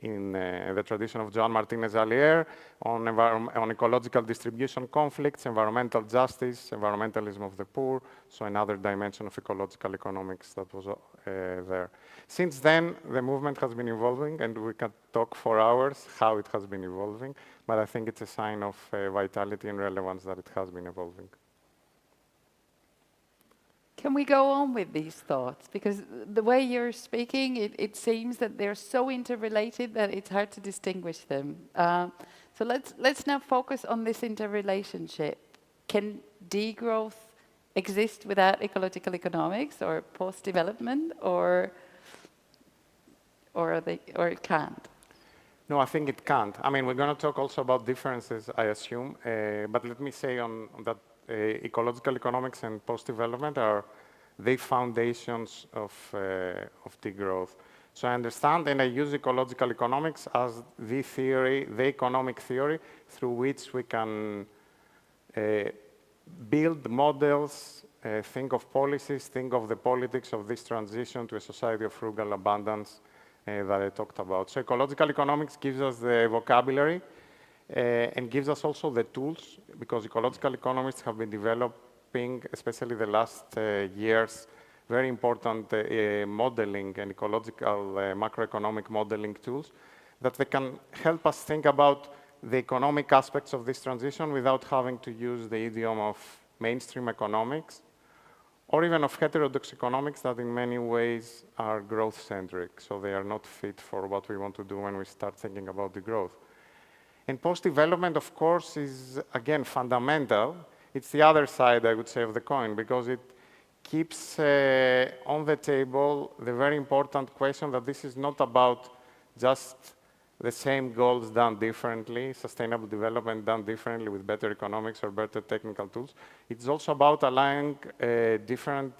in the tradition of Joan Martinez Alier on ecological distribution conflicts, environmental justice, environmentalism of the poor, so another dimension of ecological economics that was there. Since then, the movement has been evolving, and we can talk for hours how it has been evolving, but I think it's a sign of vitality and relevance that it has been evolving. Can we go on with these thoughts? Because the way you're speaking, it seems that they're so interrelated that it's hard to distinguish them. So let's now focus on this interrelationship. Can degrowth exist without ecological economics or post-development, or it can't? No, I think it can't. I mean, we're going to talk also about differences, I assume, but let me say on that ecological economics and post-development are the foundations of degrowth. So I understand, and I use ecological economics as the theory, the economic theory, through which we can build models, think of policies, think of the politics of this transition to a society of frugal abundance that I talked about. So ecological economics gives us the vocabulary, and gives us also the tools, because ecological economists have been developing, especially the last years, very important modeling and ecological macroeconomic modeling tools that they can help us think about the economic aspects of this transition without having to use the idiom of mainstream economics or even of heterodox economics that in many ways are growth-centric, so they are not fit for what we want to do when we start thinking about the growth. And post-development, of course, is, again, fundamental. It's the other side, I would say, of the coin, because it keeps on the table the very important question that this is not about just the same goals done differently, sustainable development done differently with better economics or better technical tools. It's also about aligning different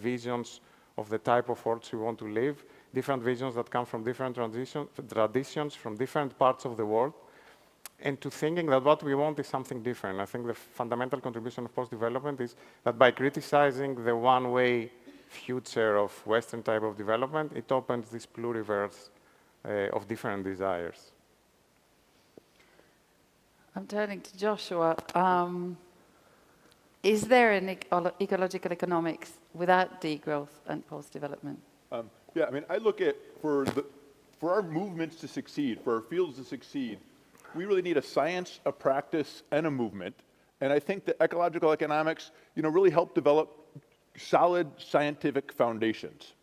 visions of the type of worlds we want to live, different visions that come from different traditions from different parts of the world, and to thinking that what we want is something different. I think the fundamental contribution of post-development is that by criticizing the one-way future of Western type of development, it opens this pluriverse of different desires. I'm turning to Joshua. Is there an ecological economics without degrowth and post-development? Yeah, I mean, I look at, for our movements to succeed, for our fields to succeed, we really need a science, a practice, and a movement. And I think that ecological economics, really help develop solid scientific foundations.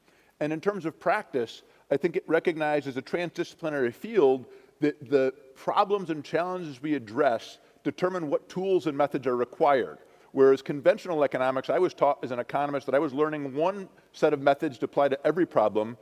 And in terms of practice, I think it recognizes a transdisciplinary field that the problems and challenges we address determine what tools and methods are required. Whereas conventional economics, I was taught as an economist that I was learning one set of methods to apply to every problem.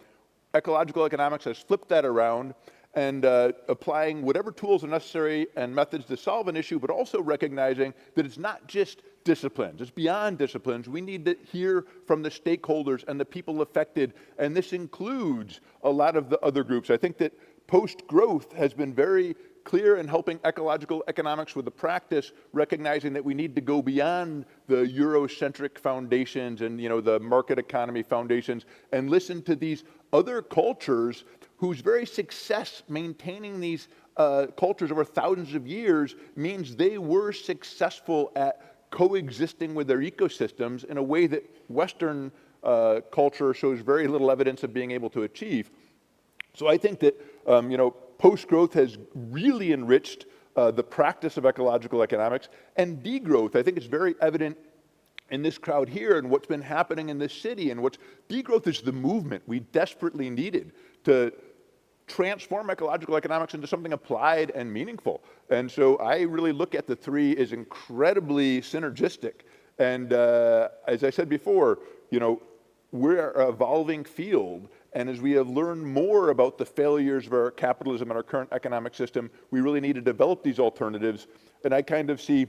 Ecological economics has flipped that around and applying whatever tools are necessary and methods to solve an issue, but also recognizing that it's not just disciplines, it's beyond disciplines. We need to hear from the stakeholders and the people affected, and this includes a lot of the other groups. I think that post-growth has been very clear in helping ecological economics with the practice, recognizing that we need to go beyond the Eurocentric foundations and the market economy foundations and listen to these other cultures whose very success maintaining these cultures over thousands of years means they were successful at coexisting with their ecosystems in a way that Western culture shows very little evidence of being able to achieve. So I think that post-growth has really enriched the practice of ecological economics, and degrowth, I think it's very evident in this crowd here and what's been happening in this city, and degrowth is the movement we desperately needed to transform ecological economics into something applied and meaningful. And so I really look at the three as incredibly synergistic. And as I said before, we're an evolving field, and as we have learned more about the failures of our capitalism and our current economic system, we really need to develop these alternatives. And I kind of see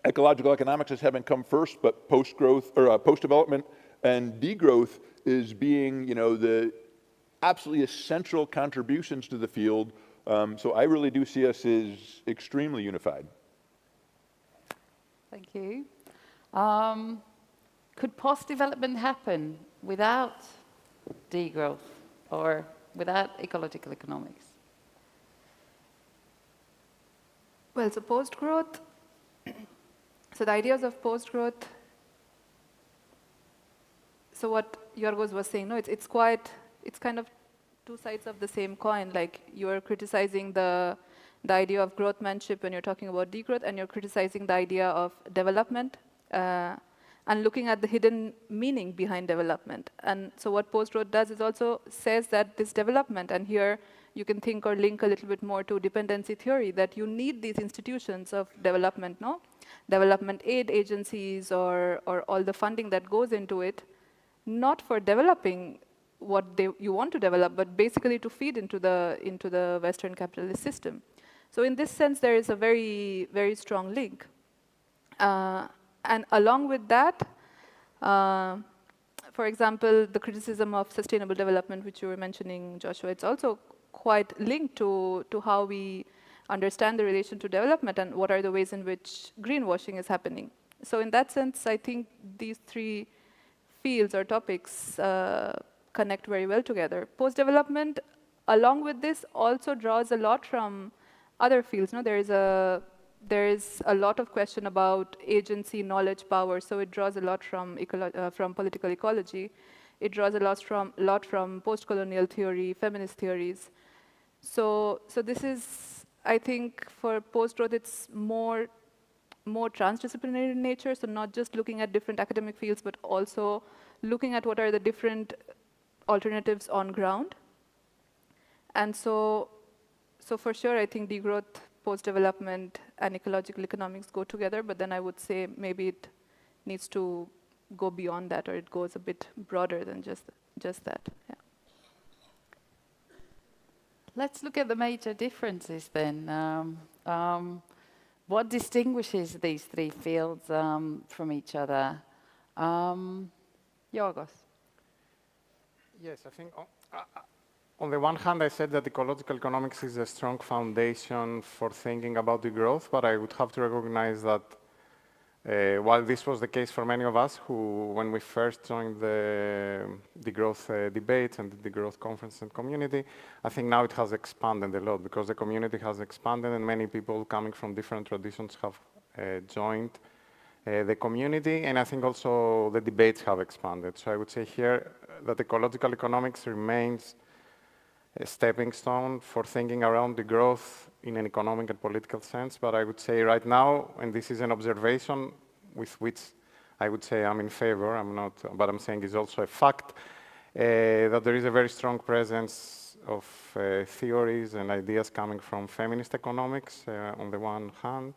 ecological economics as having come first, but post-growth or post-development and degrowth is being, the absolutely essential contributions to the field. So I really do see us as extremely unified. Thank you. Could post-development happen without degrowth or without ecological economics? Well, so post-growth, so the ideas of post-growth, so what Giorgos was saying, no, it's kind of two sides of the same coin. Like you're criticizing the idea of growthmanship when you're talking about degrowth, and you're criticizing the idea of development and looking at the hidden meaning behind development. And so what post-growth does is also says that this development, and here you can think or link a little bit more to dependency theory, that you need these institutions of development, no? Development aid agencies or all the funding that goes into it, not for developing what you want to develop, but basically to feed into the Western capitalist system. So in this sense, there is a very, very strong link. And along with that, for example, the criticism of sustainable development, which you were mentioning, Joshua, it's also quite linked to how we understand the relation to development and what are the ways in which greenwashing is happening. So in that sense, I think these three fields or topics connect very well together. Post-development, along with this, also draws a lot from other fields. No, there is a lot of question about agency, knowledge, power. So it draws a lot from political ecology. It draws a lot from post-colonial theory, feminist theories. So this is, I think, for post-growth, it's more transdisciplinary in nature. So not just looking at different academic fields, but also looking at what are the different alternatives on ground. And so for sure, I think degrowth, post-development, and ecological economics go together, but then I would say maybe it needs to go beyond that, or it goes a bit broader than just that. Yeah. Let's look at the major differences then. What distinguishes these three fields from each other? Giorgos. Yes, I think on the one hand, I said that ecological economics is a strong foundation for thinking about the growth, but I would have to recognize that while this was the case for many of us who, when we first joined the growth debates and the growth conference and community, I think now it has expanded a lot because the community has expanded and many people coming from different traditions have joined the community, and I think also the debates have expanded. So I would say here that ecological economics remains a stepping stone for thinking around the growth in an economic and political sense. But I would say right now, and this is an observation with which I would say I'm in favor, I'm not, but I'm saying is also a fact, that there is a very strong presence of theories and ideas coming from feminist economics on the one hand,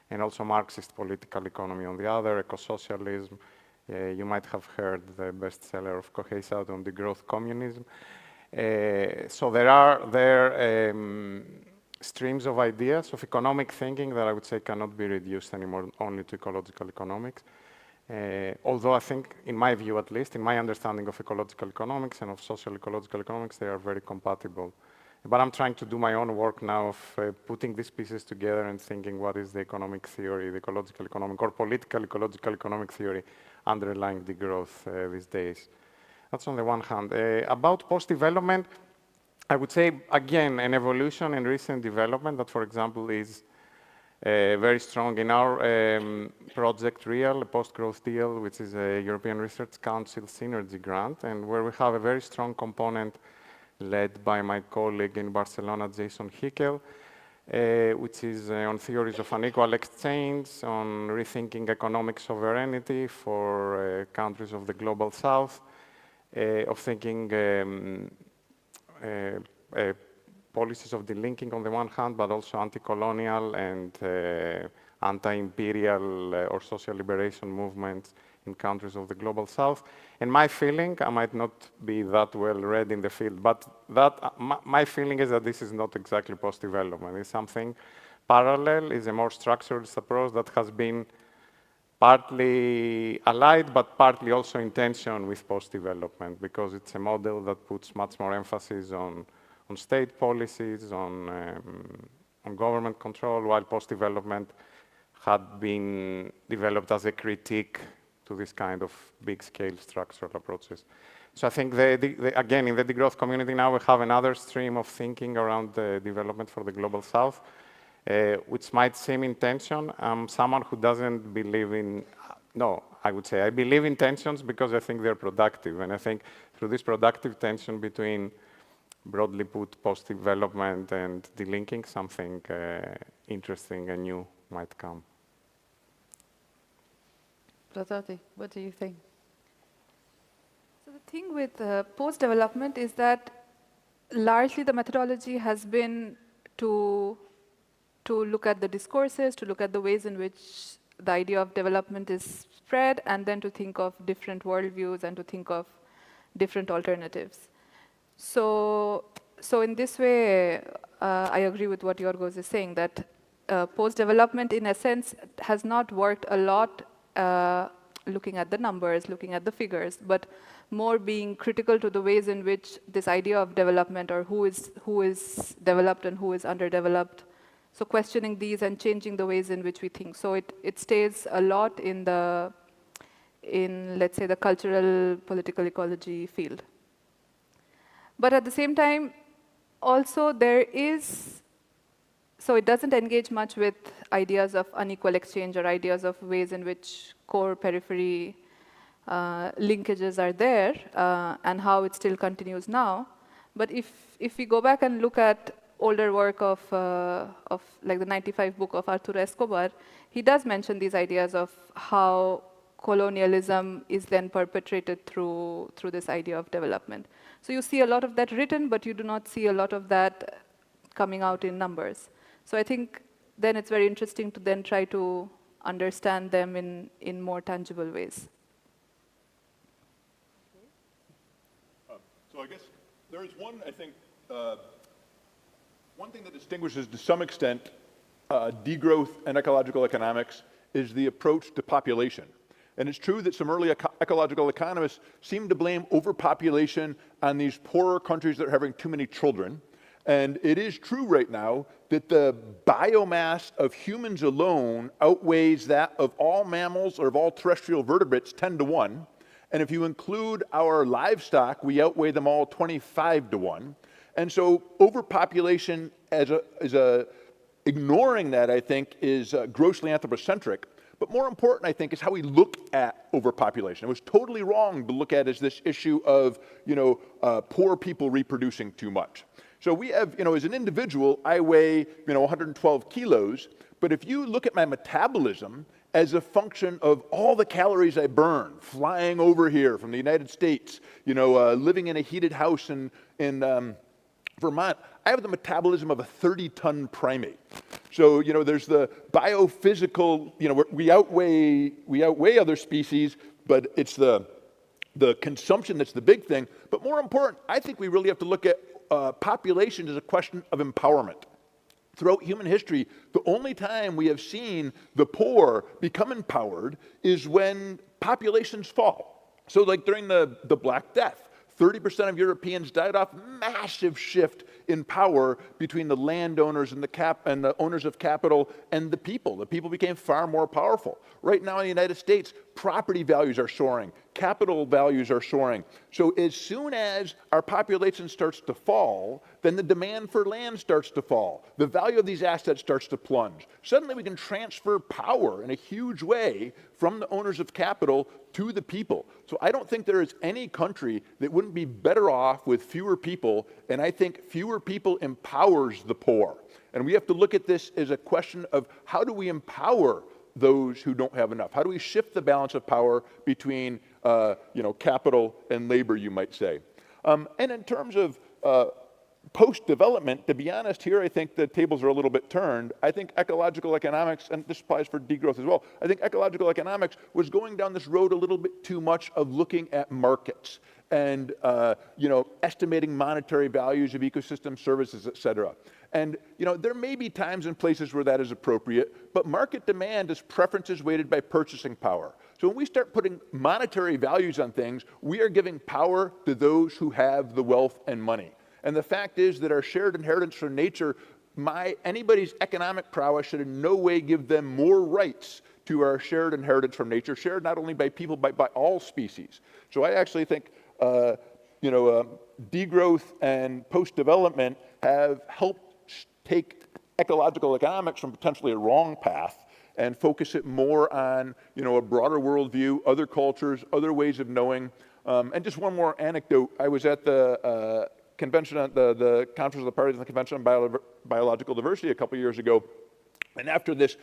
and also Marxist political economy on the other, eco-socialism. You might have heard the bestseller of Kohei Sato on the growth communism. So there are streams of ideas of economic thinking that I would say cannot be reduced anymore only to ecological economics. Although I think, in my view at least, in my understanding of ecological economics and of social ecological economics, they are very compatible. But I'm trying to do my own work now of putting these pieces together and thinking what is the economic theory, the ecological economic or political ecological economic theory underlying the growth these days. That's on the one hand. About post-development, I would say, again, an evolution and recent development that, for example, is very strong in our project REAL, a post-growth deal, which is a European Research Council synergy grant, and where we have a very strong component led by my colleague in Barcelona, Jason Hickel, which is on theories of unequal exchange, on rethinking economic sovereignty for countries of the global south, of thinking policies of delinking on the one hand, but also anti-colonial and anti-imperial or social liberation movements in countries of the global south. And my feeling, I might not be that well read in the field, but my feeling is that this is not exactly post-development. It's something parallel is a more structuralist approach that has been partly allied, but partly also in tension with post-development, because it's a model that puts much more emphasis on state policies, on government control, while post-development had been developed as a critique to this kind of big-scale structural approaches. So I think, again, in the degrowth community now, we have another stream of thinking around the development for the Global South, which might seem in tension. I'm someone who doesn't believe in, no, I would say I believe in tensions because I think they're productive. And I think through this productive tension between, broadly put, post-development and delinking, something interesting and new might come. Brototi, what do you think? So the thing with post-development is that largely the methodology has been to look at the discourses, to look at the ways in which the idea of development is spread, and then to think of different worldviews and to think of different alternatives. So in this way, I agree with what Giorgos is saying, that post-development, in a sense, has not worked a lot looking at the numbers, looking at the figures, but more being critical to the ways in which this idea of development, or who is developed and who is underdeveloped, so questioning these and changing the ways in which we think. So it stays a lot in let's say, the cultural political ecology field. But at the same time, also there is, so it doesn't engage much with ideas of unequal exchange or ideas of ways in which core-periphery linkages are there and how it still continues now. But if we go back and look at older work of like the 95 book of Arturo Escobar, he does mention these ideas of how colonialism is then perpetrated through this idea of development. So you see a lot of that written, but you do not see a lot of that coming out in numbers. So I think then it's very interesting to then try to understand them in more tangible ways. So I guess there is one, I think, one thing that distinguishes to some extent degrowth and ecological economics is the approach to population. And it's true that some early ecological economists seem to blame overpopulation on these poorer countries that are having too many children. And it is true right now that the biomass of humans alone outweighs that of all mammals or of all terrestrial vertebrates 10 to 1. And if you include our livestock, we outweigh them all 25 to 1. And so overpopulation ignoring that, I think, is grossly anthropocentric. But more important, I think, is how we look at overpopulation. It was totally wrong to look at as this issue of, poor people reproducing too much. So we have, as an individual, I weigh, 112 kilos. But if you look at my metabolism as a function of all the calories I burn, flying over here from the United States, living in a heated house in Vermont, I have the metabolism of a 30-ton primate. So, there's the biophysical, we outweigh other species, but it's the consumption that's the big thing. But more important, I think we really have to look at population as a question of empowerment. Throughout human history, the only time we have seen the poor become empowered is when populations fall. So like during the Black Death, 30% of Europeans died off, massive shift in power between the landowners and the owners of capital and the people. The people became far more powerful. Right now in the United States, property values are soaring, capital values are soaring. So as soon as our population starts to fall, then the demand for land starts to fall. The value of these assets starts to plunge. Suddenly we can transfer power in a huge way from the owners of capital to the people. So I don't think there is any country that wouldn't be better off with fewer people, and I think fewer people empowers the poor. And we have to look at this as a question of how do we empower those who don't have enough? How do we shift the balance of power between capital and labor, you might say? And in terms of Post-development, to be honest, here I think the tables are a little bit turned. I think ecological economics, and this applies for degrowth as well, I think ecological economics was going down this road a little bit too much of looking at markets and estimating monetary values of ecosystem services, et cetera. And there may be times and places where that is appropriate, but market demand is preferences weighted by purchasing power. So when we start putting monetary values on things, we are giving power to those who have the wealth and money. And the fact is that our shared inheritance from nature, anybody's economic prowess should in no way give them more rights to our shared inheritance from nature, shared not only by people, but by all species. So I actually think, degrowth and post-development have helped take ecological economics from potentially a wrong path and focus it more on, a broader worldview, other cultures, other ways of knowing. And just one more anecdote. I was at the convention, the conference of the parties and the convention on biological diversity a couple years ago. And after this,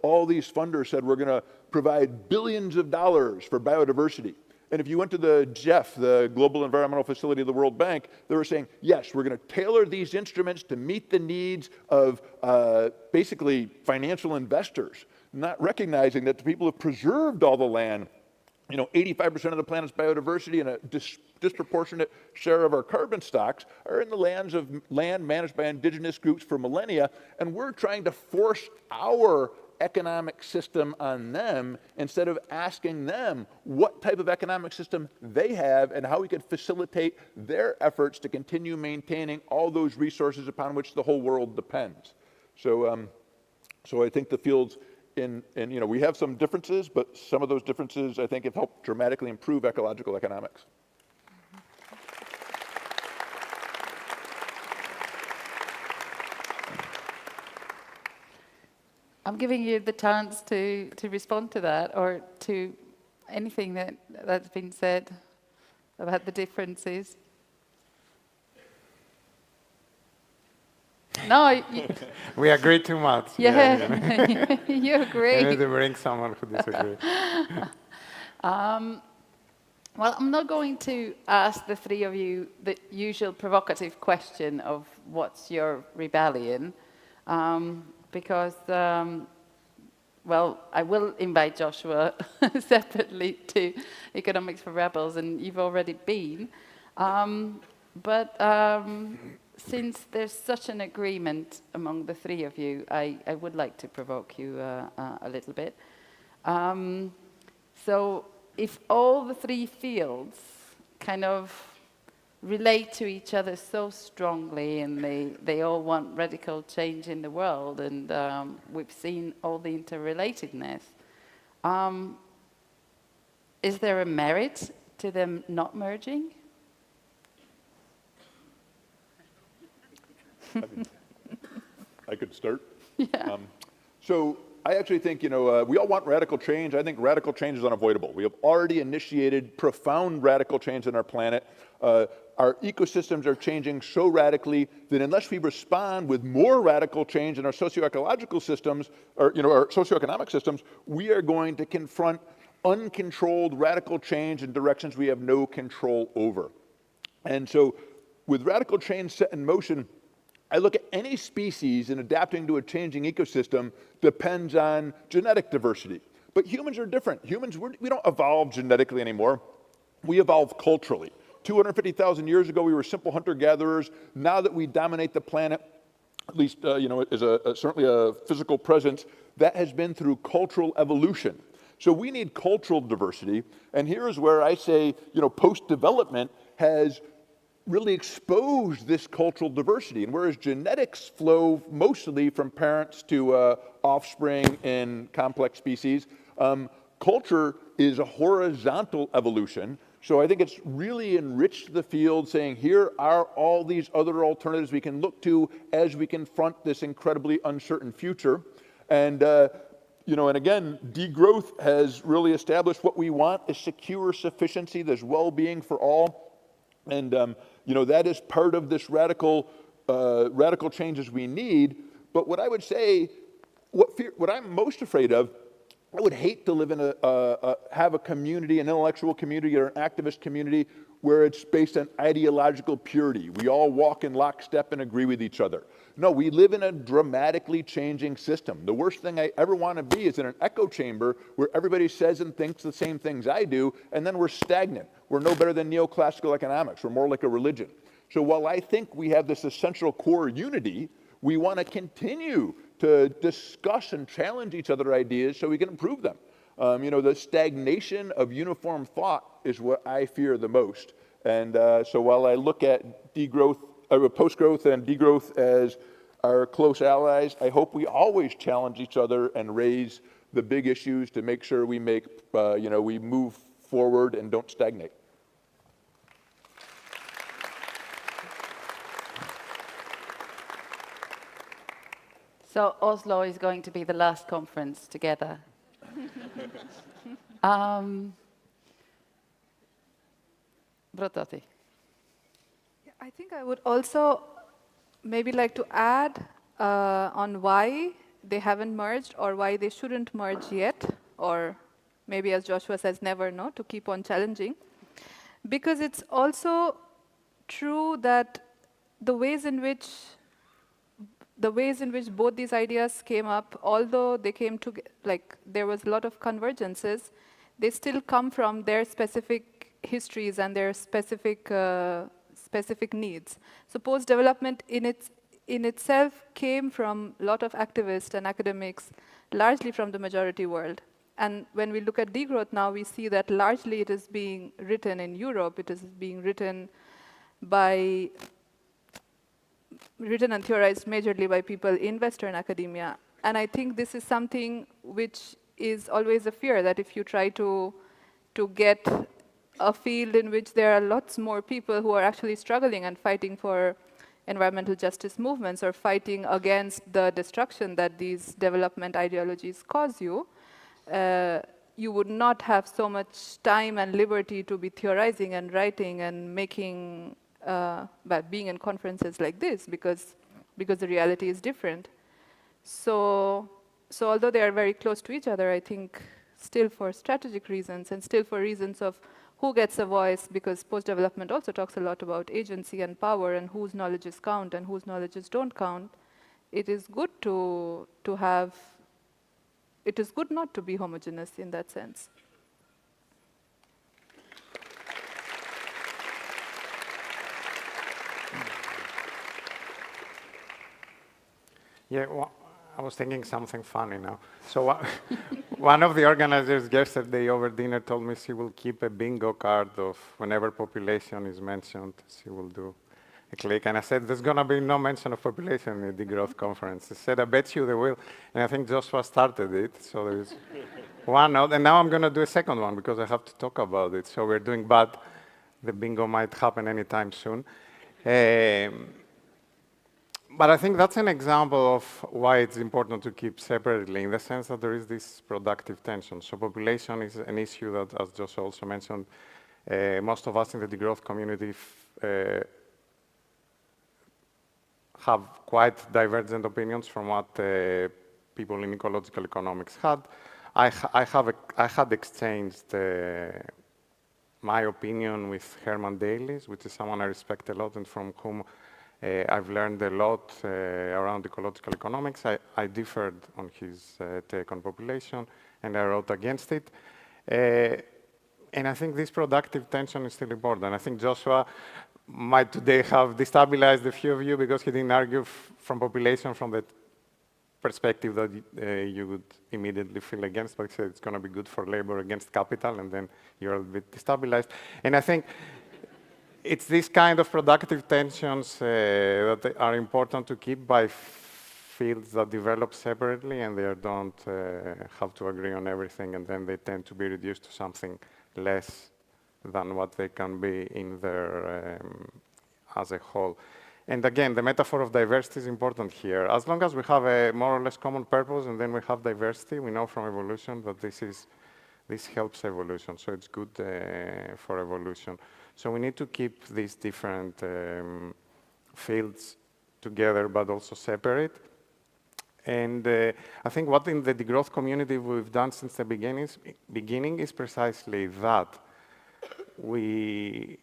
all these funders said, we're going to provide billions of dollars for biodiversity. And if you went to the GEF, the Global Environmental Facility of the World Bank, they were saying, yes, we're going to tailor these instruments to meet the needs of basically financial investors, not recognizing that the people who have preserved all the land, 85% of the planet's biodiversity and a disproportionate share of our carbon stocks are in the land managed by indigenous groups for millennia, and we're trying to force our economic system on them instead of asking them what type of economic system they have and how we could facilitate their efforts to continue maintaining all those resources upon which the whole world depends. So I think the fields we have some differences, but some of those differences I think have helped dramatically improve ecological economics. I'm giving you the chance to respond to that or to anything that's been said about the differences. No, we agree too much. Yeah. You agree. I need to bring someone who disagrees. Well, I'm not going to ask the three of you the usual provocative question of what's your rebellion, because, well, I will invite Joshua separately to Economics for Rebels, and you've already been. Since there's such an agreement among the three of you, I would like to provoke you a little bit. So if all the three fields kind of relate to each other so strongly and they all want radical change in the world, and we've seen all the interrelatedness, is there a merit to them not merging? I could start. Yeah. So I actually think, we all want radical change. I think radical change is unavoidable. We have already initiated profound radical change on our planet. Our ecosystems are changing so radically that unless we respond with more radical change in our socio-ecological systems, or our socioeconomic systems, we are going to confront uncontrolled radical change in directions we have no control over. And so with radical change set in motion, I look at any species in adapting to a changing ecosystem depends on genetic diversity. But humans are different. Humans, we don't evolve genetically anymore. We evolve culturally. 250,000 years ago, we were simple hunter-gatherers. Now that we dominate the planet, at least as certainly a physical presence, that has been through cultural evolution. So we need cultural diversity. And here's where I say, post-development has really exposed this cultural diversity. And whereas genetics flow mostly from parents to offspring in complex species, culture is a horizontal evolution. So I think it's really enriched the field, saying here are all these other alternatives we can look to as we confront this incredibly uncertain future. And and again, degrowth has really established what we want is secure sufficiency, there's well-being for all. And that is part of this radical changes we need. But what I would say, what I'm most afraid of, I would hate to live in have a community, an intellectual community or an activist community where it's based on ideological purity. We all walk in lockstep and agree with each other. No, we live in a dramatically changing system. The worst thing I ever want to be is in an echo chamber where everybody says and thinks the same things I do, and then we're stagnant. We're no better than neoclassical economics. We're more like a religion. So while I think we have this essential core unity, we want to continue to discuss and challenge each other's ideas so we can improve them. The stagnation of uniform thought is what I fear the most. And so while I look at degrowth, post-growth and degrowth as our close allies, I hope we always challenge each other and raise the big issues to make sure we make, we move forward and don't stagnate. So Oslo is going to be the last conference together. Brototi. I think I would also maybe like to add on why they haven't merged or why they shouldn't merge yet, or maybe as Joshua says, never know, to keep on challenging. Because it's also true that the ways in which both these ideas came up, although they came to, there was a lot of convergences, they still come from their specific histories and their specific needs. So post-development in itself came from a lot of activists and academics, largely from the majority world. And when we look at degrowth now, we see that largely it is being written in Europe. It is being written and theorized majorly by people in Western academia. And I think this is something which is always a fear, that if you try to get a field in which there are lots more people who are actually struggling and fighting for environmental justice movements or fighting against the destruction that these development ideologies cause you, you would not have so much time and liberty to be theorizing and writing and making, being in conferences like this, because the reality is different. So although they are very close to each other, I think still for strategic reasons and still for reasons of who gets a voice, because post-development also talks a lot about agency and power and whose knowledges count and whose knowledges don't count, it is good it is good not to be homogeneous in that sense. Yeah, well, I was thinking something funny now. So one of the organizers yesterday over dinner told me she will keep a bingo card of whenever population is mentioned, she will do a click. And I said, there's going to be no mention of population in the Degrowth conference. She said, I bet you there will. And I think Joshua started it. So there is one out. And now I'm going to do a second one because I have to talk about it. So we're doing bad. The bingo might happen anytime soon. But I think that's an example of why it's important to keep separately, in the sense that there is this productive tension. So population is an issue that, as Joshua also mentioned, most of us in the degrowth community have quite divergent opinions from what people in ecological economics had. I had exchanged my opinion with Herman Dailies, which is someone I respect a lot and from whom I've learned a lot around ecological economics. I differed on his take on population, and I wrote against it. And I think this productive tension is still important. I think Joshua might today have destabilized a few of you because he didn't argue from population from the perspective that you would immediately feel against, but he said it's going to be good for labor against capital, and then you're a bit destabilized. And I think it's this kind of productive tensions that are important to keep by fields that develop separately and they don't have to agree on everything, and then they tend to be reduced to something less than what they can be in their as a whole. And again, the metaphor of diversity is important here. As long as we have a more or less common purpose and then we have diversity, we know from evolution that this helps evolution, so it's good for evolution. So we need to keep these different fields together, but also separate. And I think what in the degrowth community we've done since the beginning is precisely that. We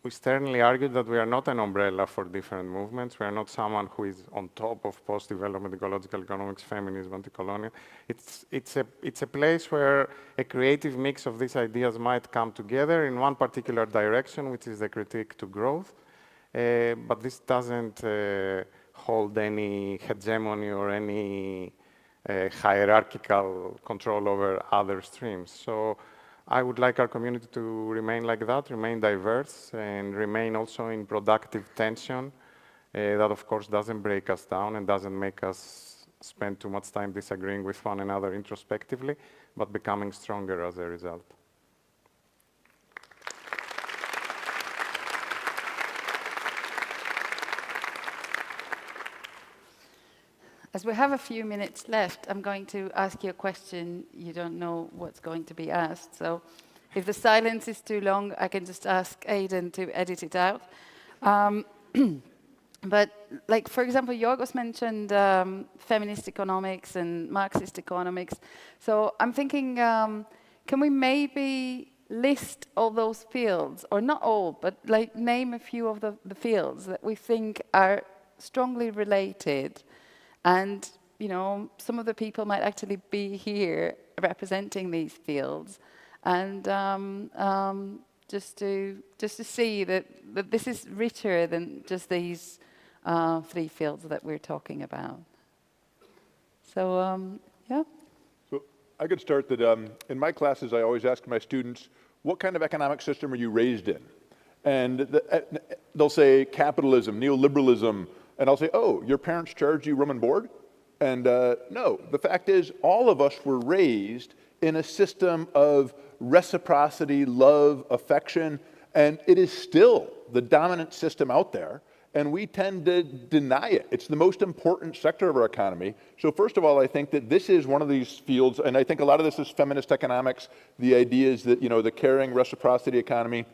we sternly argued that we are not an umbrella for different movements. We are not someone who is on top of post-development, ecological economics, feminism, anti-colonial. It's a place where a creative mix of these ideas might come together in one particular direction, which is the critique to growth. But this doesn't hold any hegemony or any hierarchical control over other streams. So I would like our community to remain like that, remain diverse, and remain also in productive tension. That, of course, doesn't break us down and doesn't make us spend too much time disagreeing with one another introspectively, but becoming stronger as a result. As we have a few minutes left, I'm going to ask you a question. You don't know what's going to be asked. So if the silence is too long, I can just ask Aidan to edit it out. But like, for example, Giorgos mentioned feminist economics and Marxist economics. So I'm thinking, can we maybe list all those fields, or not all, but like name a few of the fields that we think are strongly related? And, you know, some of the people might actually be here representing these fields. And just to see that this is richer than just these 3 fields that we're talking about. So, yeah. So I could start that in my classes, I always ask my students, what kind of economic system are you raised in? And they'll say capitalism, neoliberalism, and I'll say, oh, your parents charged you room and board? And no, the fact is all of us were raised in a system of reciprocity, love, affection, and it is still the dominant system out there, and we tend to deny it. It's the most important sector of our economy. So first of all, I think that this is one of these fields, and I think a lot of this is feminist economics, the idea is that, you know, the caring reciprocity economy,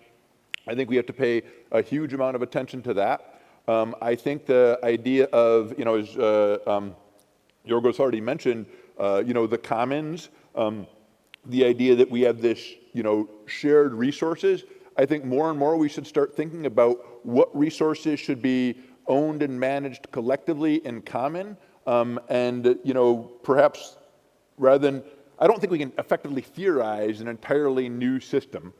I think we have to pay a huge amount of attention to that. I think the idea of, you know, as Giorgos already mentioned, you know, the commons, the idea that we have this, you know, shared resources. I think more and more we should start thinking about what resources should be owned and managed collectively in common. And, you know, perhaps rather than, I don't think we can effectively theorize an entirely new system,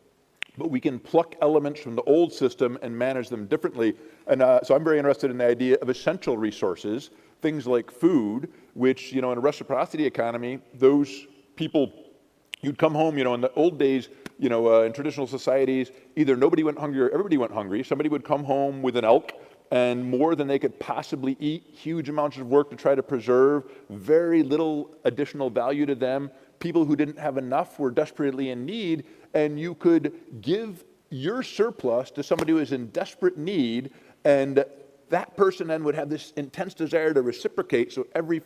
but we can pluck elements from the old system and manage them differently. And so I'm very interested in the idea of essential resources, things like food, which, you know, in a reciprocity economy, those people, you'd come home, you know, in the old days, you know, in traditional societies, either nobody went hungry or everybody went hungry. Somebody would come home with an elk and more than they could possibly eat, huge amounts of work to try to preserve, very little additional value to them. People who didn't have enough were desperately in need, and you could give your surplus to somebody who is in desperate need, and that person then would have this intense desire to reciprocate, so every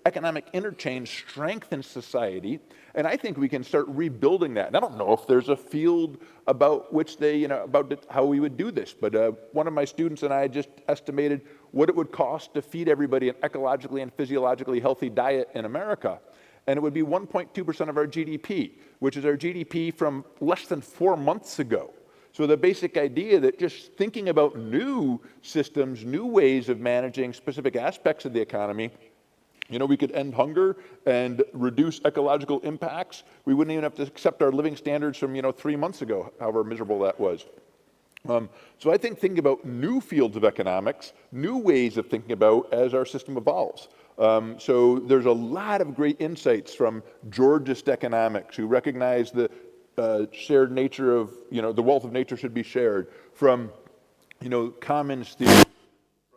economic interchange strengthens society, and I think we can start rebuilding that. And I don't know if there's a field about which they, you know, about how we would do this, but one of my students and I just estimated what it would cost to feed everybody an ecologically and physiologically healthy diet in America. And it would be 1.2% of our GDP, which is our GDP from less than 4 months ago. So the basic idea that just thinking about new systems, new ways of managing specific aspects of the economy, you know, we could end hunger and reduce ecological impacts. We wouldn't even have to accept our living standards from, you know, 3 months ago, however miserable that was. So I think thinking about new fields of economics, new ways of thinking about as our system evolves. So there's a lot of great insights from Georgist economics, who recognize the shared nature of, you know, the wealth of nature should be shared, from, you know, commons theory,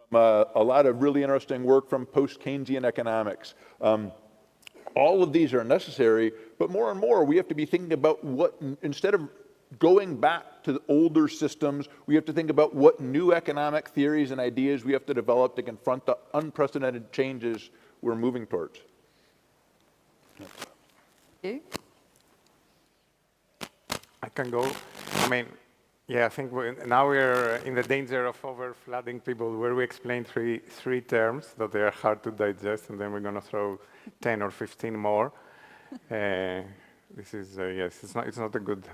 from a lot of really interesting work from post-Keynesian economics. All of these are necessary, but more and more we have to be thinking about what, instead of going back to the older systems, we have to think about what new economic theories and ideas we have to develop to confront the unprecedented changes we're moving towards. You? I can go. I mean, yeah, I think now we're in the danger of over-flooding people, where we explain three terms that they are hard to digest, and then we're going to throw 10 or 15 more. This is, yes, it's not a good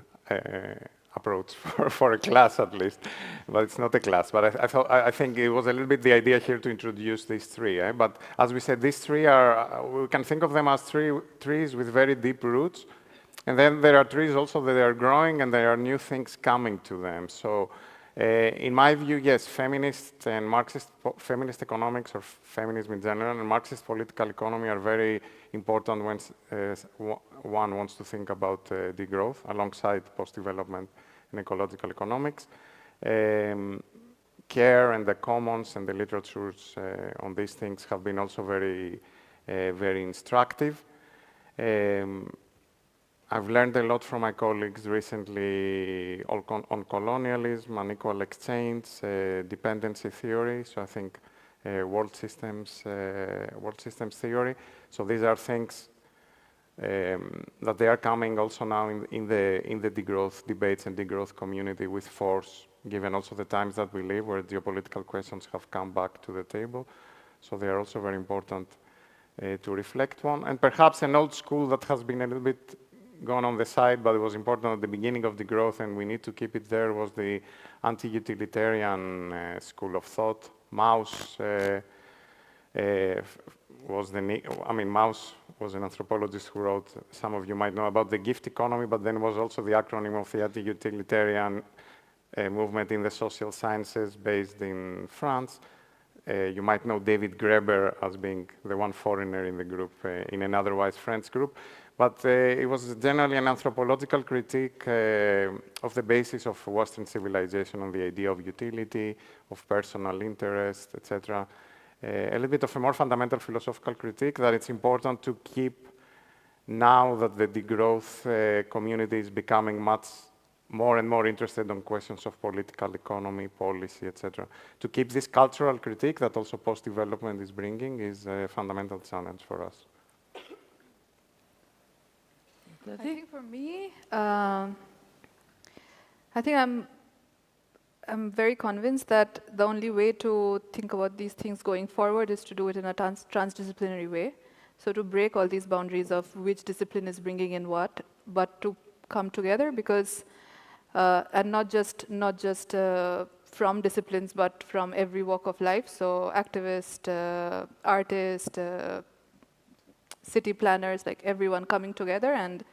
approach for a class at least, but it's not a class. But I think it was a little bit the idea here to introduce these three. But as we said, these three are, we can think of them as trees with very deep roots. And then there are trees also that are growing and there are new things coming to them. So in my view, yes, feminist and Marxist, feminist economics or feminism in general and Marxist political economy are very important when one wants to think about degrowth alongside post-development and ecological economics. Care and the commons and the literatures on these things have been also very, very instructive. I've learned a lot from my colleagues recently on colonialism, unequal exchange, dependency theory. So I think world systems theory. So these are things that they are coming also now in the degrowth debates and degrowth community with force, given also the times that we live, where geopolitical questions have come back to the table. So they are also very important to reflect on. And perhaps an old school that has been a little bit gone on the side, but it was important at the beginning of degrowth, and we need to keep it there, was the anti-utilitarian school of thought. Mauss Mauss was an anthropologist who wrote, some of you might know about the gift economy, but then was also the acronym of the anti-utilitarian movement in the social sciences based in France. You might know David Graeber as being the one foreigner in the group, in an otherwise French group. But it was generally an anthropological critique of the basis of Western civilization on the idea of utility, of personal interest, etc. A little bit of a more fundamental philosophical critique that it's important to keep now that the degrowth community is becoming much more and more interested in questions of political economy, policy, etc. To keep this cultural critique that also post-development is bringing is a fundamental challenge for us. I think for me, I think I'm very convinced that the only way to think about these things going forward is to do it in a transdisciplinary way. So to break all these boundaries of which discipline is bringing in what, but to come together, because and not just from disciplines, but from every walk of life. So activists, artists, city planners, like everyone coming together and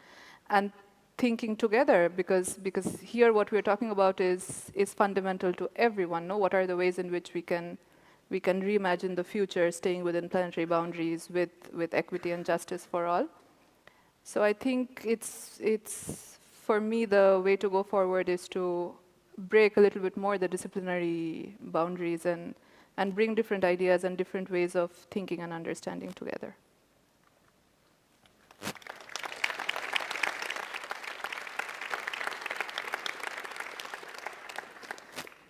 thinking together, because here what we're talking about is fundamental to everyone. No, what are the ways in which we can reimagine the future, staying within planetary boundaries with equity and justice for all. So I think it's for me the way to go forward is to break a little bit more the disciplinary boundaries and bring different ideas and different ways of thinking and understanding together.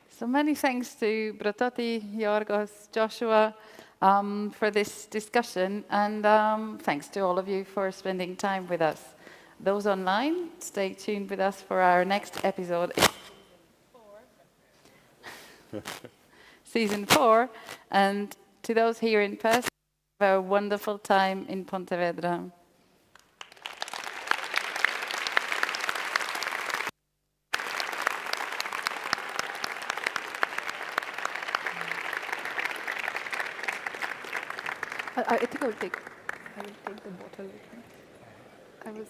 So many thanks to Brototi, Giorgos, Joshua for this discussion, and thanks to all of you for spending time with us. Those online, stay tuned with us for our next episode in Season 4, and to those here in person, have a wonderful time in Pontevedra. I think I will take the bottle with me.